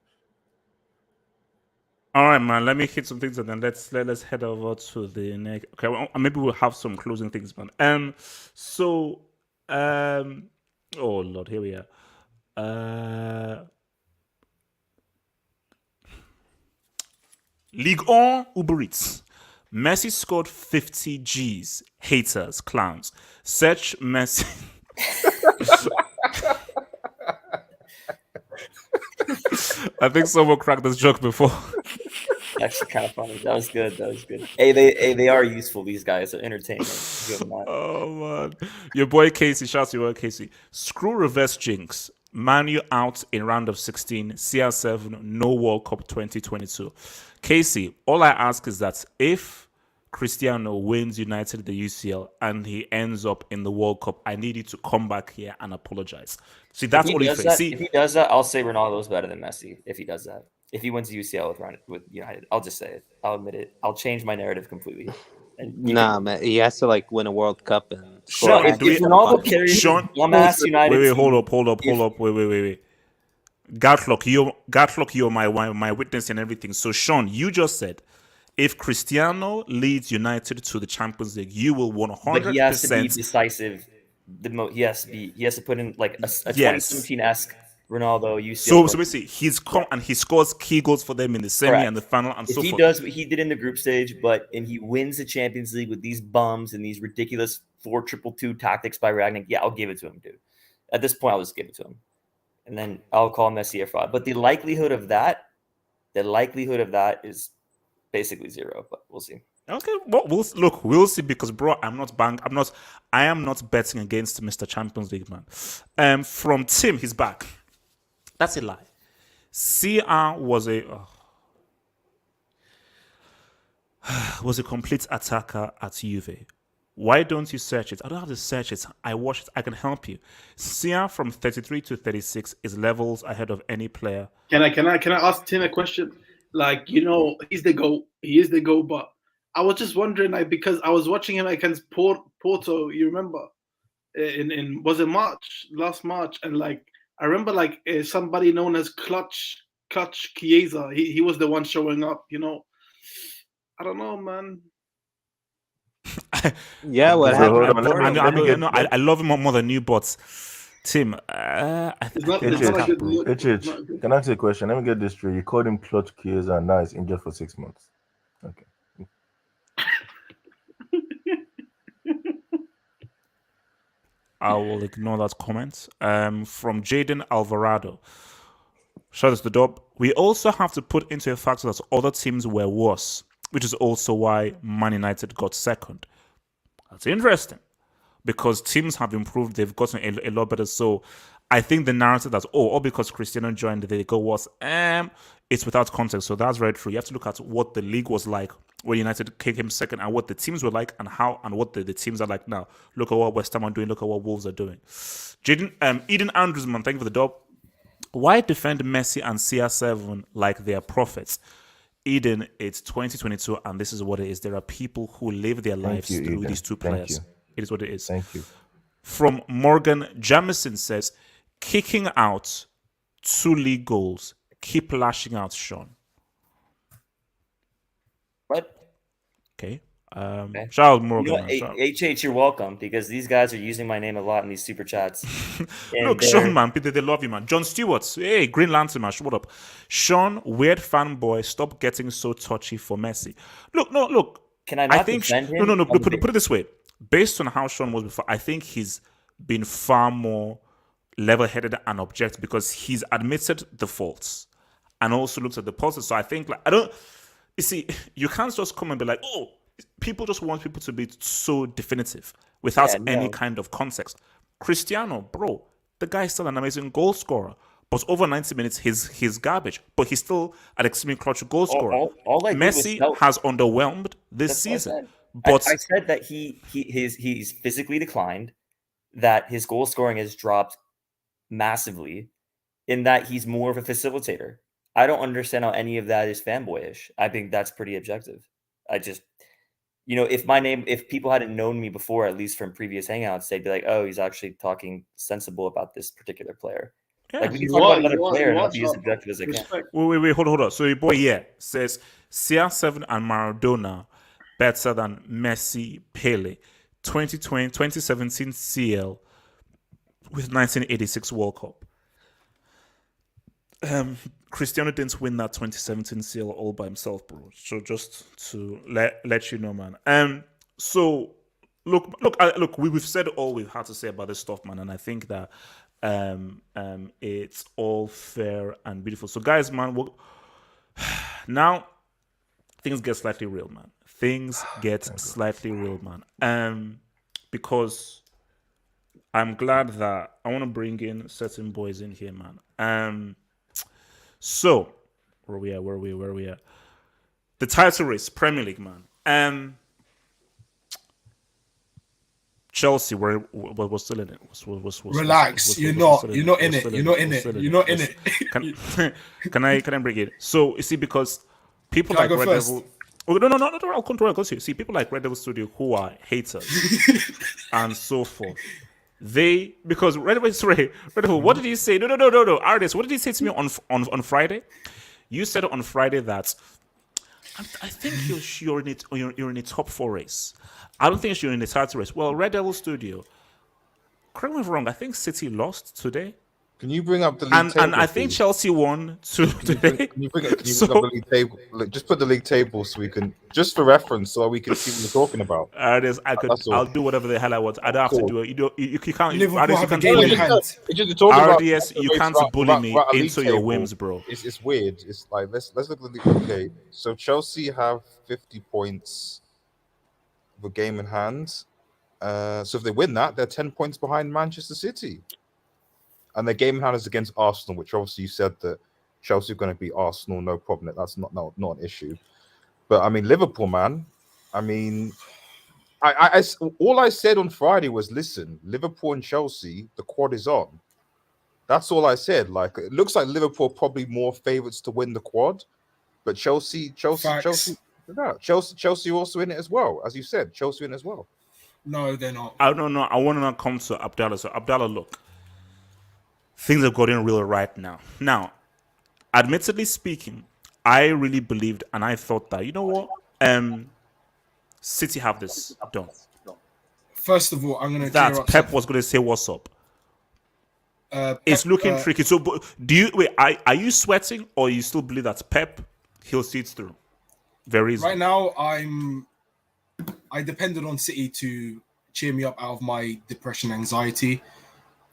All right, man. Let me hit some things and then let's head over to the next. Okay, well, maybe we'll have some closing things, man. Oh Lord, here we are. Ligue 1 Uber Eats. Messi scored 50 G's. Haters, clowns. Search Messi. I think someone cracked this joke before. Actually, kind of funny. That was good. Hey, they are useful. These guys are entertaining. Oh man, your boy Casey. Shouts your boy Casey. Screw reverse jinx. Man U out in round of 16. CR7. No World Cup 2022. Casey, all I ask is that if Cristiano wins United the UCL and he ends up in the World Cup, I need you to come back here and apologize. See, that's all he says. If he does that, I'll say Ronaldo's better than Messi. If he does that, if he wins the UCL with United, I'll just say it. I'll admit it. I'll change my narrative completely. Man, he has to like win a World Cup and Sean, if Ronaldo carries Sean, dumbass United, wait, hold up, wait. Gatlock, you're my witness and everything. So Sean, you just said if Cristiano leads United to the Champions League, you will 100%. But he has to be decisive. He has to put in like a 2017-esque Ronaldo UCL. So basically, he's come and he scores key goals for them in the semi and the final and so forth. If he does what he did in the group stage, and he wins the Champions League with these bums and these ridiculous 4-2-2 tactics by Ragnick, yeah, I'll give it to him, dude. At this point, I'll just give it to him, and then I'll call Messi a fraud. But the likelihood of that is basically zero. But we'll see. Okay, well, we'll see because, bro, I am not betting against Mr. Champions League, man. From Tim, he's back. That's a lie. CR was a complete attacker at Juve. Why don't you search it? I don't have to search it. I watched it. I can help you. CR from 33 to 36 is levels ahead of any player. Can I ask Tim a question? Like, he's the GOAT. He is the GOAT, but I was just wondering, like, because I was watching him against Porto, you remember? Was it last March? And like I remember like somebody known as Clutch Chiesa. He was the one showing up, I don't know, man. Yeah, what happened? I love him more than you, but Tim, Can I ask you a question? Let me get this straight. You called him Clutch Chiesa and now he's injured for 6 months. Okay. I will ignore that comment. From Jaden Alvarado. Shout out to the dub. We also have to put into a factor that other teams were worse, which is also why Man United got second. That's interesting. Because teams have improved, they've gotten a lot better. So I think the narrative that, all because Cristiano joined, they go worse, it's without context. So that's very true. You have to look at what the league was like when United came second and what the teams were like and what the teams are like now. Look at what West Ham are doing. Look at what Wolves are doing. Eden Andrews, man, thank you for the dub. Why defend Messi and CR7 like they are prophets? Eden, it's 2022 and this is what it is. There are people who live their lives through Eden. these two players. It is what it is. Thank you. From Morgan Jamison says, kicking out 2 league goals. Keep lashing out, Sean. What? Okay. Okay. Shout out You Morgan, know man. what? Shout out. HH, you're welcome, because these guys are using my name a lot in these super chats. And Look, they're- Sean, man, Peter, they love you, man. John Stewart, hey, Green Lantern, man, what up? Sean, weird fanboy, stop getting so touchy for Messi. Look. Can I not think defend him? no. Put it this way. Based on how Sean was before, I think he's been far more level-headed and objective because he's admitted the faults and also looked at the positives. So I think, like, you see, you can't just come and be like, oh, people just want people to be so definitive without any kind of context. Cristiano, bro, the guy's still an amazing goal scorer. But over 90 minutes, he's garbage. But he's still an extremely clutch goal scorer. All I did was Messi has underwhelmed this season. But I said that he's physically declined, that his goal scoring has dropped massively, in that he's more of a facilitator. I don't understand how any of that is fanboyish. I think that's pretty objective. I just, if people hadn't known me before, at least from previous hangouts, they'd be like, oh, he's actually talking sensible about this particular player. Yeah. Like, we can talk about another player and I'll be as objective as I can. Wait, hold on. So your boy here says CR7 and Maradona better than Messi, Pele, 2017 CL with 1986 World Cup. Cristiano didn't win that 2017 CL all by himself, bro. So just to let you know, man. So look. We've said all we've had to say about this stuff, man, and I think that it's all fair and beautiful. So, guys, man, now things get slightly real, man. Things get slightly real, man. Because I'm glad that I want to bring in certain boys in here, man. So where we at? The title race, Premier League, man. Chelsea, was still in it. Relax, you're not in it. You're not in it. Can I bring it? So you see, because people like Red Devil. Oh, no, I'll control it. See, people like Red Devil Studio who are haters and so forth. Because Red Devil, what did he say? No, Artist, what did he say to me on Friday? You said on Friday that I think you're in a top 4 race. I don't think you're in the title race. Well, Red Devil Studio, correct me if I'm wrong, I think City lost today. Can you bring up the league table? And I think Chelsea won today. Can you bring up the league table? Just put the league table so we can, just for reference, so we can see what we're talking about. I'll do whatever the hell I want. I don't have to do it. You can't. Liverpool have a game in hand. RDS, you can't bully me into your whims, bro. It's weird. It's like let's look at the league. Okay, so Chelsea have 50 points of a game in hand. So if they win that, they're 10 points behind Manchester City. And their game in hand is against Arsenal, which obviously you said that Chelsea are going to beat Arsenal, no problem. That's not an issue. But I mean, Liverpool, man. I mean, I all I said on Friday was, listen, Liverpool and Chelsea, the quad is on. That's all I said. Like, it looks like Liverpool are probably more favourites to win the quad, but Chelsea also in it as well, as you said. Chelsea in as well. No, they're not. I don't know. I want to come to Abdallah. So Abdallah, look. Things are getting real right now. Now, admittedly speaking, I really believed and I thought that, you know what? City have this done. First of all, I'm going to clear up Pep was going to say what's up. It's looking tricky. So, do you wait? Are you sweating, or you still believe that Pep he'll see it through? Very easy. Right now, I depended on City to cheer me up out of my depression, anxiety.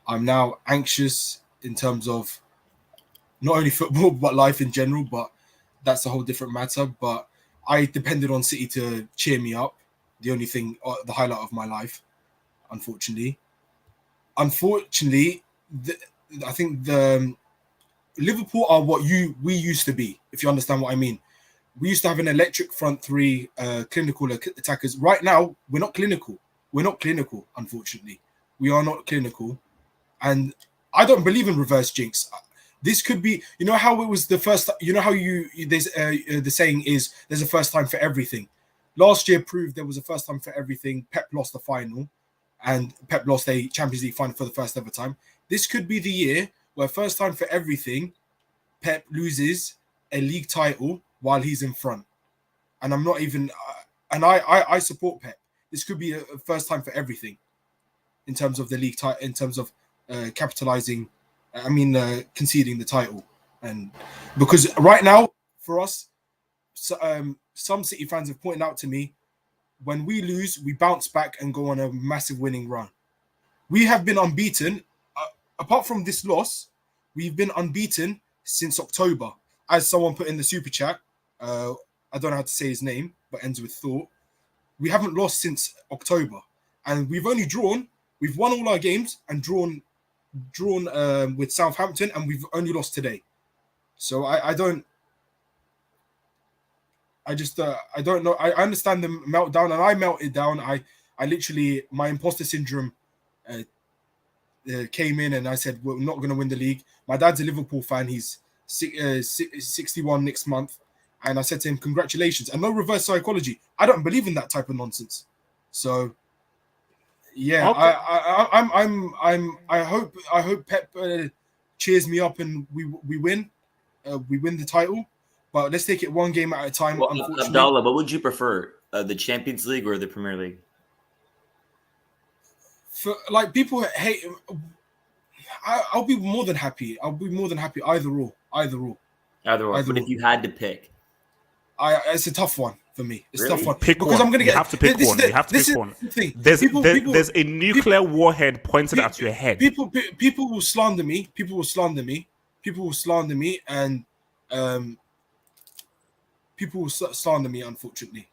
I'm now anxious in terms of not only football, but life in general, but that's a whole different matter. But I depended on City to cheer me up. The only thing, the highlight of my life, unfortunately. I think the Liverpool are what we used to be, if you understand what I mean. We used to have an electric front three, clinical attackers. Right now, we're not clinical. Unfortunately. We are not clinical. And I don't believe in reverse jinx. This could be, you know how it was the first, you know how there's the saying is there's a first time for everything. Last year proved there was a first time for everything. Pep lost the final. and Pep lost a Champions League final for the first ever time. This could be the year where first time for everything, Pep loses a league title while he's in front. And I'm not even, and I support Pep. This could be a first time for everything in terms of the league title, in terms of capitalizing, conceding the title. And because right now, for us, some City fans have pointed out to me, when we lose, we bounce back and go on a massive winning run. We have been unbeaten. Apart from this loss, we've been unbeaten since October. As someone put in the super chat, I don't know how to say his name, but ends with Thought. We haven't lost since October, and we've only drawn. We've won all our games and drawn with Southampton, and we've only lost today. So I don't know. I understand the meltdown, and I melted down. I literally, my imposter syndrome came in, and I said, we're not going to win the league. My dad's a Liverpool fan. He's 61 next month. And I said to him, congratulations. And no reverse psychology. I don't believe in that type of nonsense. So, yeah, okay. I hope Pep cheers me up and we win. We win the title. But let's take it one game at a time. Well, unfortunately. Abdallah, what would you prefer, the Champions League or the Premier League? For like people hate, I'll be more than happy. I'll be more than happy either or. But if you had to pick, it's a tough one for me. It's really? a tough one. Pick because one. I'm gonna get. You have to pick one. You have to pick one. There's a nuclear warhead pointed at your head. People will slander me. People will slander me, and people will slander me. Unfortunately,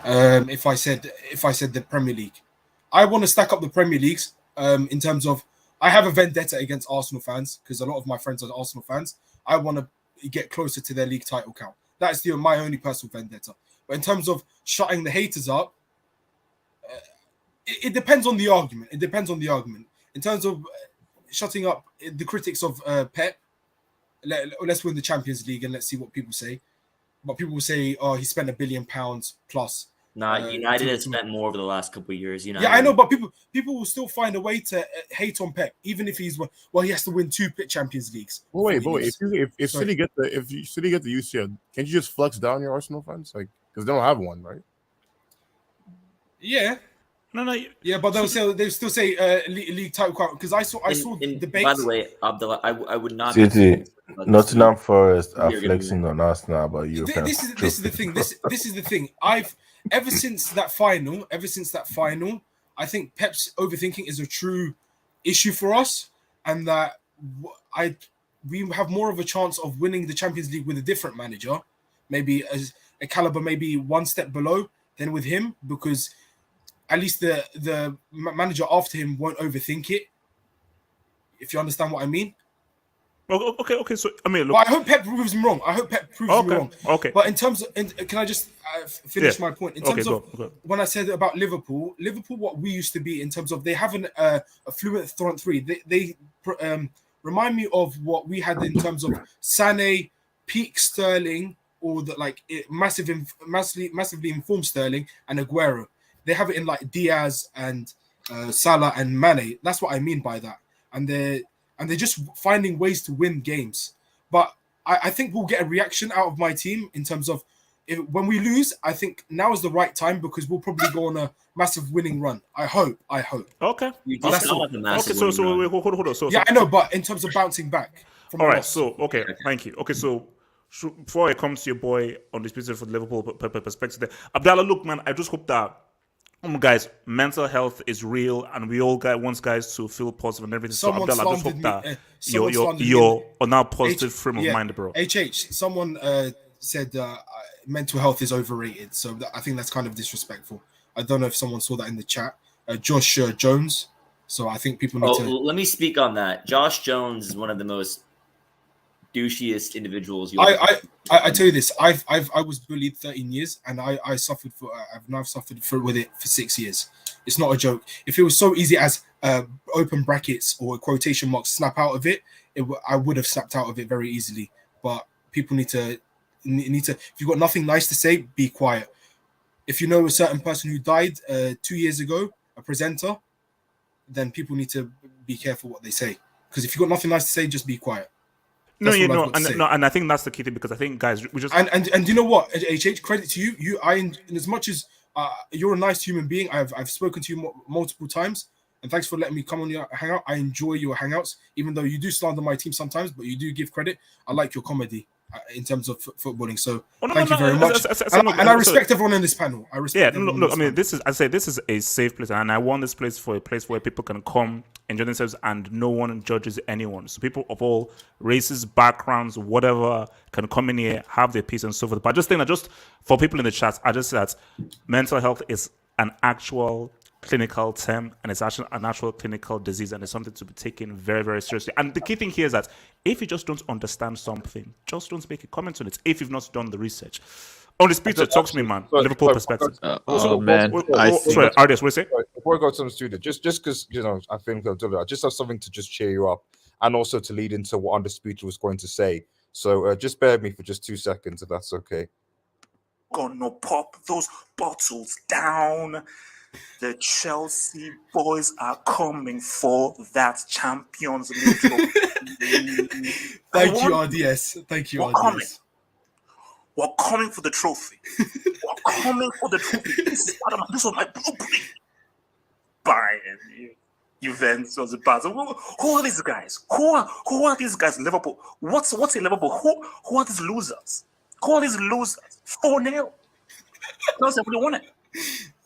if I said the Premier League, I want to stack up the Premier Leagues. In terms of, I have a vendetta against Arsenal fans because a lot of my friends are Arsenal fans. I want to get closer to their league title count. That's my only personal vendetta. But in terms of shutting the haters up, it depends on the argument. In terms of shutting up the critics of Pep, let's win the Champions League and let's see what people say. But people will say, oh, he spent £1 billion plus. Nah, United has spent more over the last couple of years. Yeah, I know, but people will still find a way to hate on Pep, even if he has to win 2 Champions Leagues. Wait, if City get the UCL, can't you just flex down your Arsenal fans, like, because they don't have one, right? Yeah. No. Yeah, but they'll still say league title count because I saw debates. By the way, Abdullah, I would not. City, Nottingham Forest are flexing on us now, but you. This is the thing. This is the thing. Ever since that final, I think Pep's overthinking is a true issue for us, and that we have more of a chance of winning the Champions League with a different manager, maybe as a caliber, maybe one step below than with him, because at least the manager after him won't overthink it. If you understand what I mean. Okay. So I mean, look. But I hope Pep proves me wrong. Okay. But in terms of, can I just finish my point? In terms of when I said about Liverpool, what we used to be in terms of they have a fluent front three. They remind me of what we had in terms of Sané, peak Sterling, or massively informed Sterling and Aguero. They have it in like Diaz and Salah and Mane. That's what I mean by that. And they're just finding ways to win games. But I think we'll get a reaction out of my team in terms of when we lose. I think now is the right time because we'll probably go on a massive winning run. I hope. Okay. Hold on. So I know, but in terms of bouncing back. All right. So thank you. Okay, so before I come to your boy on this business from Liverpool perspective, there, Abdallah, look, man, I just hope that. Guys, mental health is real, and we all want guys to feel positive and everything. Someone so, Abdallah, I just hope that you're on that positive frame of mind, bro. Someone said mental health is overrated, so I think that's kind of disrespectful. I don't know if someone saw that in the chat. Josh Jones. So I think people need to. Let me speak on that. Josh Jones is one of the most douchiest individuals. I tell you this, I was bullied 13 years, and I've suffered with it for 6 years. It's not a joke. If it was so easy as open brackets or quotation marks snap out of it, I would have snapped out of it very easily. But people need to. If you've got nothing nice to say, be quiet. If you know a certain person who died 2 years ago, a presenter, then people need to be careful what they say. Because if you've got nothing nice to say, just be quiet. No, and I think that's the key thing, because I think, guys, we just and you know what, HH, credit to you. In as much as you're a nice human being, I've spoken to you multiple times, and thanks for letting me come on your hangout. I enjoy your hangouts, even though you do slander my team sometimes, but you do give credit. I like your comedy in terms of footballing. So thank you very much. And I respect everyone in this panel. I respect. I mean, this is a safe place, and I want this place for a place where people can come, enjoy themselves, and no one judges anyone. So people of all races, backgrounds, whatever, can come in here, have their peace and so forth. But I just think that, just for people in the chat, I just say that mental health is an actual clinical term, and it's actually an actual clinical disease, and it's something to be taken very, very seriously. And the key thing here is that if you just don't understand something, just don't make a comment on it if you've not done the research. On the speech, talk to me, man. Liverpool perspective. Man, sorry, Ardias, what say? Before I go to some student, just because I think I just have something to just cheer you up, and also to lead into what Undisputed was going to say. So just bear with me for just 2 seconds, if that's okay. Gonna pop those bottles down. The Chelsea boys are coming for that Champions League trophy. Thank you, RDS. Thank you, RDS. We're coming for the trophy. We're coming for the trophy. This was my blueprint. Bayern, Juventus, Barca. Who are these guys? Who are these guys in Liverpool? What's in Liverpool? Who are these losers? 4-0. Chelsea already won it.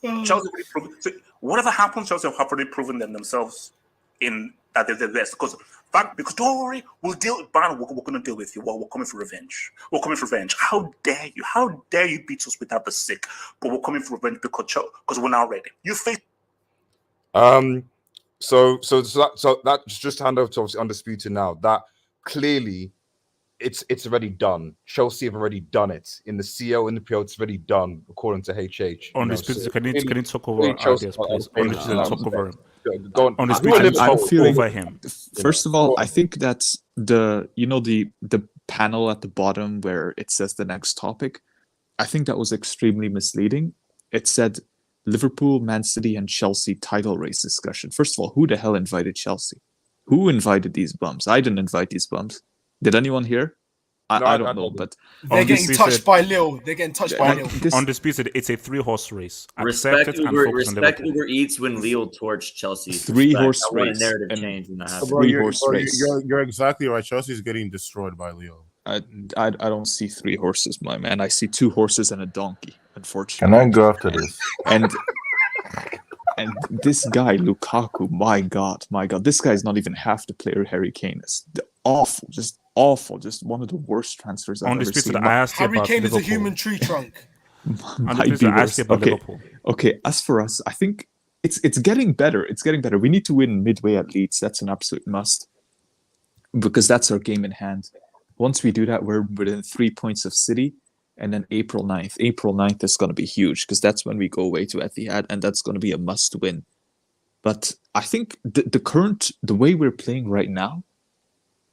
Chelsea already proven. So whatever happens, Chelsea have already proven themselves in that they're the best. Because don't worry, we'll deal with Bayern. We're going to deal with you. We're coming for revenge. We're coming for revenge. How dare you? How dare you beat us without the sick? But we're coming for revenge because we're now ready. You face. So that just hand over to obviously Undisputed now. That clearly it's already done. Chelsea have already done it in the CL, in the PL. It's already done according to HH. Undisputed, can you talk over Ardias, please? Undisputed, talk over him. Go on. Undisputed, I'm feeling over him. First of all, I think that's the panel at the bottom where it says the next topic. I think that was extremely misleading. It said Liverpool, Man City, and Chelsea title race discussion. First of all, who the hell invited Chelsea? Who invited these bums? I didn't invite these bums. Did anyone here? I don't know, but they're getting touched by Lille. They're getting touched by Lille. Undisputed, it's a 3-horse race. Respect Uber Eats when Lille torched Chelsea. 3-horse race. I want a race. narrative change in that. 3-horse race. You're exactly right. Chelsea's getting destroyed by Lille. I don't see 3 horses, my man. I see 2 horses and a donkey, unfortunately. Can I go after this? And this guy, Lukaku, my God. This guy is not even half the player Harry Kane is. Awful, just one of the worst transfers I've ever seen. Harry Kane is a human tree trunk. Okay, as for us, I think it's getting better. It's getting better. We need to win midway at Leeds. That's an absolute must. Because that's our game in hand. Once we do that, we're within 3 points of City. And then April 9th. April 9th is going to be huge because that's when we go away to Etihad, and that's going to be a must win. But I think the way we're playing right now,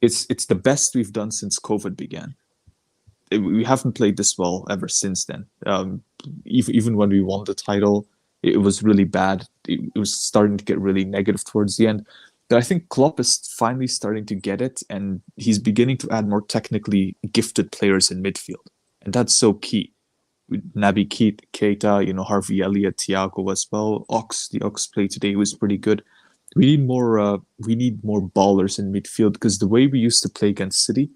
it's the best we've done since COVID began. We haven't played this well ever since then. Even when we won the title, it was really bad. It was starting to get really negative towards the end. But I think Klopp is finally starting to get it, and he's beginning to add more technically gifted players in midfield. And that's so key. Naby Keita, Harvey Elliott, Thiago as well. The Ox play today was pretty good. We need more ballers in midfield because the way we used to play against City,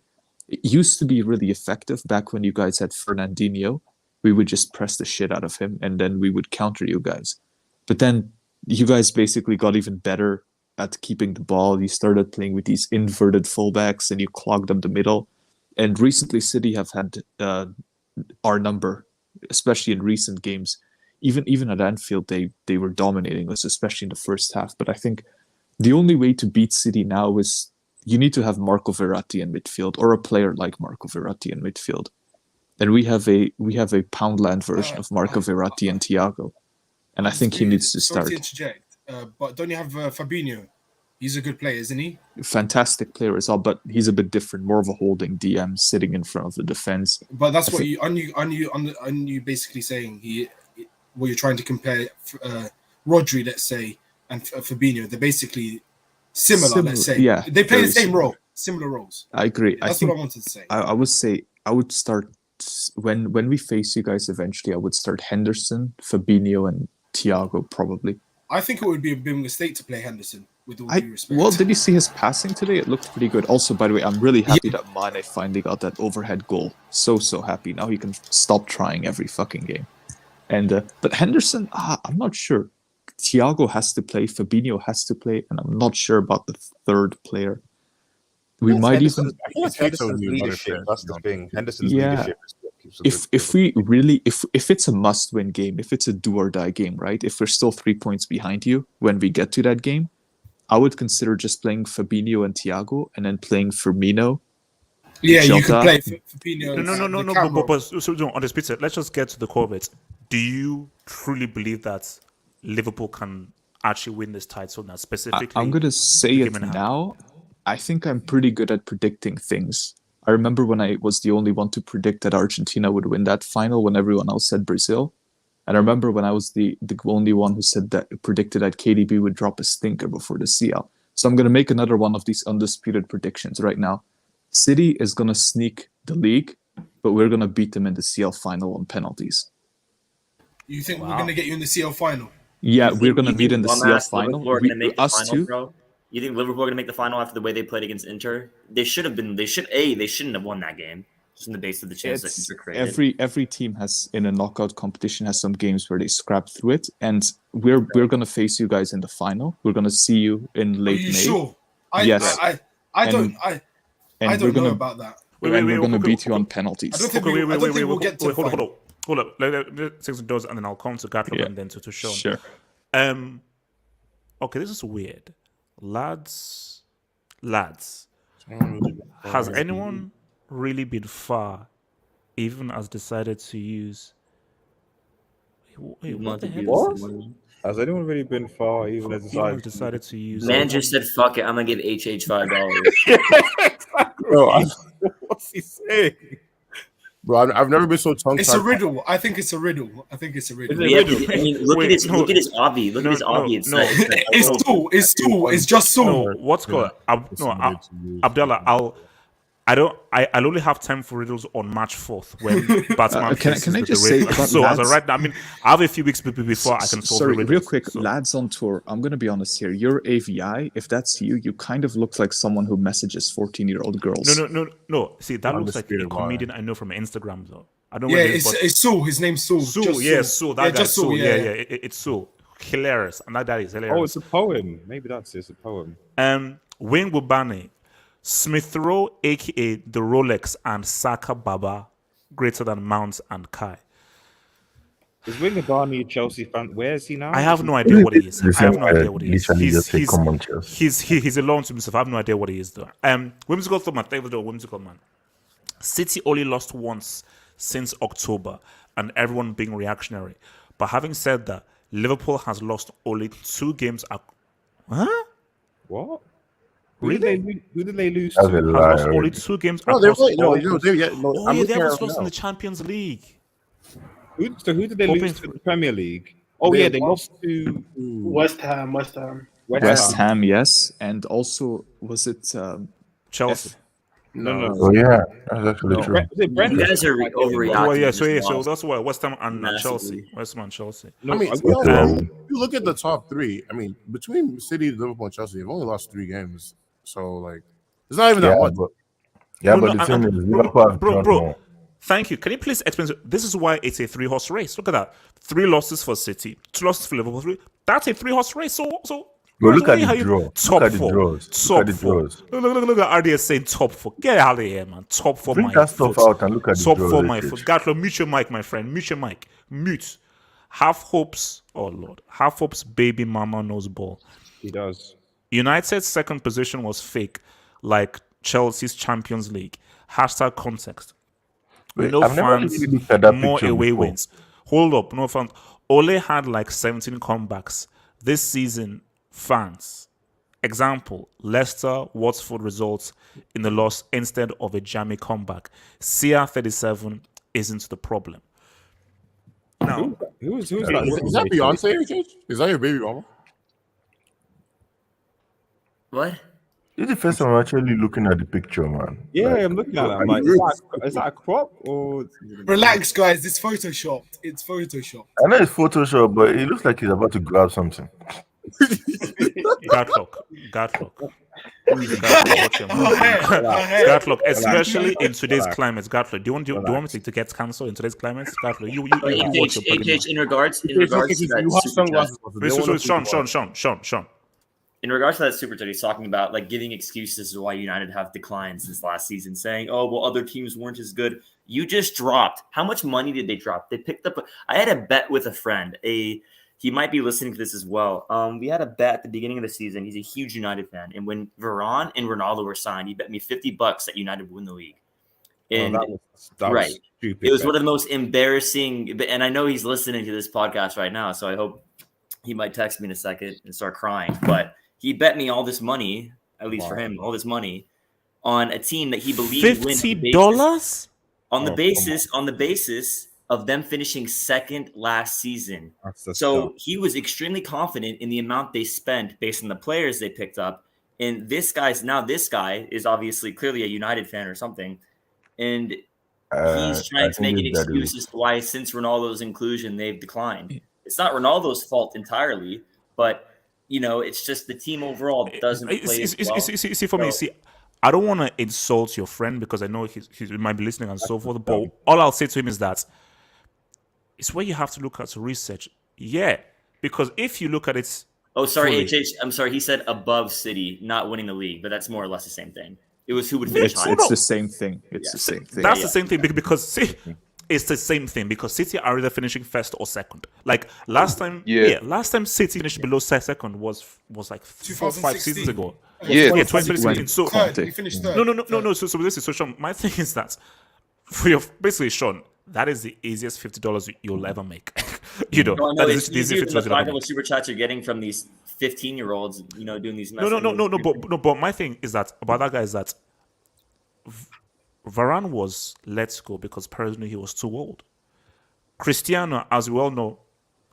it used to be really effective back when you guys had Fernandinho. We would just press the shit out of him and then we would counter you guys. But then you guys basically got even better at keeping the ball. You started playing with these inverted fullbacks and you clogged up the middle. And recently, City have had our number, especially in recent games. Even at Anfield, they were dominating us, especially in the first half. But I think the only way to beat City now is you need to have Marco Verratti in midfield, or a player like Marco Verratti in midfield. And we have a Poundland version of Marco Verratti and Thiago, and I think he needs to start. Sorry to interject, but don't you have Fabinho? He's a good player, isn't he? Fantastic player as well, but he's a bit different, more of a holding DM sitting in front of the defense. But that's what you basically saying what you're trying to compare Rodri, let's say, and Fabinho. They're basically similar, let's say. Yeah, They play the very same similar. role, similar roles. I agree. That's what I wanted to say. I would say I would start when we face you guys eventually. I would start Henderson, Fabinho, and Thiago probably. I think it would be a big mistake to play Henderson, with all due respect. Well, did you see his passing today? It looked pretty good. Also, by the way, I'm really happy that Mane finally got that overhead goal. So happy. Now he can stop trying every fucking game. And but Henderson, I'm not sure. Thiago has to play, Fabinho has to play, and I'm not sure about the third player. We might even. I think it's Henderson's leadership. That's the thing. Henderson's Yeah. leadership is what keeps us If we really if it's a must-win game, if it's a do or die game, right? If we're still 3 points behind you when we get to that game, I would consider just playing Fabinho and Thiago, and then playing Firmino. Yeah, you Jota. can play Fabinho. No. But so on this pizza, let's just get to the core of it. Do you truly believe that Liverpool can actually win this title now? Specifically, I'm gonna say the it game in hand? now. I think I'm pretty good at predicting things. I remember when I was the only one to predict that Argentina would win that final when everyone else said Brazil. And I remember when I was the only one who said that predicted that KDB would drop a stinker before the CL. So I'm going to make another one of these undisputed predictions right now. City is going to sneak the league, but we're going to beat them in the CL final on penalties. You think we're going to get you in the CL final? Yeah, we're going to meet in the CL Bum-ass final. Liverpool are gonna make the Us final, two. bro? You think Liverpool are going to make the final after the way they played against Inter? They should have been. They shouldn't have won that game. Just in the base of the chance that Inter created. Every team has in a knockout competition has some games where they scrap through it, and we're going to face you guys in the final. We're going to see you in late Are you May. sure? Yes. I don't we're know gonna, about that. And we're going to beat you on penalties. I don't think we'll get to the hold final. on. Hold up. Let's take some doors, and then I'll come to Gatland and then to Sean. Sure. Okay, this is weird. Lads. Has anyone really been far, even has decided to use... Wait, what the hell is this? Has anyone really been far, even as decided to use... Man just said, "Fuck it, I'm gonna give HH $5." Bro, what's he saying? Bro, I've never been so tongue-tied. It's a riddle. I think it's a riddle. I mean, Look at his obby. Look at his obby. It's just so. No, what's called? Abdallah, I'll only have time for riddles on March 4th when Batman can I just say about so as lads? of right now, I mean, I have a few weeks before I can solve Sorry, the riddles. real quick, lads on tour. I'm going to be honest here. You're AVI. If that's you, you kind of look like someone who messages 14-year-old girls. No. See, that looks like a Undisputed comedian I know from Instagram, though. I don't know. Yeah, it's Saul. His name's Saul. Saul. Yeah, Saul. That guy, Saul. Yeah. It's Saul. Hilarious, and that is hilarious. Oh, it's a poem. Maybe that's it. It's a poem. Wayne Wubani, Smith Rowe, aka the Rolex, and Saka Baba, greater than Mount and Kai. Is Wayne Barney a Chelsea fan? Where is he now? I have no idea what he is. Listen, I have no idea what he is. literally just say, "Come on, Chelsea." He's alone to himself. I have no idea what he is though. Whimsical thought, man. Whimsical man. City only lost once since October, and everyone being reactionary. But having said that, Liverpool has lost only 2 games. Huh? What? Really? Who did they lose That's to? a Has lie lost only already. 2 games. No, across all- they Oh yeah, I'm they looking haven't at it lost in now. the Champions League. Who did they Hoping lose to for- the Premier League? Oh They yeah, they lost lost to West Ham. West Ham, yes, and also was it Chelsea. No. Oh yeah, that's actually No. true. Was it Brentford? You guys are overreacting. Oh yeah, to this so loss. that's why West Ham and Massively. Chelsea. West Ham and Chelsea. No, I mean, I- if you look at the top 3, I mean, between City, Liverpool, and Chelsea, they've only lost 3 games. So like, it's not even that much. No, But the thing is, Liverpool have drawn more. Thank you. Can you please explain? This is why it's a 3-horse race. Look at that. 3 losses for City, 2 losses for Liverpool. That's a 3-horse race. So Bro, look at how the you- draw. Top Look at the 4. draws. Top Look at the 4. draws. Look at RDS saying top 4. Get out of here, man. Top 4 Bring my that stuff foot. out and look at the Top draws. 4 my foot. Gatlo, mute your mic, my friend. Mute your mic. Mute. Half hopes. Oh Lord. Half hopes. Baby mama knows ball. He does. United's second position was fake, like Chelsea's Champions League. Hashtag context. Wait, No I've never fans, really looked at that more picture away before. wins. Hold up, no fans. Ole had like 17 comebacks this season. Fans. Example: Leicester, Watford results in the loss instead of a jammy comeback. CR37 isn't the problem. Now, Who's Is that Beyonce? Is that your baby mama? What? This is the first time I'm actually looking at the picture, man. Yeah, Like, I'm looking at that. are I'm like, you- is that a crop or? Relax, guys. It's photoshopped. It's photoshopped. I know it's Photoshop, but it looks like he's about to grab something. Gatlock. Gatlock, watch your mouth. Gatlock, especially in today's climate. Gatlock, do you want me to get cancelled in today's climate? Gatlock, you watch your HH, in regards to You have that super chat. sunglasses. They wanna Sean. In regards to that super chat, he's talking about like giving excuses to why United have declined since last season, saying, "Oh, well, other teams weren't as good." You just dropped. How much money did they drop? They picked up. I had a bet with a friend. He might be listening to this as well. We had a bet at the beginning of the season. He's a huge United fan, and when Varane and Ronaldo were signed, he bet me $50 that United would win the league. And that was stupid. it was one of the most embarrassing. And I know he's listening to this podcast right now, so I hope he might text me in a second and start crying. But he bet me all this money, at least for him, all this money on a team that he believed would win. $50 on the basis of them finishing second last season. That's so dumb. he was extremely confident in the amount they spent based on the players they picked up. And this guy is obviously clearly a United fan or something. And he's trying to make an excuse as to why since Ronaldo's inclusion, they've declined. It's not Ronaldo's fault entirely, but it's just the team overall doesn't play as well. See, for me, I don't want to insult your friend because I know he might be listening and so forth. But all I'll say to him is that it's where you have to look at research. Yeah, because if you look at it. Oh, sorry, HH. I'm sorry. He said above City not winning the league, but that's more or less the same thing. It was who would finish higher. It's the same thing. It's the same thing. That's the same thing because see, it's the same thing because City are either finishing first or second. Like last time, last time City finished below second was like 4 or 5 seasons ago. Yeah, 2016. So Third. Finished third. No. So this is so Sean. My thing is that for your basically Sean, that is the easiest $50 you'll ever make. That is the easiest $50 super chats you're getting from these 15-year-olds. Doing these. No. But my thing is that about that guy is that Varane was let go because Perez knew he was too old. Cristiano, as we all know,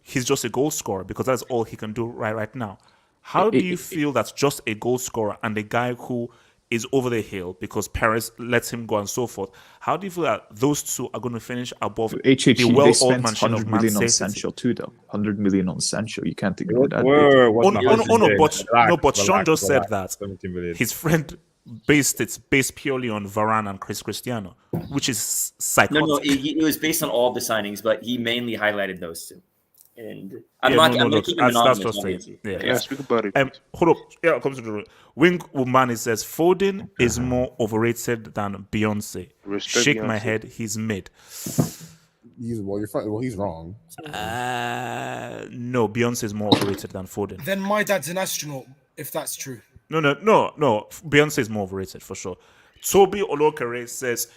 he's just a goal scorer because that's all he can do right now. How do you feel that's just a goal scorer and a guy who is over the hill because Perez lets him go and so forth? How do you feel that those two are going to finish above the well-oiled machine of Man million on City? Sancho too, though. 100 million on Sancho. You can't ignore that. But Sean just said that his friend based purely on Varane and Cristiano, which is psychotic. No, it was based on all the signings, but he mainly highlighted those two. And I'm going to keep him anonymous. Speak about it. Hold up. Yeah, come to the room. Wing Umani says Foden is more overrated than Beyonce. Shake my head. He's mid. He's wrong. No, Beyonce is more overrated than Foden. Then my dad's an astronaut, if that's true. No. Beyonce is more overrated for sure. Toby Olokere says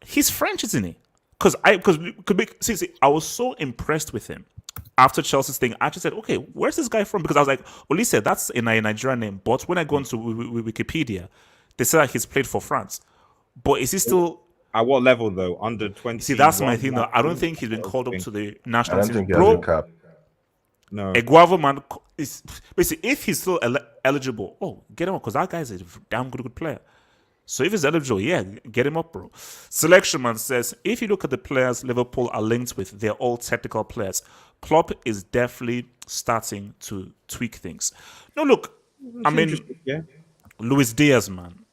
he's French, isn't he? Because I was so impressed with him after Chelsea's thing. I actually said, okay, where's this guy from? Because I was like, Olise, that's a Nigerian name. But when I go into Wikipedia, they say that he's played for France. But is he still at what level though? Under 20? See, that's my thing. Though. I don't think he's been called up to the national team. I don't think he has a cap. No. A Guava man is basically if he's still eligible. Get him up because that guy is a damn good player. So if he's eligible, get him up, bro. Selection Man says, if you look at the players Liverpool are linked with, they're all technical players. Klopp is definitely starting to tweak things. No, look, I mean, Luis Diaz, man.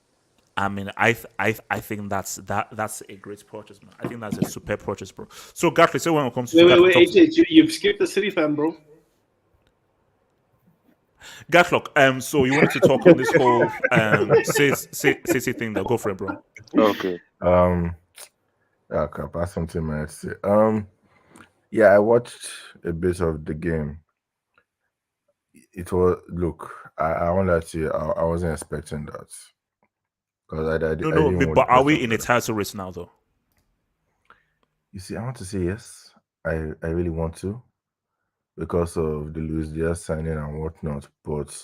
I mean, I think that's a great purchase, man. I think that's a superb purchase, bro. So, Gatry, say when it comes to wait, AJ, you've skipped the City fan, bro. Gatlock, so you wanted to talk on this whole City thing, go for it, bro. Okay. I have something to say. Yeah, I watched a bit of the game. It was I wanted to say I wasn't expecting that. But are we in a title race now, though? You see, I want to say yes. I really want to. Because of the Luis Diaz signing and whatnot, but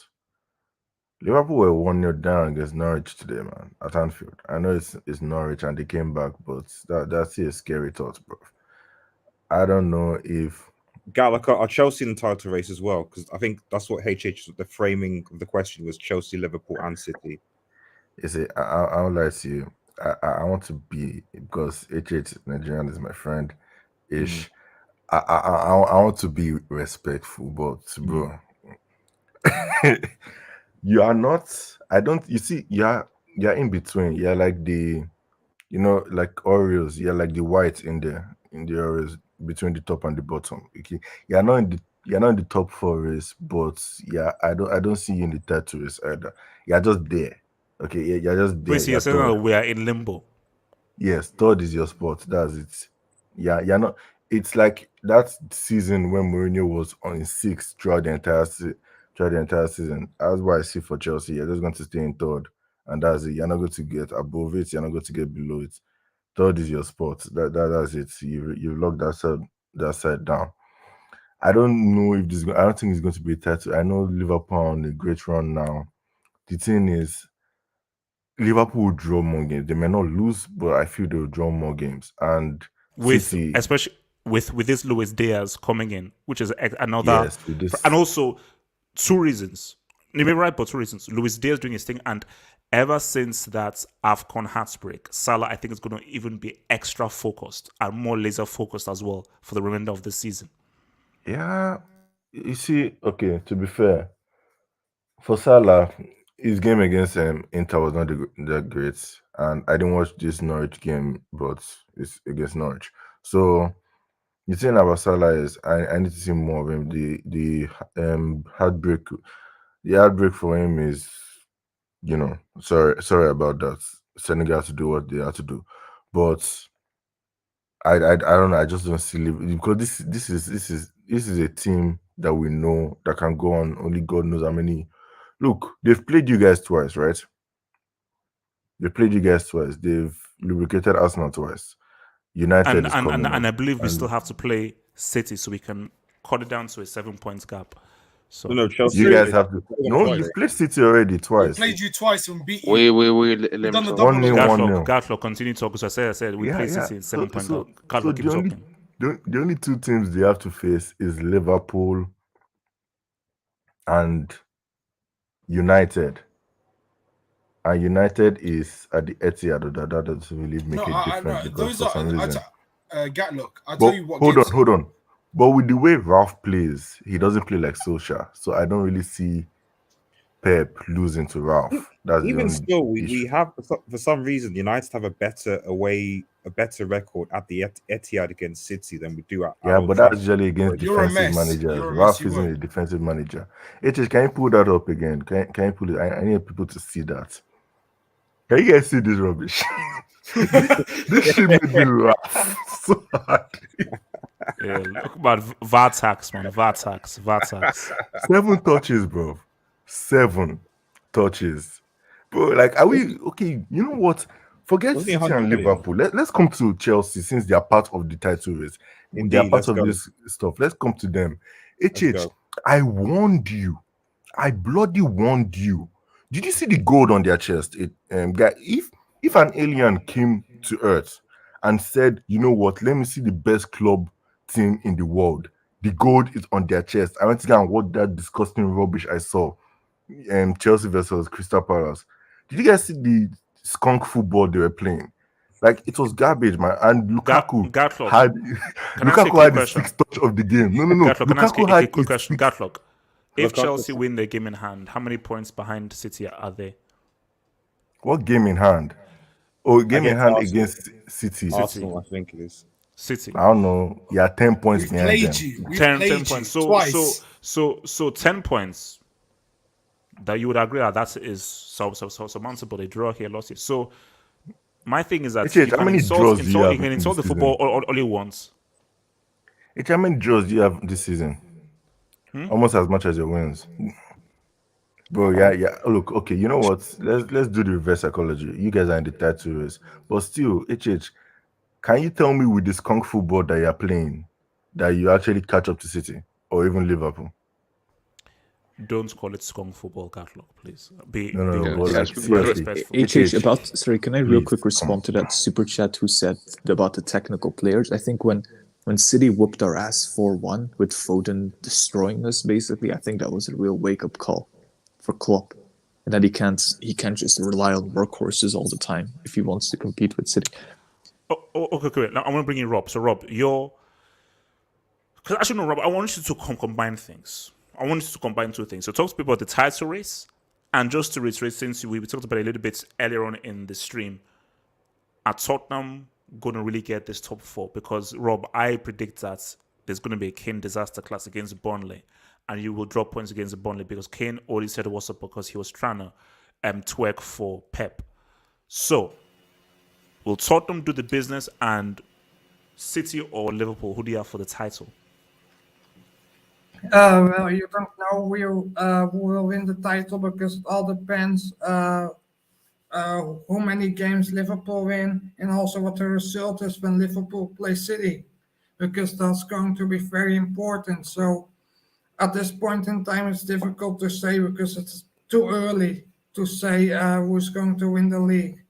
Liverpool were 1-0 down against Norwich today, man, at Anfield. I know it's Norwich and they came back, but that's a scary thought, bro. I don't know if Gallagher, are Chelsea in the title race as well? Because I think that's what HH, the framing of the question was Chelsea, Liverpool, and City. You see, I would like to you. I want to be, because HH Nigerian is my friend ish. I want to be respectful, but bro, you are not. I don't. You see, you're in between. You're like the, like Oreos. You're like the white in the Oreos between the top and the bottom. Okay, you're not in the top four race, but yeah, I don't see you in the title race either. You're just there. Okay, you're just there. Wait, so you're saying that we are in limbo? Yes, third is your spot. That's it. Yeah, you're not. It's like that season when Mourinho was on his sixth throughout the entire season. That's why I see for Chelsea. You're just going to stay in third, and that's it. You're not going to get above it. You're not going to get below it. Third is your spot. That's it. You lock that side down. I don't know if this. I don't think it's going to be a title. I know Liverpool on a great run now. The thing is, Liverpool will draw more games. They may not lose, but I feel they'll draw more games. And City, especially with this Luis Diaz coming in, which is another, yes, with this, and also 2 reasons. You may be right, but 2 reasons. Luis Diaz doing his thing, and ever since that AFCON heartbreak, Salah, I think, is going to even be extra focused and more laser focused as well for the remainder of the season. Yeah, you see, okay, to be fair, for Salah, his game against Inter was not that great, and I didn't watch this Norwich game, but it's against Norwich. So the thing about Salah is I need to see more of him. The heartbreak, for him is, sorry about that. Senegal to do what they have to do, but I don't know. I just don't see because this is a team that we know that can go on. Only God knows how many. Look, they've played you guys twice, right? They played you guys twice. They've lubricated Arsenal twice. United is coming and up. I believe we still have to play City so we can cut it down to a 7-point gap. So No, Chelsea. You guys have to. No, you played City already We twice. played you twice and beat you. Wait. We've done the double 1-0, already. 1-0. Gatlock, continue talking. So I said we play City in 7-point gap. Gatlock, keep the talking. only 2 teams they have to face is Liverpool and United. And United is at the Etihad. That doesn't really make a difference because for some reason. Gatlock, I'll tell you what. Hold on. But with the way Ralph plays, he doesn't play like Solskjaer. So I don't really see Pep losing to Ralph. That's Even the still, only we issue. have for some reason United have a better record at the Etihad against City than we do at. Yeah, but that's usually against You're a defensive mess. managers. You're a Ralph mess, you isn't won't. a defensive manager. HH, can you pull that up again? Can you pull it? I need people to see that. Can you guys see this rubbish? this shit made me laugh so hard. Yeah, look about VAR tax, man. VAR tax. 7 touches, bro. 7 touches. Bro, like, are we okay? You know what? Forget Wasn't it City 100 and million? Liverpool. Let's come to Chelsea since they are part of the title race. They are Indeed, part let's of go. this stuff. Let's come to them. Let's HH, go. I warned you. I bloody warned you. Did you see the gold on their chest? Guy, if an alien came to Earth and said, you know what, let me see the best club team in the world, the gold is on their chest. I went to go and watch that disgusting rubbish I saw. Chelsea versus Crystal Palace. Did you guys see the skunk football they were playing? Like, it was garbage, man. And Lukaku Gatlock, had can I ask you a Lukaku quick had the question? 6th touch of the game. No. Gatlock, can I ask you Lukaku a had quick his question? 6th. Gatlock, if Lukaku- Chelsea win their game in hand, how many points behind City are they? What game in hand? Oh, game in Against hand Arsenal. against City. Arsenal, I think it is. City. I don't know. Yeah, 10 points We've behind played them. you. We've 10 played points. you twice. So 10 points. That you would agree that is surmountable. They draw here, lost it. So my thing is that HH, how many draws do you have you can in insult the this football only once. HH, how many draws do you have this season? Almost as much as your wins. Bro, yeah. Look, okay, you know what? Let's do the reverse psychology. You guys are in the title race. But still, HH, can you tell me with this kung fu football that you're playing that you actually catch up to City or even Liverpool? Don't call it skunk football, Gatlock, please. No, but like, be seriously. respectful. Sorry, can I real Please, quick respond to that super chat who said about the technical players? I think when when City whooped our ass 4-1 with Foden destroying us, basically, I think that was a real wake up call for Klopp, and that he can't just rely on workhorses all the time if he wants to compete with City. Okay. Now I want to bring in Rob. So Rob, because actually no, Rob, I want you to combine things. I want you to combine two things. So talk to people about the title race, and just to reiterate, since we talked about it a little bit earlier on in the stream, are Tottenham going to really get this top four? Because Rob, I predict that there's going to be a Kane disaster class against Burnley, and you will drop points against Burnley because Kane only said it was up because he was trying to twerk for Pep. So, will Tottenham do the business, and City or Liverpool, who do you have for the title? Well, you don't know who will win the title because it all depends how many games Liverpool win and also what the result is when Liverpool plays City, because that's going to be very important. So at this point in time, it's difficult to say because it's too early to say who's going to win the league.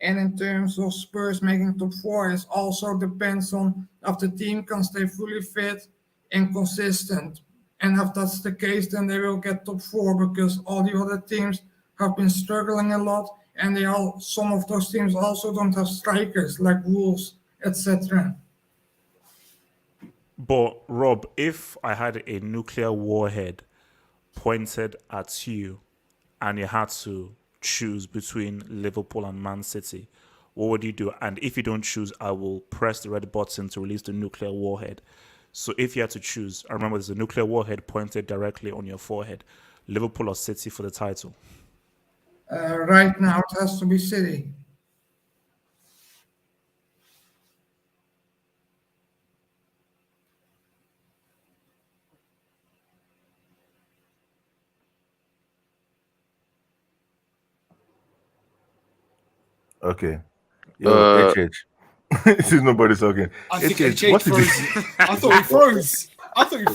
And in terms of Spurs making top four, it also depends on if the team can stay fully fit and consistent. And if that's the case, then they will get top four because all the other teams have been struggling a lot, and some of those teams also don't have strikers like Wolves, etc. But Rob, if I had a nuclear warhead pointed at you and you had to choose between Liverpool and Man City, what would you do? And if you don't choose, I will press the red button to release the nuclear warhead. So if you had to choose, I remember there's a nuclear warhead pointed directly on your forehead. Liverpool or City for the title? Right now, it has to be City. Okay. Yo, HH. This is nobody talking. I think HH froze. I thought he froze.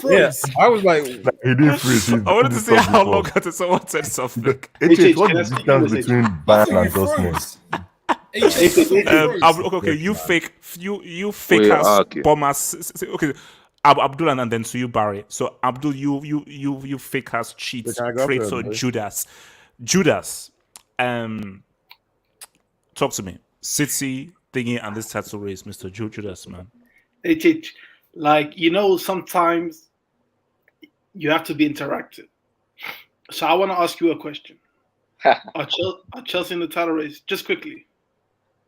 Yeah, I was like, He didn't freeze. I wanted to see how long until someone said something. HH, what's the distance between Bayern and Dortmund? Okay, you fake ass bombers. Okay, Abdul and then to you, Barry. So Abdul, you fake ass cheat, traitor, Judas. Talk to me. City thingy and this title race, Mr. Judas, man. HH, sometimes you have to be interactive. So I want to ask you a question. Are Chelsea in the title race? Just quickly.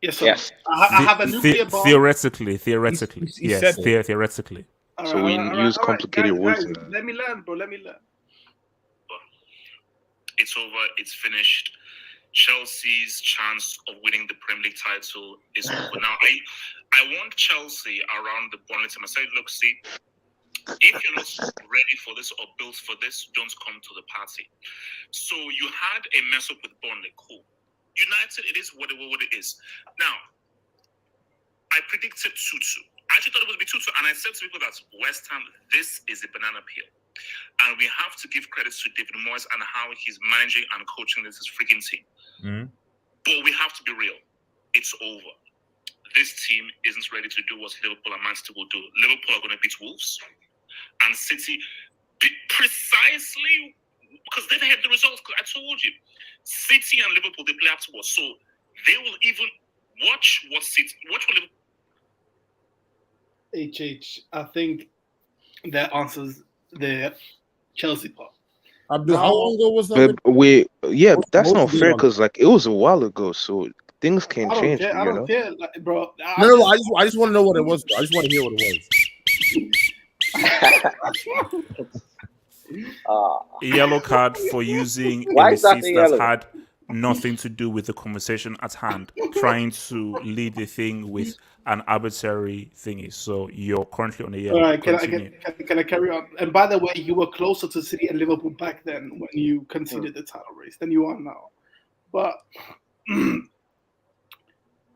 Yes, sir. Yes. I have a nuclear bomb. Theoretically. He Yes, said theoretically. So we use complicated words. Guys, let me learn, bro. Let me learn. It's over. It's finished. Chelsea's chance of winning the Premier League title is over. Now, I want Chelsea around the Burnley team. I said, look, see, if you're not ready for this or built for this, don't come to the party. So you had a mess up with Burnley. Cool. United, it is what it is. Now, I predicted 2-2. I actually thought it would be 2-2, and I said to people that West Ham, this is a banana peel. And we have to give credit to David Moyes and how he's managing and coaching this freaking team. Mm-hmm. But we have to be real. It's over. This team isn't ready to do what Liverpool and Man City will do. Liverpool are going to beat Wolves. And City, precisely because they've had the results. I told you. City and Liverpool, they play afterwards. So they will even watch what Liverpool. I think that answers the Chelsea part. Abdul, how long ago was that? But that's not fair because it was a while ago, so things can change. I don't care, bro. No. I just want to know what it was. I just want to hear what it was. A yellow card for using Why a is that receipt yellow? that had nothing to do with the conversation at hand, trying to lead the thing with an arbitrary thingy. So you're currently on a yellow. All right, can I carry on? And by the way, you were closer to City and Liverpool back then when you conceded the title race than you are now. But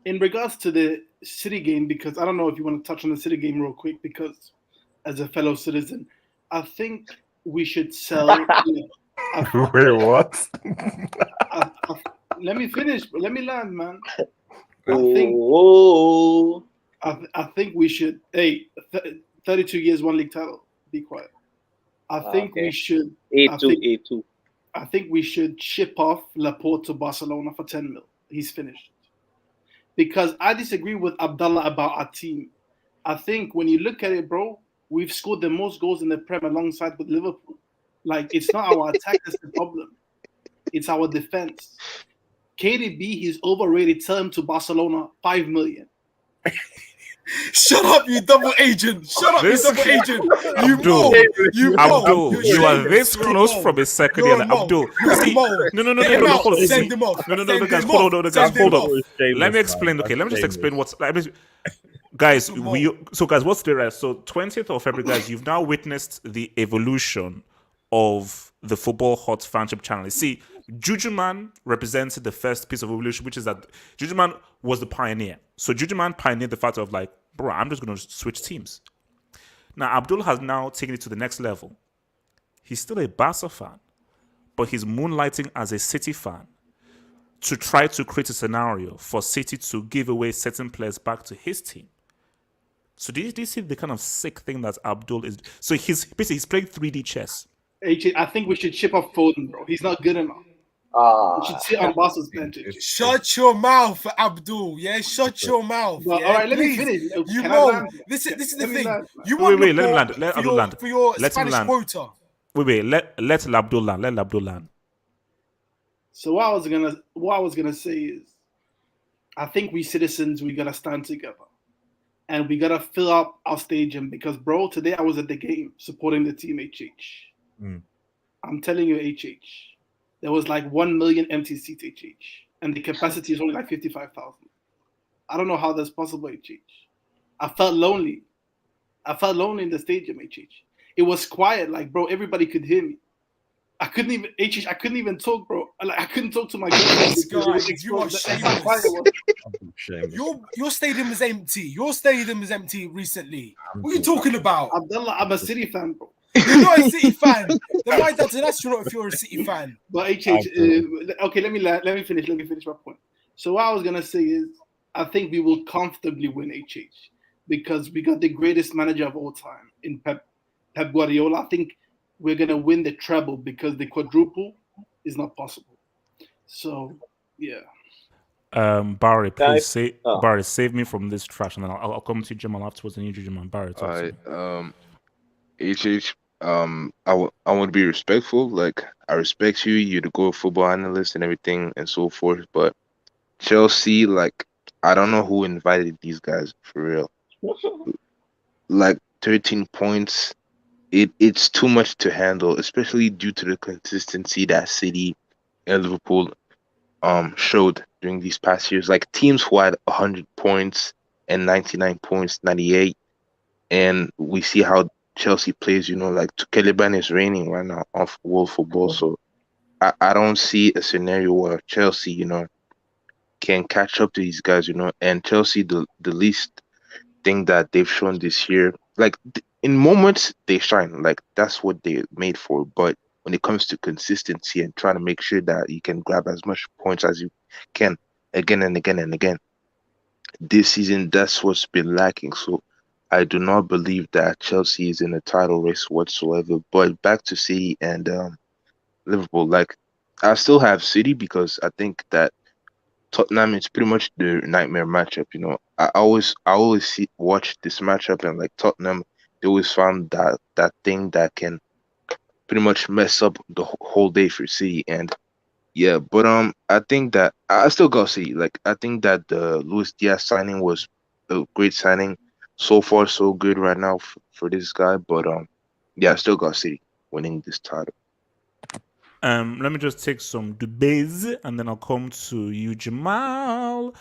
in regards to the City game, because I don't know if you want to touch on the City game real quick, because as a fellow citizen, I think we should sell. Wait, what? Let me finish. Let me land, man. I think we should. Hey, 32 years, one league title. Be quiet. I think we should. A2. I think we should ship off Laporte to Barcelona for 10 mil. He's finished. Because I disagree with Abdallah about our team. I think when you look at it, bro, we've scored the most goals in the Prem alongside with Liverpool. Like, it's not our attack that's the problem. It's our defense. KDB, he's overrated. Tell him to Barcelona, 5 million. Shut up, you double agent! Shut up, This- you double agent! You Abdul, mole! Abdul, you are this close from a second You're year. a mole. Abdul, You're a see, mole. no, Get him out. hold on. Send See, him off. no, Send guys, him hold off. on, Send him off. Let me explain. Okay, let me just explain what's. Guys, guys, what's the rest? So 20th of February, guys, you've now witnessed the evolution of the Football Hot Fanship channel. See, Jujuman represented the first piece of evolution, which is that Jujuman was the pioneer. So Jujuman pioneered the fact of like, bro, I'm just going to switch teams. Now, Abdul has now taken it to the next level. He's still a Barca fan, but he's moonlighting as a City fan to try to create a scenario for City to give away certain players back to his team. So do you see the kind of sick thing that Abdul is? So he's playing 3D chess. I think we should ship off Foden, bro. He's not good enough. We should sit on Barca's bench. Shut your mouth, Abdul. Yeah, shut your mouth. But, Yeah? all right, let me Please. finish. You Can I know, land? this is the Let me thing. land. You want Wait, let him Laporte land. Let for Abdul your, land. for your Let him Spanish land. quota. Wait, let Abdul land. Let Abdul land. So what I was gonna say is, I think we citizens, we gotta stand together, and we gotta fill up our stadium because, bro, today I was at the game supporting the team HH. I'm telling you, HH, there was like 1 million empty seats HH, and the capacity is only like 55,000. I don't know how that's possible HH. I felt lonely. I felt lonely in the stadium HH. It was quiet, like, bro, everybody could hear me. I couldn't even HH. I couldn't even talk, bro. Like, I couldn't talk to my girlfriend. This because it guy, was you are exposed. That's how quiet shameless. it was. Your stadium is empty. Your stadium is empty recently. What are you talking about? Abdullah, I'm a City fan, bro. You're not a City fan. Then why does an astronaut if you're a City fan? But HH, okay, let me finish. Let me finish my point. So what I was gonna say is, I think we will comfortably win HH because we got the greatest manager of all time in Pep Guardiola. I think we're gonna win the treble because the quadruple is not possible. So yeah. Barry, please Oh. Barry, save me from this trash, and then I'll come to Jamal afterwards. And you, Jamal, Barry, talk to me. HH, I want to be respectful. Like, I respect you. You're the goal football analyst and everything and so forth. But Chelsea, like, I don't know who invited these guys for real. Like 13 points, it's too much to handle, especially due to the consistency that City and Liverpool showed during these past years. Like teams who had 100 points and 99 points, 98, and we see how Chelsea plays. You know, like Caliban is reigning right now off world football. So I don't see a scenario where Chelsea, you know, can catch up to these guys. You know, and Chelsea, the least thing that they've shown this year, like in moments they shine, like that's what they're made for. But when it comes to consistency and trying to make sure that you can grab as much points as you can again and again and again, this season that's what's been lacking. So I do not believe that Chelsea is in a title race whatsoever. But back to City and Liverpool, like I still have City because I think that Tottenham is pretty much the nightmare matchup. You know, I always watch this matchup, and like Tottenham, they always found that thing that can pretty much mess up the whole day for City. And yeah, but I think that I still got City. Like I think that the Luis Diaz signing was a great signing. So far, so good right now for this guy. But yeah, I still got City winning this title. Let me just take some debates and then I'll come to you, Jamal.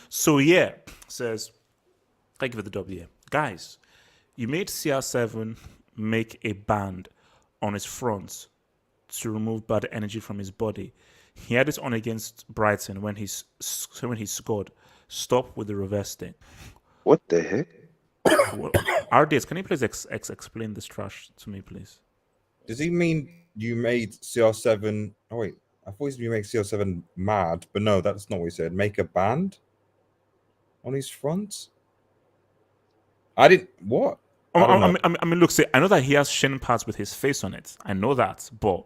So yeah, says thank you for the W. Guys, you made CR7 make a band on his front to remove bad energy from his body. He had it on against Brighton when he scored. Stop with the reverse thing. What the heck? RDS, can you please explain this trash to me, please? Does he mean you made CR7? Oh wait, I thought you make CR7 mad, but no, that's not what he said. Make a band. on his front. I didn't what? I don't know. I mean, look, see, I know that he has shin pads with his face on it. I know that, but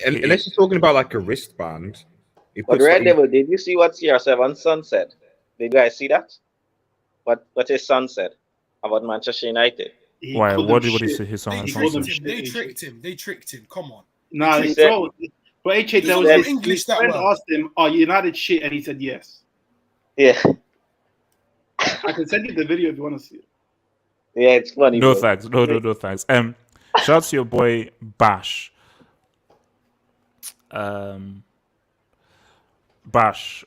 unless you're talking about like a wristband. But Red Devil, did you see what CR7's son said? Did you guys see that? What his son said about Manchester United? Why? What did he say his son? They tricked him. They tricked him. Come on. Nah, bro, HH, there was no his English that friend well. asked him, "Are United shit?" and he said yes. Yeah. I can send you the video if you want to see it. Yeah, it's funny. No bro. thanks. No thanks. Shout out to your boy Bash. Bash.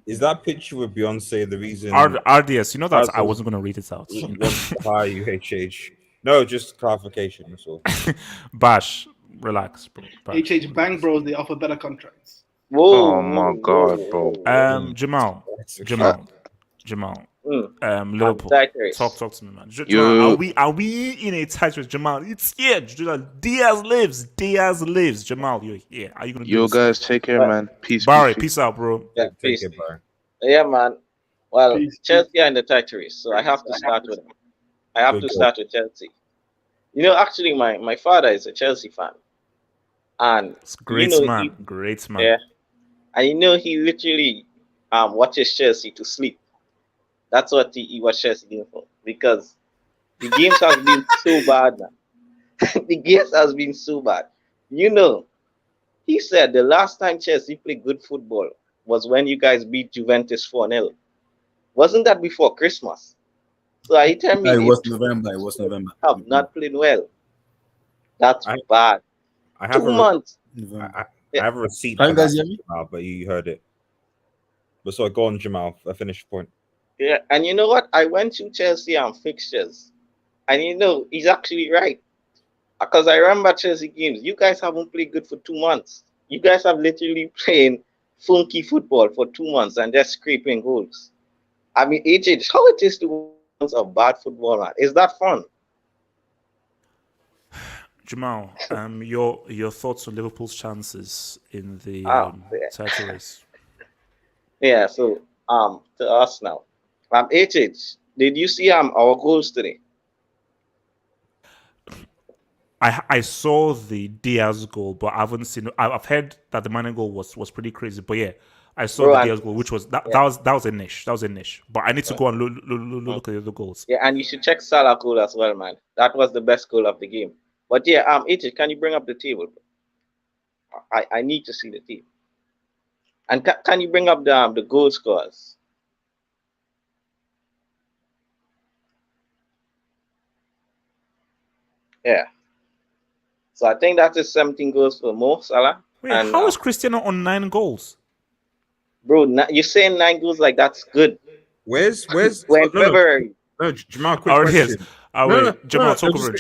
Is that picture with Beyonce the reason? RDS, you know that I wasn't going to read it out. Hi, UHH. No, just clarification. That's all. Bash, relax, bro. Bash. HH Bang Bros, they offer better contracts. Whoa, Oh my God, bro. Jamal. Liverpool. Talk to me, man. Jamal, are we in a tight race? Jamal, it's here. Diaz lives. Jamal, you're here. Are you gonna do Yo, this? guys, take care, man. Peace. Barry, peace out, bro. Yeah, Take peace. it, Barry. Yeah, man. Well, Chelsea are in the title race, so I have to start with them. I have to start with Chelsea. You know, actually, my father is a Chelsea fan, and Great man. Yeah, and you know he literally watches Chelsea to sleep. That's what he watches Chelsea game for, because the games have been so bad now. The games has been so bad. You know, he said the last time Chelsea played good football was when you guys beat Juventus 4-0. Wasn't that before Christmas? So are you telling me it was November? It was November. Have not played well. That's bad. I have 2 months. I have a receipt. Can you guys hear me? But you heard it. But so go on, Jamal. I finished point. Yeah, and you know what? I went to Chelsea and fixtures, and you know he's actually right, because I remember Chelsea games. You guys haven't played good for 2 months. You guys have literally playing funky football for 2 months and just scraping goals. I mean, HH, how it is to months of bad football, man? Is that fun? Jamal, your thoughts on Liverpool's chances in the title race? Yeah. So to us now. HH, did you see our goals today? I saw the Diaz goal, but I haven't seen. I've heard that the Mane goal was pretty crazy, but yeah, I saw the Diaz goal, which was that was a niche. That was a niche. But I need to go and look at the other goals. Yeah, and you should check Salah goal as well, man. That was the best goal of the game. But yeah, HH, can you bring up the table? I need to see the table. And can you bring up the goal scorers? Yeah. So I think that is 17 goals for Mo Salah. Wait, how is Cristiano on 9 goals? Bro, you're saying 9 goals like that's good. Where's February? No, Jamal, quick question. Jamal, talk over him.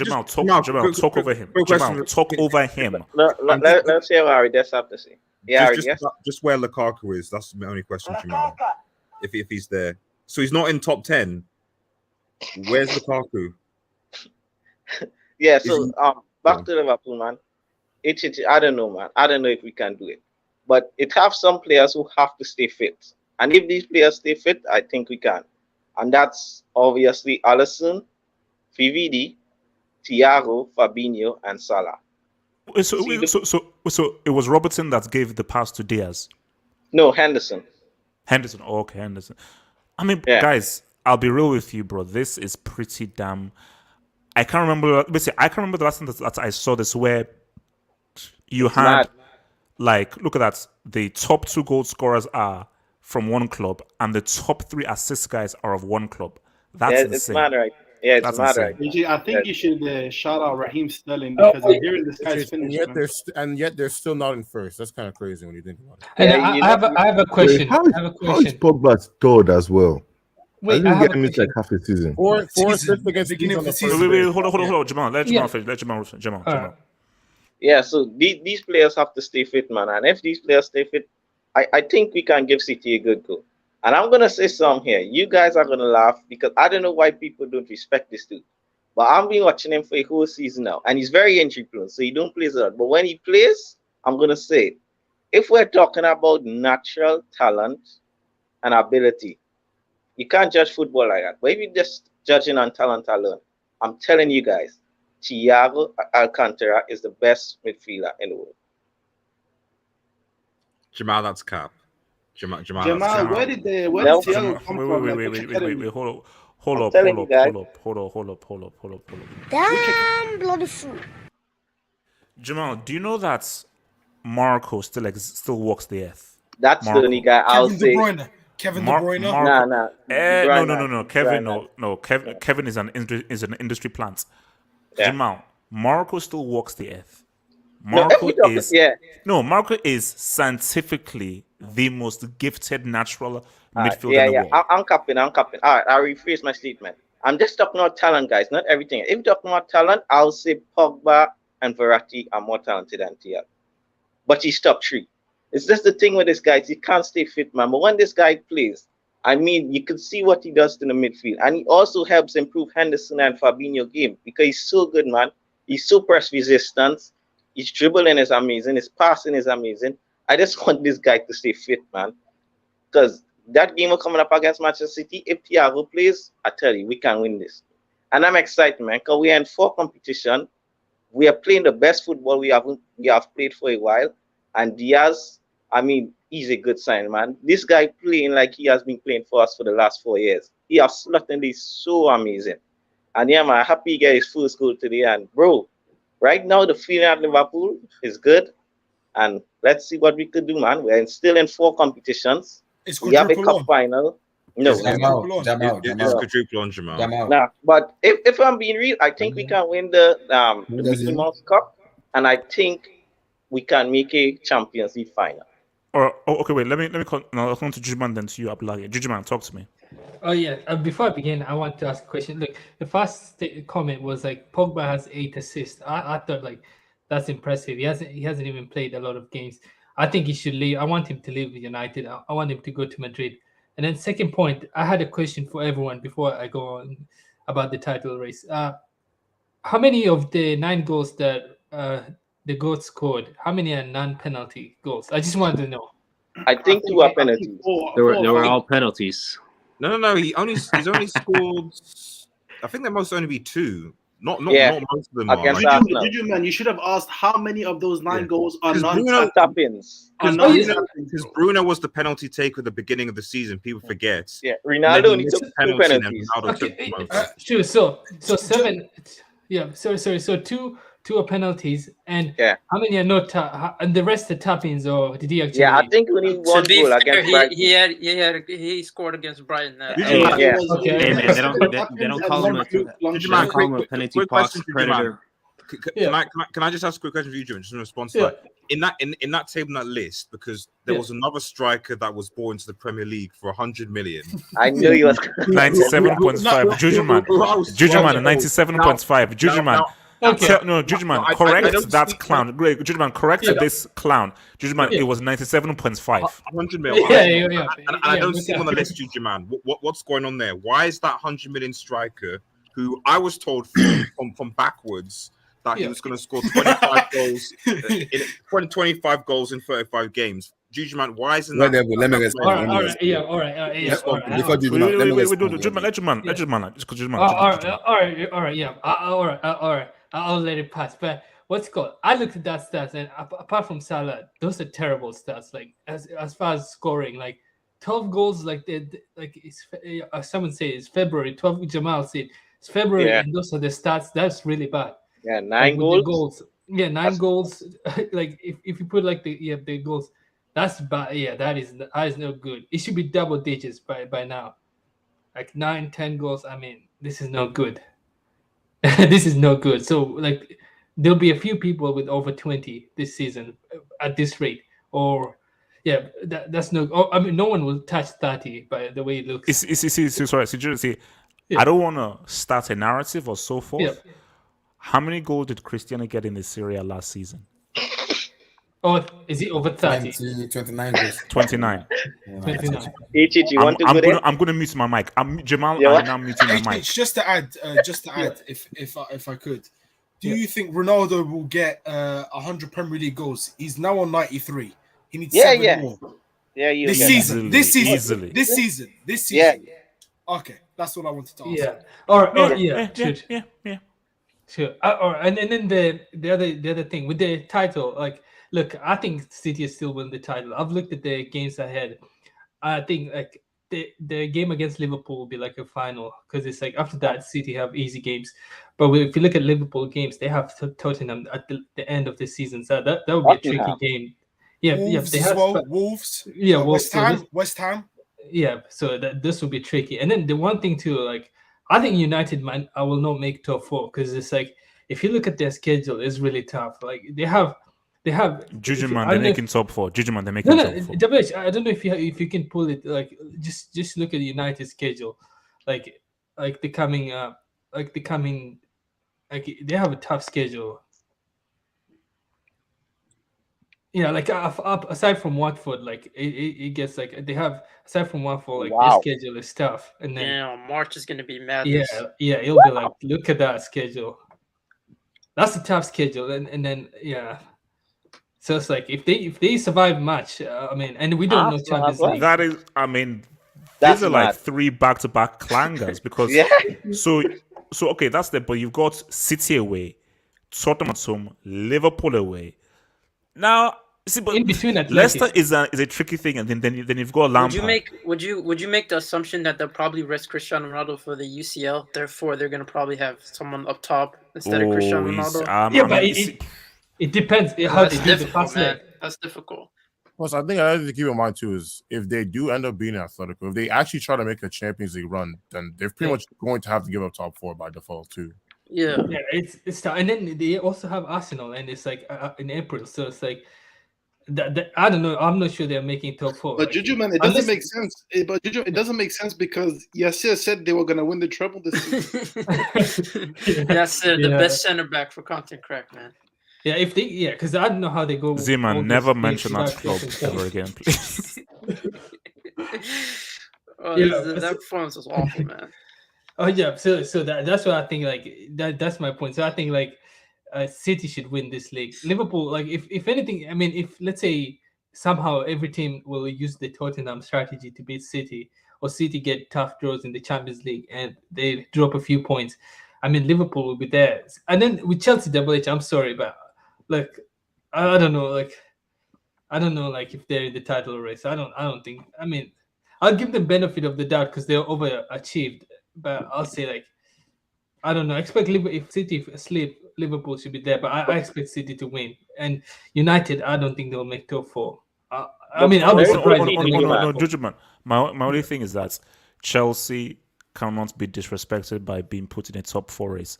Jamal, talk over him. Jamal, talk over him. Let's hear what Ari has to say. Yeah, just where Lukaku is. That's my only question, Jamal. If he's there, so he's not in top 10. Where's Lukaku? Yeah, so back to Liverpool, man. I don't know, man. I don't know if we can do it, but it have some players who have to stay fit, and if these players stay fit, I think we can, and that's obviously Alisson, VVD, Thiago, Fabinho, and Salah. So it was Robertson that gave the pass to Diaz. No, Henderson. Oh, okay, Henderson. I mean, guys, I'll be real with you, bro. This is pretty damn. I can't remember. Basically, I can't remember the last time that I saw this where you had like, look at that. The top 2 goal scorers are from one club, and the top 3 assist guys are of one club. That's insane. It's mad, right? Yeah, it's mad, right? I think you should shout out Raheem Sterling, because I'm hearing this guy's finished. And yet they're still not in first. That's kind of crazy when you think about it. And I have a question. How is Pogba third as well? Wait, I didn't get like half a season. Four assists against beginning of the season. season. Hold on. Jamal, let Jamal finish. Let Jamal finish. Jamal. Yeah, so these players have to stay fit, man. And if these players stay fit, I think we can give City a good go. And I'm gonna say something here. You guys are gonna laugh, because I don't know why people don't respect this dude. But I've been watching him for a whole season now, and he's very injury prone, so he don't play a lot. But when he plays, I'm gonna say, if we're talking about natural talent and ability. You can't judge football like that. But if you're just judging on talent alone, I'm telling you guys, Thiago Alcantara is the best midfielder in the world. Jamal, that's cap. Jamal, Jamal, where did No. Thiago come from? Wait, hold I'm up. telling you guys. Damn bloody fool. Jamal, do you know that Marco still walks the earth? That's the only guy I'll Kevin De say. Bruyne. Kevin De Bruyne. Nah. No. Kevin is an industry plant. Yeah. Jamal, Marco still walks the earth. No, Marco is scientifically the most gifted natural midfielder in the world. I'm capping. All right, I'll rephrase my statement. I'm just talking about talent, guys, not everything. If you're talking about talent, I'll say Pogba and Verratti are more talented than Thiago. But he's top 3. It's just the thing with this guy, he can't stay fit, man. But when this guy plays, I mean, you can see what he does in the midfield. And he also helps improve Henderson and Fabinho game because he's so good, man. He's so press resistant. His dribbling is amazing. His passing is amazing. I just want this guy to stay fit, man. Because that game coming up against Manchester City, if Thiago plays, I tell you, we can win this. And I'm excited, man, because we are in 4 competition. We are playing the best football we have played for a while. And Diaz, I mean, he's a good sign, man. This guy playing like he has been playing for us for the last 4 years. He has certainly so amazing. And yeah, man, happy he get his first goal today. And bro, right now the feeling at Liverpool is good. And let's see what we could do, man. We're still in 4 competitions. We have a cup final. No, It's quadruple on Jamal. Nah, but if I'm being real, I think we can win the Mickey Mouse Cup, and I think we can make a Champions League final. Okay, wait. Let me come to Jujuman then to you, Abdullahi. Jujuman, talk to me. Oh yeah. Before I begin, I want to ask a question. Look, the first comment was like Pogba has 8 assists. I thought like that's impressive. He hasn't even played a lot of games. I think he should leave. I want him to leave United. I want him to go to Madrid. And then second point, I had a question for everyone before I go on about the title race. How many of the 9 goals that the GOAT scored, how many are non-penalty goals? I just wanted to know. I think 2 are penalties. They were all penalties. No. He's only scored. I think there must only be 2. Not most of them are. Juju, man, you should have asked how many of those 9 goals are non-tap-ins. Because Bruno was the penalty taker at the beginning of the season. People forget. Yeah, Ronaldo only took 2 penalties. Sure. So 7. Yeah. Sorry. So 2 are penalties, and how many are not? And the rest are tap-ins, or did he actually? Yeah, I think we need 1 goal against Brighton. He scored against Brighton. Hey, man, they don't call him a penalty box predator. Can I just ask a quick question for you, Jim? Just in response to that. In that table, that list, because there was another striker that was brought into the Premier League for 100 million. I knew he was 97.5. Jujuman, 97.5. Jujuman. Jujuman, correct that clown. Great, Jujuman, correct this clown. Jujuman, it was 97.5. 100 million. And I don't see him on the list, Jujuman. What's going on there? Why is that 100 million striker, who I was told from backwards that he was going to score 25 goals, 25 goals in 35 games? Jujuman, why isn't that? Let me respond. All right. Before Jujuman, let me respond. Let Jujuman. All right. I'll let it pass. But what's called? I looked at that stats, and apart from Salah, those are terrible stats. Like as far as scoring, like 12 goals, like it's someone say it's February. 12. Jamal said it's February, and those are the stats. That's really bad. Yeah, 9 goals. Yeah, 9 goals. Like if you put like the goals, that's bad. Yeah, that is no good. It should be double digits by now. Like 9, 10 goals. I mean, this is no good. This is no good. So like there'll be a few people with over 20 this season at this rate. Or that's no. I mean, no one will touch 30 by the way it looks. See, I don't want to start a narrative or so forth. Yeah. How many goals did Cristiano get in the Serie last season? Oh, is he over 30? 29 goals. 29. 29. I'm going to mute my mic. Jamal, I'm now muting my mic. Just to add, if I could, do you think Ronaldo will get 100 Premier League goals? He's now on 93. He needs 7 more. Yeah, you This get season. that. This season. Easily. This season. This Yeah. season. Okay, that's all I wanted to ask. Yeah. Or Yeah, yeah. Sure. And then the other thing with the title, like, look, I think City is still win the title. I've looked at the games ahead. I think like the game against Liverpool will be like a final because it's like after that City have easy games. But if you look at Liverpool games, they have Tottenham at the end of the season, so that would be a tricky Tottenham. game. Yeah, Wolves they as have well. Wolves. Yeah, Wolves. West Ham. Yeah, so this will be tricky. And then the one thing too, like I think United, man, I will not make top four because it's like if you look at their schedule, it's really tough. Like they have. Juju man, they're making top four. Juju man, they're making top four. I don't know if you can pull it. Like just look at the United schedule, like the coming they have a tough schedule. Yeah, like aside from Watford, like it gets like they have aside from Watford, like their schedule is tough, and then March is gonna be madness. yeah, it'll be like look at that schedule. That's a tough schedule, and then yeah. So it's like if they survive much, I mean, and we don't know Champions League. That is, I mean, That's these are mad. like 3 back-to-back clangers because so okay, that's the. But you've got City away, Tottenham at home, Liverpool away. Now, see, but in between Leicester is a tricky thing, and then you've got Lampard. Would you make the assumption that they'll probably risk Cristiano Ronaldo for the UCL? Therefore, they're gonna probably have someone up top instead of Cristiano Ronaldo. But it depends how they do the pass leg. That's difficult. Plus, I think another thing to keep in mind too is if they do end up being Atletico, if they actually try to make a Champions League run, then they're pretty much going to have to give up top 4 by default too. Yeah, it's tough. And then they also have Arsenal, and it's like in April, so it's like that I don't know. I'm not sure they're making top 4. But Juju, man, it doesn't make sense. But Juju, it doesn't make sense because Yasser said they were going to win the treble this season. Yasser, the best center back for Content Crack, man. Yeah, because I don't know how they go. Z-man, never mention that club ever again, please. That performance was awful, man. Oh yeah, so that's what I think. Like that's my point. So I think like City should win this league. Liverpool, like if anything, I mean, if let's say somehow every team will use the Tottenham strategy to beat City, or City get tough draws in the Champions League and they drop a few points, I mean Liverpool will be there. And then with Chelsea Double H, I'm sorry, but like I don't know, like if they're in the title race. I don't think. I mean, I'll give them benefit of the doubt because they're overachieved. But I'll say like I don't know. I expect if City sleep, Liverpool should be there. But I expect City to win. And United, I don't think they'll make top 4. I mean, I'll be surprised. No, judgment. My only thing is that Chelsea cannot be disrespected by being put in a top 4 race.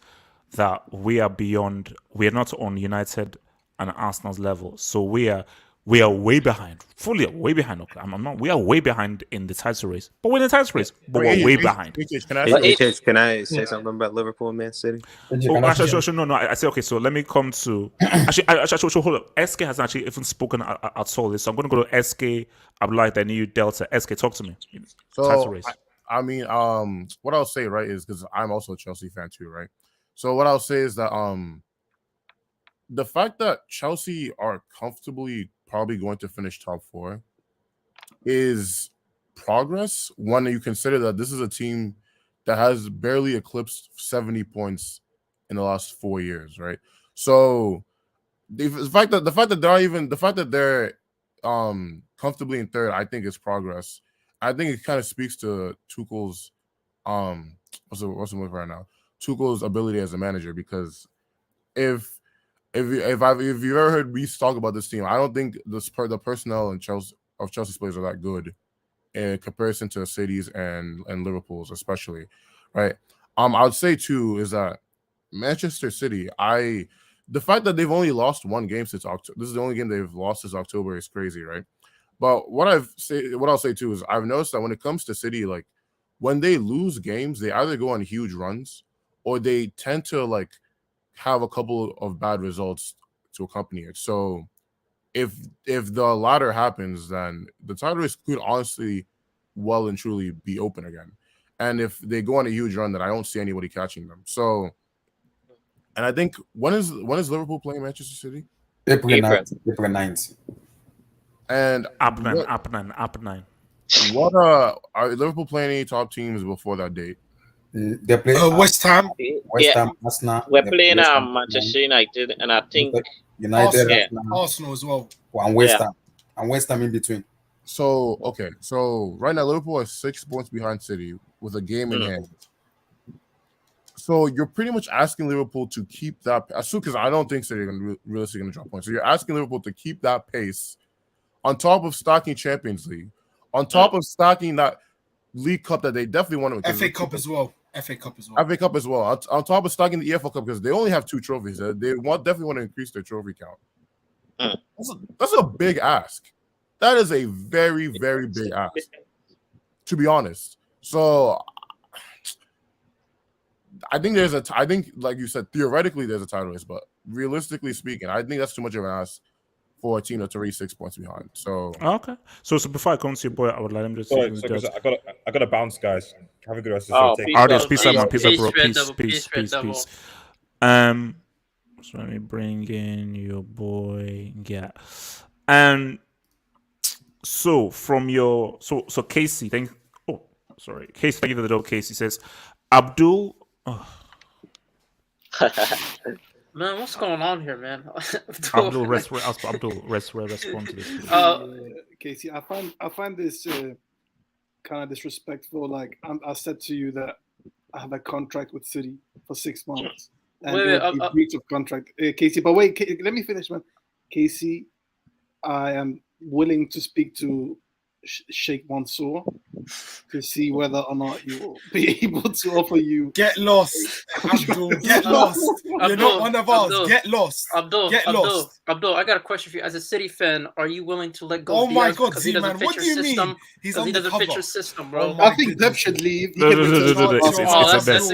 That we are beyond. We are not on United and Arsenal's level. So we are way behind. Fully way behind. Okay, we are way behind in the title race. But we're in the title race. But we're way behind. Can I say something about Liverpool and Man City? No. I say okay. So let me come to actually. Hold up. SK has actually even spoken at all this. So I'm going to go to SK. Abdullah, the new Delta. SK, talk to me. Title race. I mean, what I'll say, right, is because I'm also a Chelsea fan too, right? So what I'll say is that the fact that Chelsea are comfortably probably going to finish top 4 is progress when you consider that this is a team that has barely eclipsed 70 points in the last 4 years, right? So the fact that they're comfortably in third, I think is progress. I think it kind of speaks to Tuchel's what's the word right now? Tuchel's ability as a manager, because if you ever heard me talk about this team, I don't think the personnel in Chelsea's players are that good in comparison to City's and Liverpool's, especially, right? I would say too is that Manchester City, the fact that they've only lost 1 game since October, this is the only game they've lost since October, is crazy, right? But what I'll say too is I've noticed that when it comes to City, like when they lose games, they either go on huge runs or they tend to like have a couple of bad results to accompany it. So if the latter happens, then the title race could honestly well and truly be open again. And if they go on a huge run, then I don't see anybody catching them. So, and I think when is Liverpool playing Manchester City? April 9th. And up nine. What are Liverpool playing any top teams before that date? They play West Ham. West Ham, Arsenal. We're playing Manchester United, and I think United, Arsenal as well, and West Ham, and West Ham in between. So okay, so right now Liverpool is 6 points behind City with a game in hand. So you're pretty much asking Liverpool to keep that, because I don't think City are going to realistically going to drop points. So you're asking Liverpool to keep that pace, on top of stocking Champions League, on top of stocking that League Cup that they definitely want to. FA Cup as well. FA Cup as well. On top of stocking the EFL Cup, because they only have 2 trophies. They definitely want to increase their trophy count. That's a big ask. That is a very, very big ask, to be honest. So I think like you said, theoretically there's a title race, but realistically speaking, I think that's too much of an ask for a team to reach 6 points behind. So okay. So before I come to your boy, I would let him just. I got to bounce, guys. Have a good rest Oh, of the day. Peace out, man. Peace. So let me bring in your boy. Yeah. So from your so Casey, Casey, thank you for the dope. Casey says, Abdul. Oh. Man, what's going on here, man? Abdul, respond to this. Casey, I find this kind of disrespectful. Like I said to you that I have a contract with City for 6 months, and breach of contract, Casey. But wait, let me finish, man. Casey, I am willing to speak to Sheikh Mansour to see whether or not he will be able to offer you. Get lost, Abdul. Get lost. You're not one of ours. Get lost. Abdul, I got a question for you. As a City fan, are you willing to let go? Oh my Diaz God, because he doesn't fit what your do you system? mean? He's Because on he the doesn't cover. fit your system, bro. I think Pep should leave. That's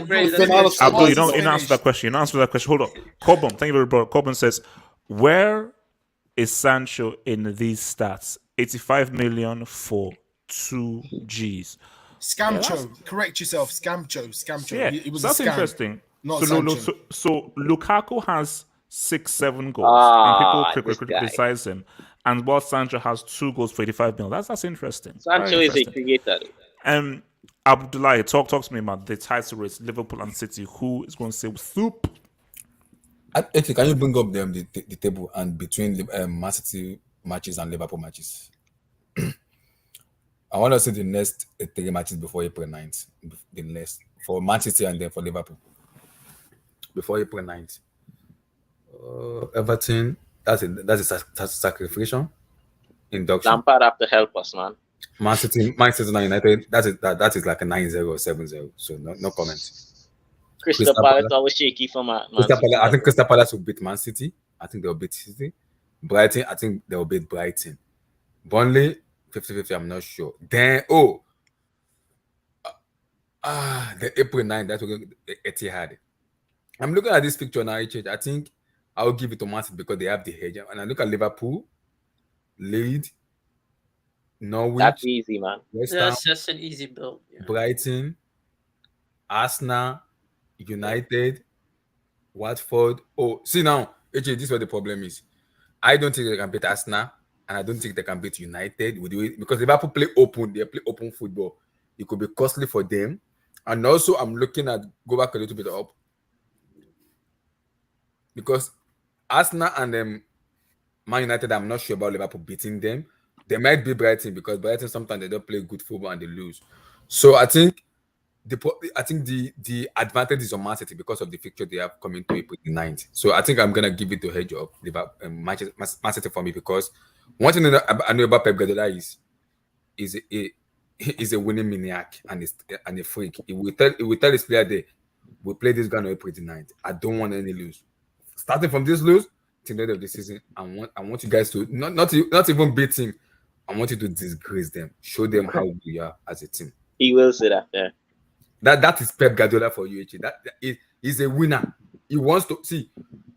great. Abdul, you don't answer that question. Hold up. Cobham, thank you very much. Cobham says, where is Sancho in these stats? 85 million for 2 Gs. Scamcho. Correct yourself. Scamcho. Yeah, It was that's a scam. interesting. Not So Lukaku has 6-7 goals, and people criticize him. And while Sancho has 2 goals for 85 million, that's interesting. Sancho is a creator. Abdullahi, talk to me about the title race, Liverpool and City. Who is going to say soup? Actually, can you bring up the table and between the Man City matches and Liverpool matches? I want to see the next 3 matches before April 9th. The next for Man City and then for Liverpool before April 9th. Everton, that's a sacrifice induction. Lampard have to help us, man. Man City and United, that is like a 9-0 or 7-0. So no comment. Crystal Palace always shaky for Man City. I think Crystal Palace will beat Man City. I think they'll beat City. Brighton, I think they'll beat Brighton. Burnley, 50-50, I'm not sure. Then, the April 9th, that's what Etihad. I'm looking at this picture now, I think I'll give it to Man City because they have the hedge. And I look at Liverpool, Leeds, Norwich. That's easy, man. West Ham, That's just an easy build. Yeah. Brighton, Arsenal, United, Watford. See now, this is what the problem is. I don't think they can beat Arsenal, and I don't think they can beat United because Liverpool play open. They play open football. It could be costly for them. And also, I'm looking at go back a little bit up because Arsenal and Man United, I'm not sure about Liverpool beating them. They might be Brighton because Brighton sometimes they don't play good football and they lose. So I think the advantage is on Man City because of the fixture they have coming to April 9th. So I think I'm gonna give it to hedge of Man City for me because one thing I know about Pep Guardiola is a winning maniac and a freak. He will tell his player there, we play this guy on April 9th. I don't want any lose. Starting from this lose till the end of the season, I want you guys to not even beat him. I want you to disgrace them, show them how good you are as a team. He will say that. Yeah. That is Pep Guardiola for you. He's a winner. He wants to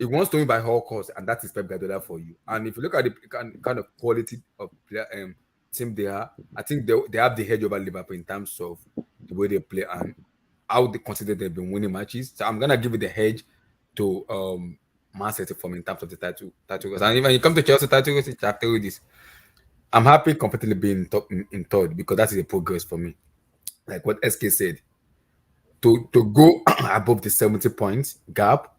win by all costs, and that is Pep Guardiola for you. And if you look at the kind of quality of player team they are, I think they have the edge over Liverpool in terms of the way they play and how they consider they've been winning matches. So I'm gonna give it the edge to Man City for me in terms of the title. And when you come to Chelsea title, I tell you this. I'm happy completely being in third because that is a progress for me. Like what SK said, to go above the 70 points gap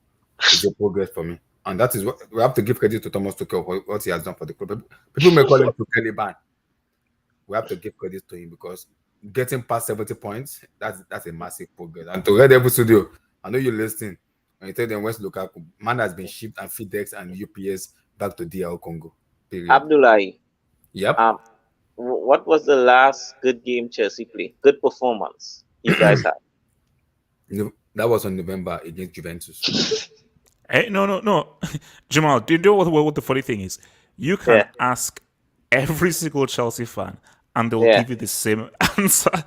is a progress for me, and that is what we have to give credit to Thomas Tuchel for what he has done for the club. People may call him Tuchel ban. We have to give credit to him because getting past 70 points, that's a massive progress. And to Red Devil Studio, I know you're listening. And you tell them West Lukaku, man has been shipped and FedEx and UPS back to DR Congo. Period. Abdullahi. Yep. What was the last good game Chelsea played? Good performance you guys had? That was on November against Juventus. Hey, no. Jamal, do you know what the funny thing is? You can ask every single Chelsea fan and they'll give you the same answer.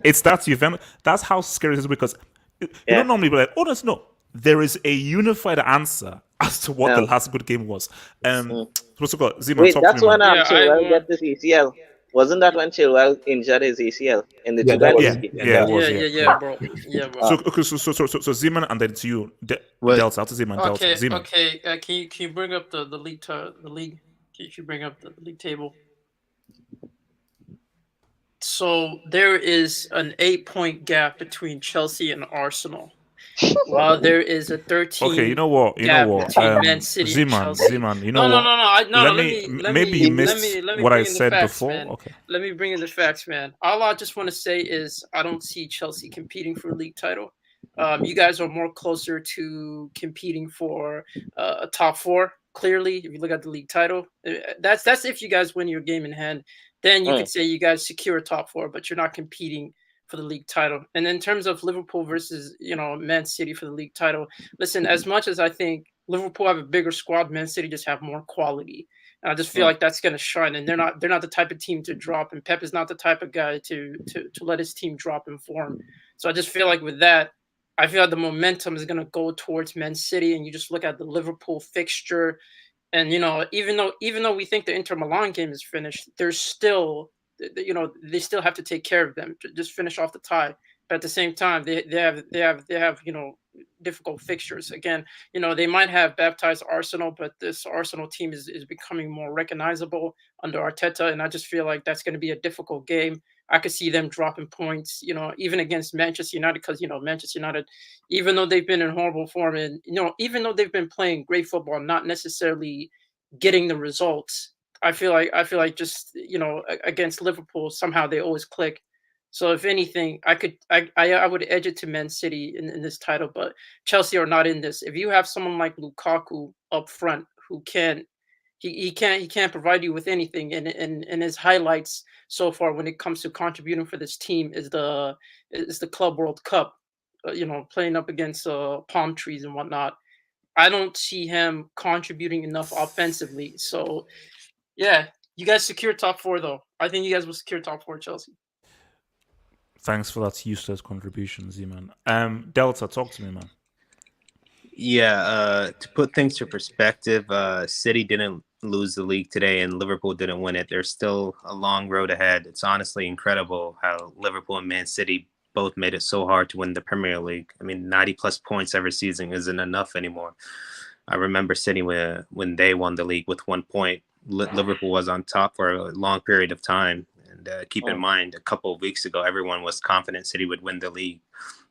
It's that Juventus. That's how scary it is because you don't normally be like, oh, no. There is a unified answer as to what the last good game was. What's it called? Zima, Wait, talk that's to me, when man. Chilwell got this ACL. Wasn't that when Chilwell injured his ACL in the Juventus game? Yeah, it was. Yeah, bro. Yeah, bro. So Zeman, and then to you, Delta. After Zeman, Delta. Zeman. Okay. Can you bring up the league? The league? Can you bring up the league table? So there is an 8-point gap between Chelsea and Arsenal. While there is a 13. Okay, you know what? Between Man City and Chelsea. Zeman, you No. Let me maybe you missed what I said before. Man. Okay. Let me bring in the facts, man. All I just want to say is I don't see Chelsea competing for a league title. You guys are more closer to competing for a top 4. Clearly, if you look at the league title, that's if you guys win your game in hand, then you could say you guys secure a top 4, but you're not competing for the league title. And in terms of Liverpool versus Man City for the league title, listen, as much as I think Liverpool have a bigger squad, Man City just have more quality. And I just feel like that's going to shine. And they're not the type of team to drop. And Pep is not the type of guy to let his team drop in form. So I just feel like with that, I feel like the momentum is going to go towards Man City. And you just look at the Liverpool fixture. And, even though we think the Inter Milan game is finished, there's still, they still have to take care of them to just finish off the tie. But at the same time, they have difficult fixtures. Again, they might have baptized Arsenal, but this Arsenal team is becoming more recognizable under Arteta. And I just feel like that's going to be a difficult game. I could see them dropping points, even against Manchester United, because, Manchester United, even though they've been in horrible form and, even though they've been playing great football, not necessarily getting the results, I feel like just, against Liverpool, somehow they always click. So if anything, I would edge it to Man City in this title, but Chelsea are not in this. If you have someone like Lukaku up front who he can't provide you with anything, and his highlights so far when it comes to contributing for this team is the Club World Cup, playing up against palm trees and whatnot. I don't see him contributing enough offensively. So yeah, you guys secure top 4 though. I think you guys will secure top 4, Chelsea. Thanks for that useless contribution, Z-Man. Delta, talk to me, man. Yeah, to put things to perspective, City didn't lose the league today and Liverpool didn't win it. There's still a long road ahead. It's honestly incredible how Liverpool and Man City both made it so hard to win the Premier League. I mean, 90-plus points every season isn't enough anymore. I remember City when they won the league with 1 point. Liverpool was on top for a long period of time. And keep in mind, a couple of weeks ago, everyone was confident City would win the league.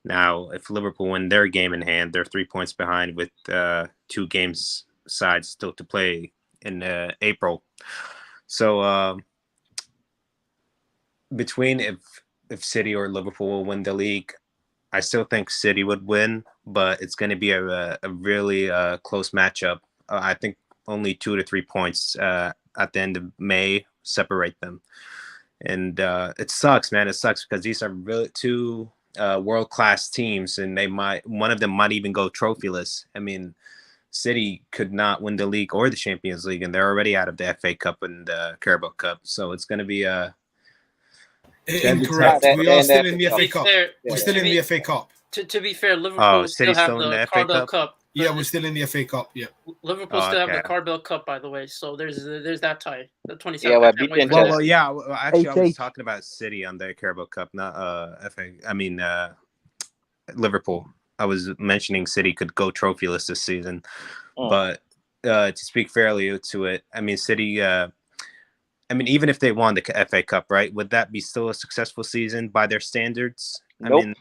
Now, if Liverpool win their game in hand, they're 3 points behind with 2 games sides still to play in April. So between if City or Liverpool will win the league, I still think City would win, but it's going to be a really close matchup. I think only 2 to 3 points at the end of May separate them. And it sucks, man. It sucks because these are really 2 world-class teams, and one of them might even go trophyless. I mean, City could not win the league or the Champions League, and they're already out of the FA Cup and the Carabao Cup. So it's going to be incorrect. We are still in the FA Cup. We're still in the FA Cup. To be fair, Liverpool still have the Carabao Cup. Yeah, we're still in the FA Cup. Yeah, Liverpool still have the Carabao Cup, by the way. So there's that tie. The 27th. Yeah, actually, I was talking about City on the Carabao Cup, not FA. I mean, Liverpool. I was mentioning City could go trophyless this season, but to speak fairly to it, I mean, City I mean, even if they won the FA Cup, right? Would that be still a successful season by their standards? Nope. I mean,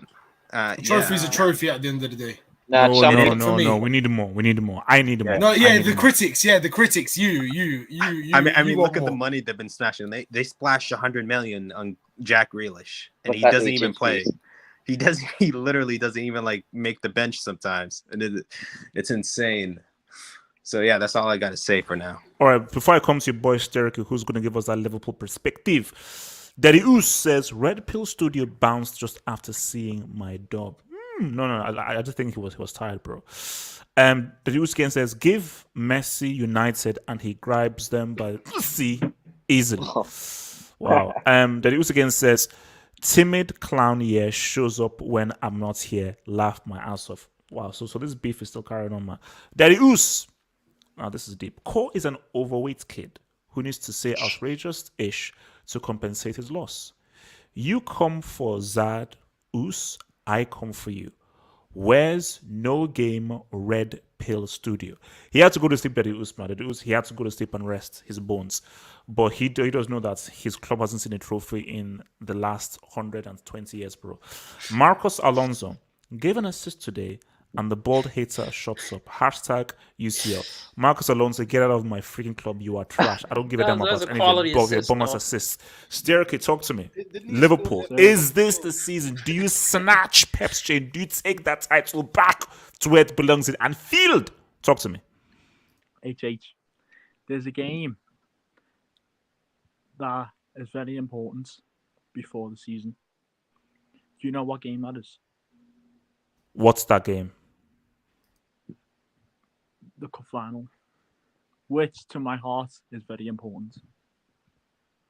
A trophy's a trophy at the end of the day. Nah, No, champion. no, no. We need more. We need more. I need more. No, I yeah, need the more. critics. Yeah, the critics. You. I mean, you look want at the more. money they've been smashing. They splashed 100 million on Jack Grealish, and What's he that doesn't even HH play. fees? He literally doesn't even like make the bench sometimes, and it's insane. So yeah, that's all I got to say for now. All right, before I come to your boy Sterky, who's going to give us that Liverpool perspective, Daddy Oos says Red Pill Studio bounced just after seeing my dub. No, I just think he was tired, bro. Daddy Oos again says give Messi United and he grabs them by the sea easily. Wow. Daddy Oos again says timid clown here shows up when I'm not here. Laugh my ass off. Wow. So this beef is still carrying on, man. Daddy Oos. Now, this is deep. Ko is an overweight kid who needs to say outrageous-ish to compensate his loss. You come for Zad, Us, I come for you. Where's No Game Red Pill Studio? He had to go to sleep, Daddy Us, man. He had to go to sleep and rest his bones. But he does know that his club hasn't seen a trophy in the last 120 years, bro. Marcos Alonso gave an assist today, and the bald hater shuts up. Hashtag UCL. Marcus Alonso, get out of my freaking club. You are trash. I don't give a damn That's about a quality anything. assist, Bonus though. assists. Sterky, talk to me. Liverpool, is this the season? Do you snatch Pep's chain? Do you take that title back to where it belongs in Anfield? Talk to me. HH, there's a game that is very important before the season. Do you know what game that is? What's that game? The cup final, which to my heart is very important.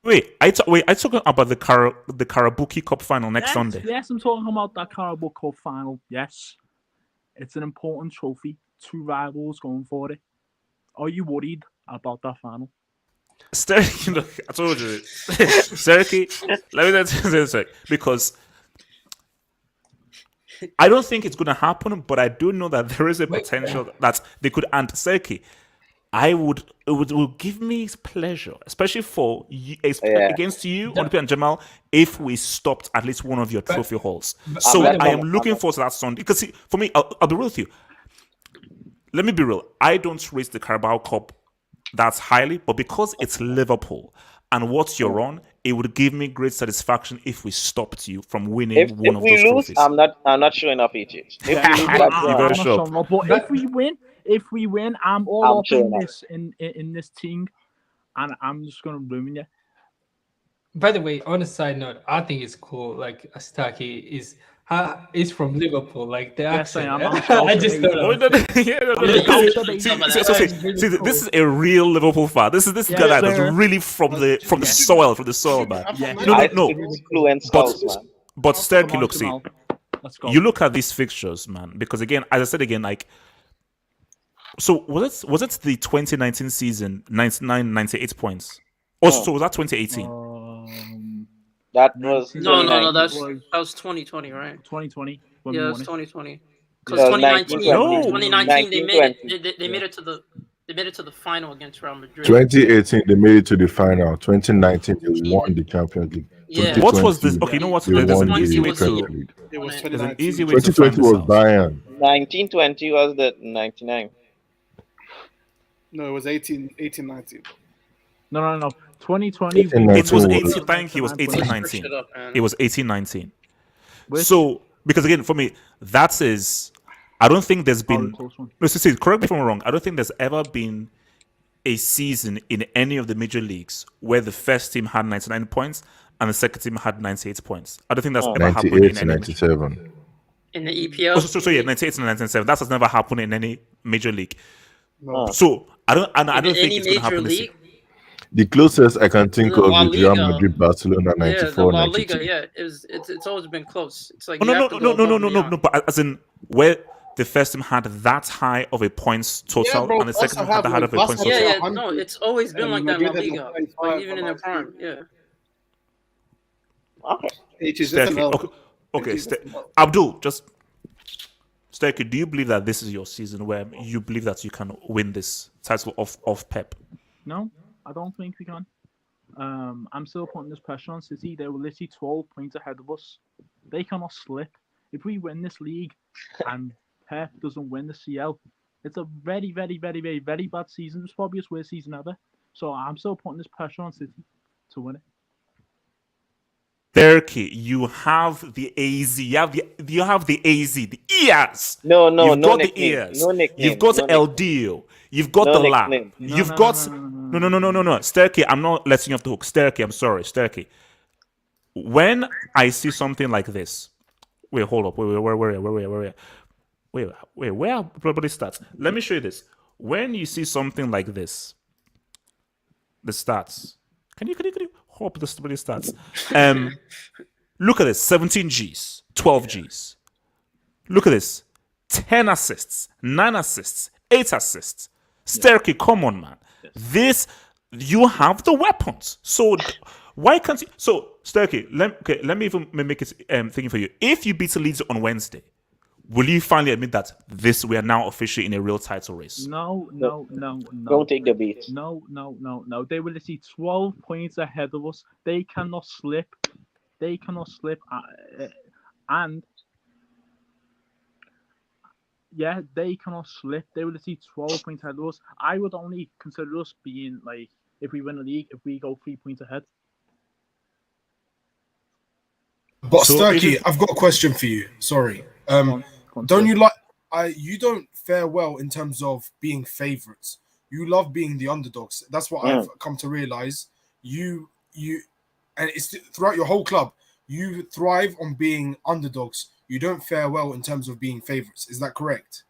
Wait, I talking about the Karabuki Cup final next Sunday. Yes, I'm talking about that Carabao Cup final. Yes, it's an important trophy. Two rivals going for it. Are you worried about that final? Sterky, look, I told you. Sterky, let me tell you this, because I don't think it's going to happen, but I do know that there is a potential that they could. And Serki, it would give me pleasure, especially for you, against you, Olipi and Jamal, if we stopped at least one of your trophy hauls. So I am looking forward to that Sunday. Because see, for me, I'll be real with you. Let me be real. I don't rate the Carabao Cup that highly, but because it's Liverpool and what you're on, it would give me great satisfaction if we stopped you from winning one of those trophies. I'm not showing up, HH. If we lose, I'm not sure. But if we win, I'm all up in this in this team, and I'm just gonna ruin you. By the way, on a side note, I think it's cool. Like Astaki is from Liverpool. Like the accent. I just thought. See, this is a real Liverpool fan. This is guy that's really from the soil, man. No. But Sterky, look, see, you look at these fixtures, man. Because again, as I said again, like, so was it the 2019 season, 99, 98 points? So was that 2018? That was no. That was 2020, right? 2020. Yeah, it was 2020. Because 2019, they made it to the final against Real Madrid. 2018, they made it to the final. 2019, they won the Champions League. Yeah. What was this? Okay, you know what? There's an easy way to. It was There's an easy way to. 2020 was Bayern. 1920 was the 99. No, it was 19. No. 2020. It was 18. Thank you. It was 18-19. It was 18-19. So, because again, for me, that is. I don't think there's been. No, see, correct me if I'm wrong. I don't think there's ever been a season in any of the major leagues where the first team had 99 points and the second team had 98 points. I don't think that's ever happened in any 97. In the EPL? So yeah, 98 and 97. That has never happened in any major league. No. So I don't think it's going to happen this year. The closest I can think of is Real Liga. Madrid, Barcelona, 94, Yeah, the La 92. Liga, yeah, it's always been close. It's like No. But as in where the first team had that high of a points total, and the second team had that high of a points total. Yeah, no, it's always been like that in La Liga, like even in their prime. Yeah. Okay. Abdul, just Sterky, do you believe that this is your season where you believe that you can win this title of Pep? No, I don't think we can. I'm still putting this pressure on City. They were literally 12 points ahead of us. They cannot slip. If we win this league and Pep doesn't win the CL, it's a very, very, very, very, very bad season. It's probably his worst season ever. So I'm still putting this pressure on City to win it. Turkey, you have the AZ. You have the AZ, the ears. No, You've no got nickname. the ears. No nickname. You've got no El nickname. Dio. You've got No the lab. nickname. You've got no. Sturkey, I'm not letting you off the hook. Sturkey, I'm sorry, Sturkey. When I see something like this, wait, hold up, where are bloody stats? Let me show you this. When you see something like this, the stats. Can you hold up the bloody stats? Look at this: 17 Gs, 12 Gs. Look at this: 10 assists, 9 assists, 8 assists. Sturkey, come on, man. This, you have the weapons. So why can't you? So Sturkey, let me even make it thinking for you. If you beat Leeds on Wednesday, will you finally admit that we are now officially in a real title race? No. Don't take the bait. No. They were literally 12 points ahead of us. They cannot slip. And yeah, they cannot slip. They were literally 12 points ahead of us. I would only consider us being like, if we win the league, if we go 3 points ahead. But Sturkey, I've got a question for you. Sorry. Don't you you don't fare well in terms of being favorites. You love being the underdogs. That's what I've come to realize. You and it's throughout your whole club. You thrive on being underdogs. You don't fare well in terms of being favorites. Is that correct?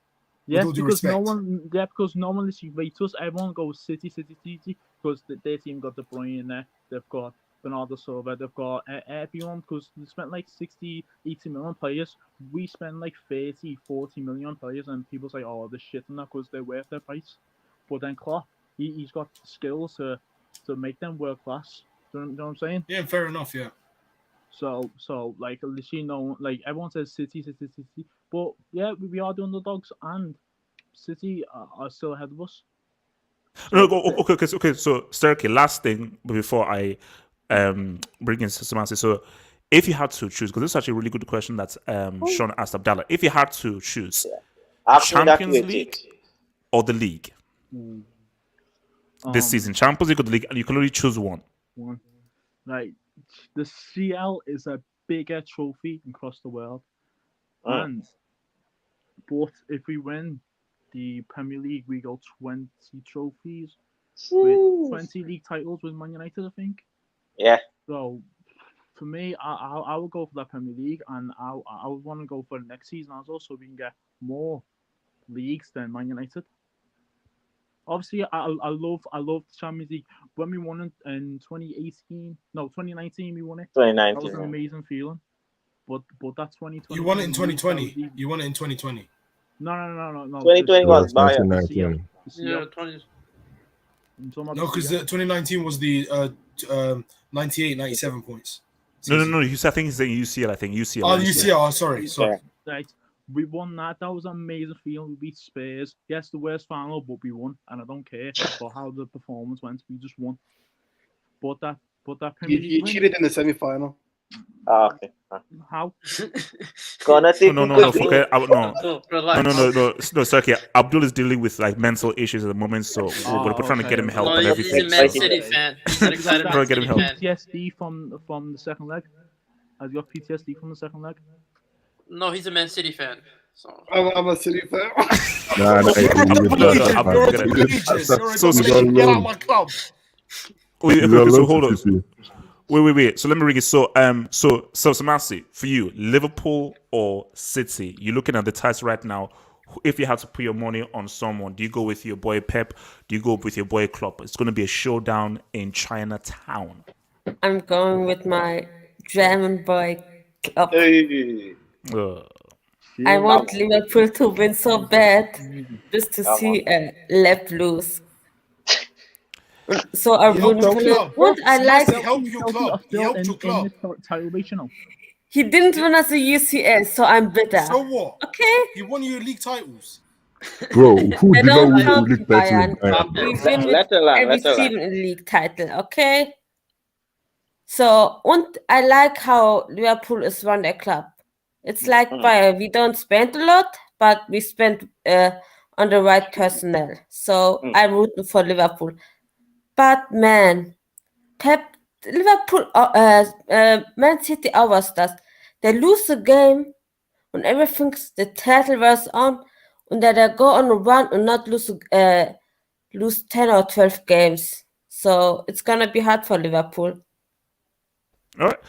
Yes, With all due because respect. because no one literally rates us. Everyone goes City, because their team got De Bruyne in there. They've got Bernardo Silva. They've got everyone, because they spent like 60, 80 million players. We spend like 30, 40 million players, and people say, oh, they're shit on that because they're worth their price. But then Klopp, he's got skills to make them world class. Do you know what I'm saying? Yeah, fair enough, yeah. So like literally like everyone says City, but yeah, we are the underdogs, and City are still ahead of us. No, okay. So Sturkey, last thing before I bring in Samasi. So if you had to choose, because this is actually a really good question that Sean asked Abdallah. If you had to choose Champions League or the league this season, Champions League or the league, and you can only choose one. Like the CL is a bigger trophy across the world, but if we win the Premier League, we go 20 trophies with 20 league titles with Man United, I think. Yeah. So for me, I would go for that Premier League, and I would want to go for the next season as well, so we can get more leagues than Man United. Obviously, I love the Champions League. When we won it in 2019, we won it. 2019. That was an amazing feeling. But that 2020. You won it in 2020. You won it in 2020. No. 2020 was Bayern. Yeah, 20. No, because 2019 was the 98, 97 points. No. I think he's saying UCL. I think UCL. Oh, UCL. Sorry. Right. We won that. That was an amazing feeling. We beat Spurs. Yes, the worst final, but we won, and I don't care about how the performance went. We just won. But that Premier League you cheated in the semi-final. Okay. How? Gonna take No. Okay, no. Sorry, Abdul is dealing with like mental issues at the moment, so we're trying to get him help and everything. He's a Man City fan. He's an excited Man Get him City help. fan. PTSD from the second leg. Has you got PTSD from the second leg? No, he's a Man City fan. So I'm a City fan. Get out my club. So hold on. Wait. So let me read it. So Samasi, for you, Liverpool or City? You're looking at the ties right now. If you had to put your money on someone, do you go with your boy Pep? Do you go with your boy Klopp? It's going to be a showdown in Chinatown. I'm going with my German boy Klopp. I want Liverpool to win so bad, just to see let loose. So I wouldn't. I like. Help your club. He helped your club. He didn't win us a UCS, so I'm bitter. So what? Okay. He won your league titles. Bro, who did not win the league title? We win with every team in league title, okay? So, and I like how Liverpool is run their club. It's like we don't spend a lot, but we spend on the right personnel. So I'm rooting for Liverpool. But man, Liverpool, Man City hours that they lose the game when everything's the title was on, and that they go on a run and not lose 10 or 12 games. So it's gonna be hard for Liverpool. All right,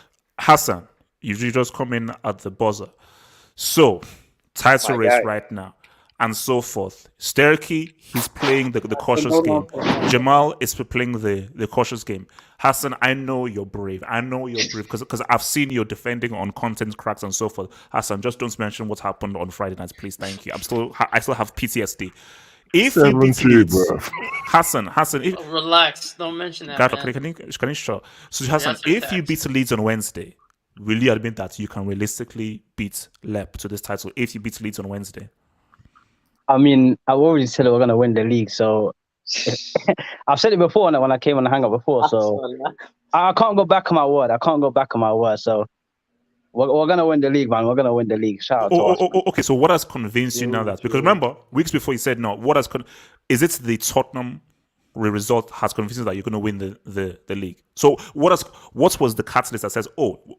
Hassan, you just come in at the buzzer. So, title My race guy. right now, and so forth. Sterky, he's playing the cautious game. Jamal is playing the cautious game. Hassan, I know you're brave. I know you're brave because I've seen you defending on content cracks and so forth. Hassan, just don't mention what happened on Friday night, please. Thank you. I still have PTSD. If you beat 7-3, Leeds, bro. Hassan, if, Relax. Don't mention that, Gato, man. can you show? So Hassan, if you beat Leeds on Wednesday, will you admit that you can realistically beat Lep to this title if you beat Leeds on Wednesday? I mean, I've already said we're going to win the league. So I've said it before when I came on the Hangout before. So I can't go back on my word. So we're going to win the league, man. We're going to win the league. Shout out to us. Okay, so what has convinced you now that? Because remember, weeks before you said no. What has is it the Tottenham result has convinced you that you're going to win the league? So what was the catalyst that says,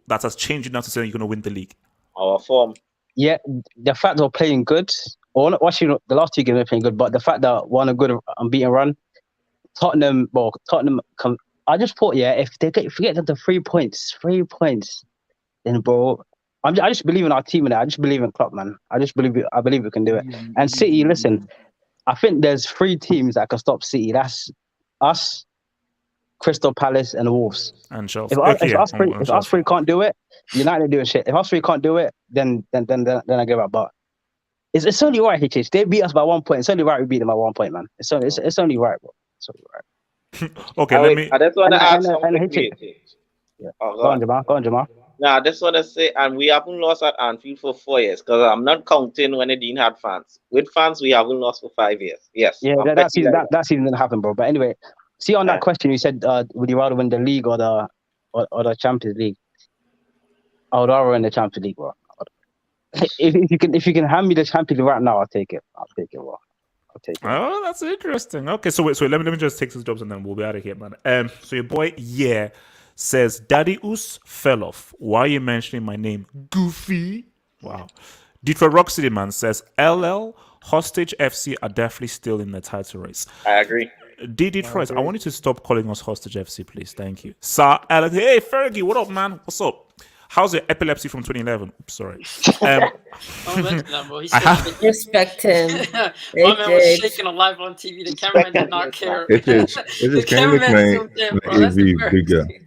that has changed you now to say you're going to win the league? Our form. Yeah, the fact that we're playing good. Actually, the last 2 games we're playing good, but the fact that we're on a good unbeaten run, Tottenham. I just thought, if we get to the 3 points, then bro, I just believe in our team and I just believe in Klopp, man. I believe we can do it. And City, listen, I think there's 3 teams that can stop City. That's us, Crystal Palace, and Wolves. And Chelsea. If us three can't do it, United are doing shit. If us 3 can't do it, then I give up. But it's only right, HH. They beat us by 1 point. It's only right we beat them by 1 point, man. It's only right, bro. It's only right. Okay, let me. I just want to ask Go on, Jamal. No, I just want to say, and we haven't lost at Anfield for 4 years because I'm not counting when it didn't have fans. With fans, we haven't lost for 5 years. Yes. Yeah, that season didn't happen, bro. But anyway, see on that question, you said, would you rather win the league or the Champions League? I would rather win the Champions League, bro. If you can hand me the Champions League right now, I'll take it. Bro. I'll take it. Oh, that's interesting. Okay, so wait, let me just take these jobs and then we'll be out of here, man. So your boy says Daddy Us fell off. Why are you mentioning my name? Goofy. Wow. Detroit Rock City man says LL Hostage FC are definitely still in the title race. I agree. Detroit, I want you to stop calling us Hostage FC, please. Thank you. Sir Alex, hey Fergie, what up, man? What's up? How's your epilepsy from 2011? Oops, sorry. Respect him. My man was shaking alive on TV. The cameraman did not care. The cameraman zoomed in, bro. That's embarrassing.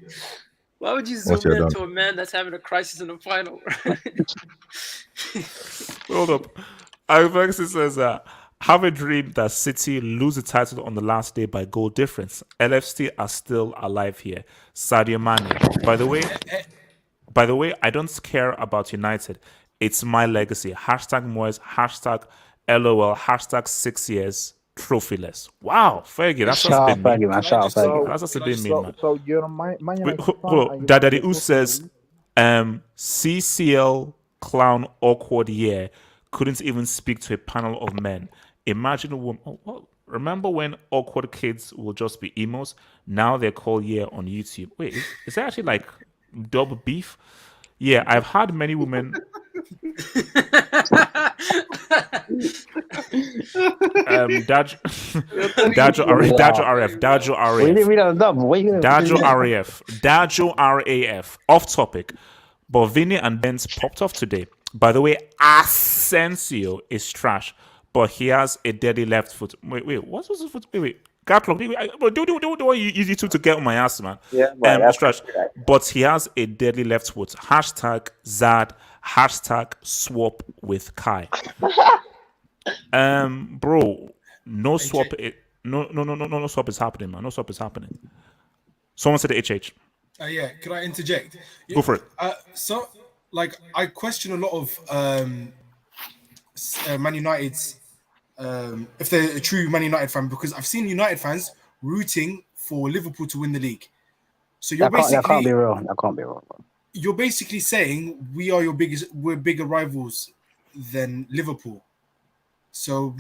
Why would you zoom into a man that's having a crisis in the final? Hold up. Ivex says, have a dream that City lose the title on the last day by goal difference. LFC are still alive here. Sadio Mane. By the way, I don't care about United. It's my legacy. Hashtag Moyes, hashtag LOL, hashtag 6 years, trophyless. Wow, Fergie, that's just been me. That's just been me, man. So you're a Man United fan. Hold on. Daddy U says, CCL clown awkward year couldn't even speak to a panel of men. Imagine a woman. Remember when awkward kids will just be emos? Now they're called on YouTube. Wait, is that actually like double beef? Yeah, I've had many women. Dajo RAF. Off topic. But Vinny and Benz popped off today. By the way, Asensio is trash, but he has a dirty left foot. Wait, what was his foot? Wait. Gatlock, do I use you two to get on my ass, man? Yeah, trash. But he has a deadly left foot. Hashtag Zad. Hashtag swap with Kai. Bro, no swap. No swap is happening, man. No swap is happening. Someone said the HH. Yeah, could I interject? Yeah, go for it. So, I question a lot of Man United's. If they're a true Man United fan, because I've seen United fans rooting for Liverpool to win the league. So you're That can't basically be real. That can't be real. you're basically saying we're bigger rivals than Liverpool. So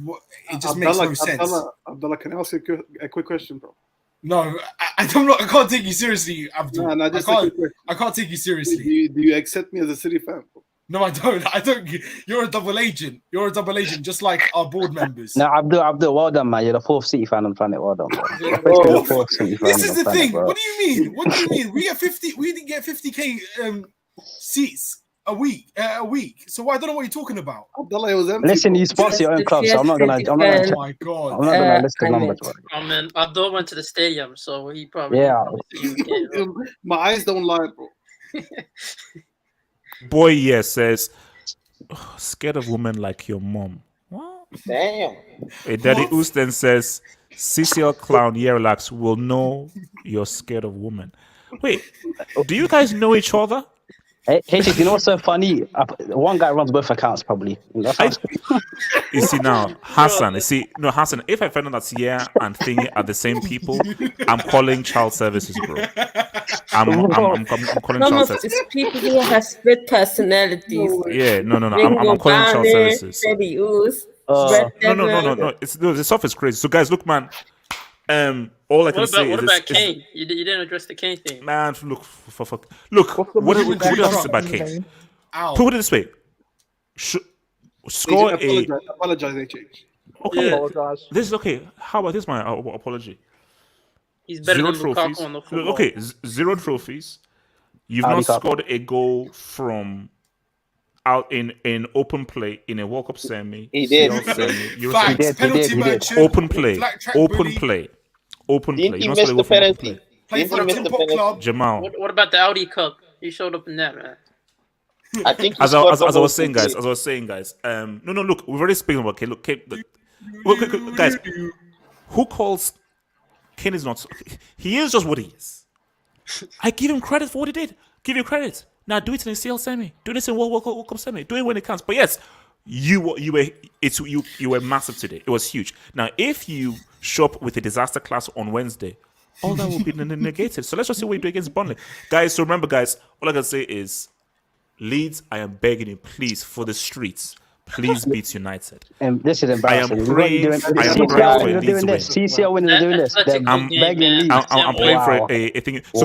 it just makes no sense. Abdullah, can I ask you a quick question, bro? No, I can't take you seriously, Abdul. No, just a quick question. I can't take you seriously. Do you accept me as a City fan, bro? No, I don't. I don't. You're a double agent. You're a double agent, just like our board members. No, Abdul, well done, man. You're the fourth City fan on the planet. Well done, bro. This is the thing. What do you mean? What do you mean? We didn't get 50k seats a week. So I don't know what you're talking about. Abdullah, it was empty. Listen, you sponsor your own club, so I'm not gonna. Oh my god! I'm not gonna list the numbers, bro. Oh man, Abdul went to the stadium, so he probably. Yeah. My eyes don't lie, bro. Boy, yeah, says, scared of women like your mom. Damn. Daddy Oos then says, CCL clown, yeah, relax, will know you're scared of women. Wait, do you guys know each other? Hey, you know what's so funny? One guy runs both accounts, probably. You see now, Hassan. Hassan. If I find out that yeah and Thingy are the same people, I'm calling child services, bro. I'm calling Some child of services. these people who have split personalities. Yeah, no. I'm calling child services. No. The stuff is crazy. So guys, look, man. All I can say what is about Kane? You didn't address the Kane thing. Man, look, what else about Kane? Put it this way: score a. Apologize, HH. Okay, Yeah. this is okay. How about this? My apology. He's better Zero than trophies. Lukaku on the football. Okay, zero trophies. You've not scored a goal from out in open play in a World Cup semi. He did. Open play. Didn't he miss the penalty? Jamal. What about the Audi Cup? He showed up in that, man. I think as I was saying, guys. No. Look, we've already spoken about Kane. Look, guys. Who calls Kane is not? He is just what he is. I give him credit for what he did. Give him credit. Now do it in a CL semi. Do this in World Cup semi. Do it when it counts. But yes, you were massive today. It was huge. Now, if you show up with a disaster class on Wednesday, all that will be negated. So let's just see what you do against Burnley, guys. So remember, guys, all I can say is, Leeds, I am begging you, please, for the streets, please beat United. This is embarrassing. I am praying for Leeds win. CCL winners are doing this. I'm begging Leeds. I'm praying for a thing. So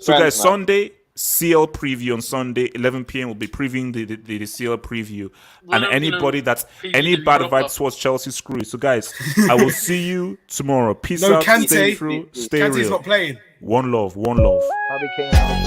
guys, Sunday. CL preview on Sunday, 11 p.m. We'll be previewing the CL preview. And any bad vibes towards Chelsea, screw it. So guys, I will see you tomorrow. Peace out. Kante. Stay true. Stay Kante's real. not playing. One love. Harry Kane out.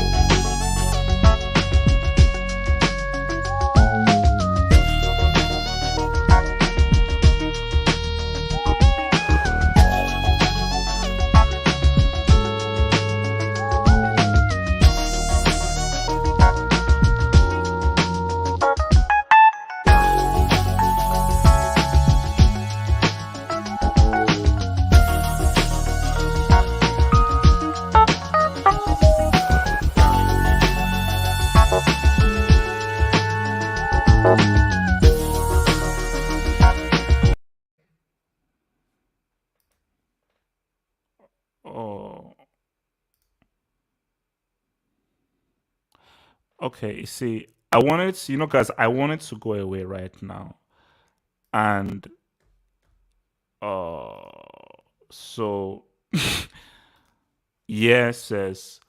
Okay, see, I wanted to go away right now. And so yeah, says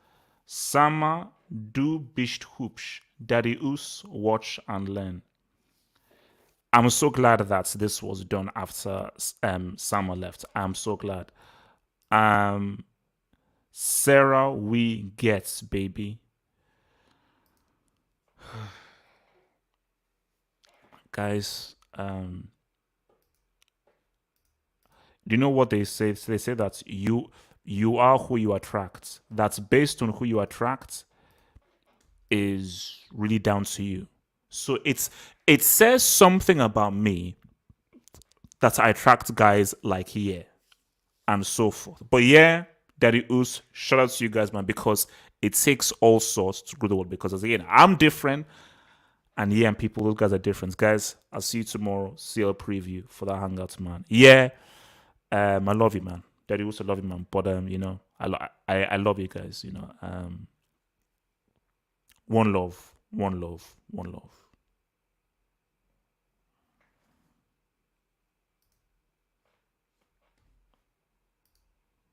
Sama du bist hübsch, Daddy Us watch and learn. I'm so glad that this was done after Sama left. I'm so glad. Sarah, we get, baby. Guys, do you know what they say? They say that you are who you attract. That's based on who you attract is really down to you. So it says something about me that I attract guys like here and so forth. But yeah, Daddy Us, shout out to you guys, man, because it takes all sorts to grow the world. Because again, I'm different. And yeah, and people, those guys are different. Guys, I'll see you tomorrow. CL preview for that Hangout, man. Yeah, I love you, man. Daddy also love you, man. But I love you guys. One love, one love, one love.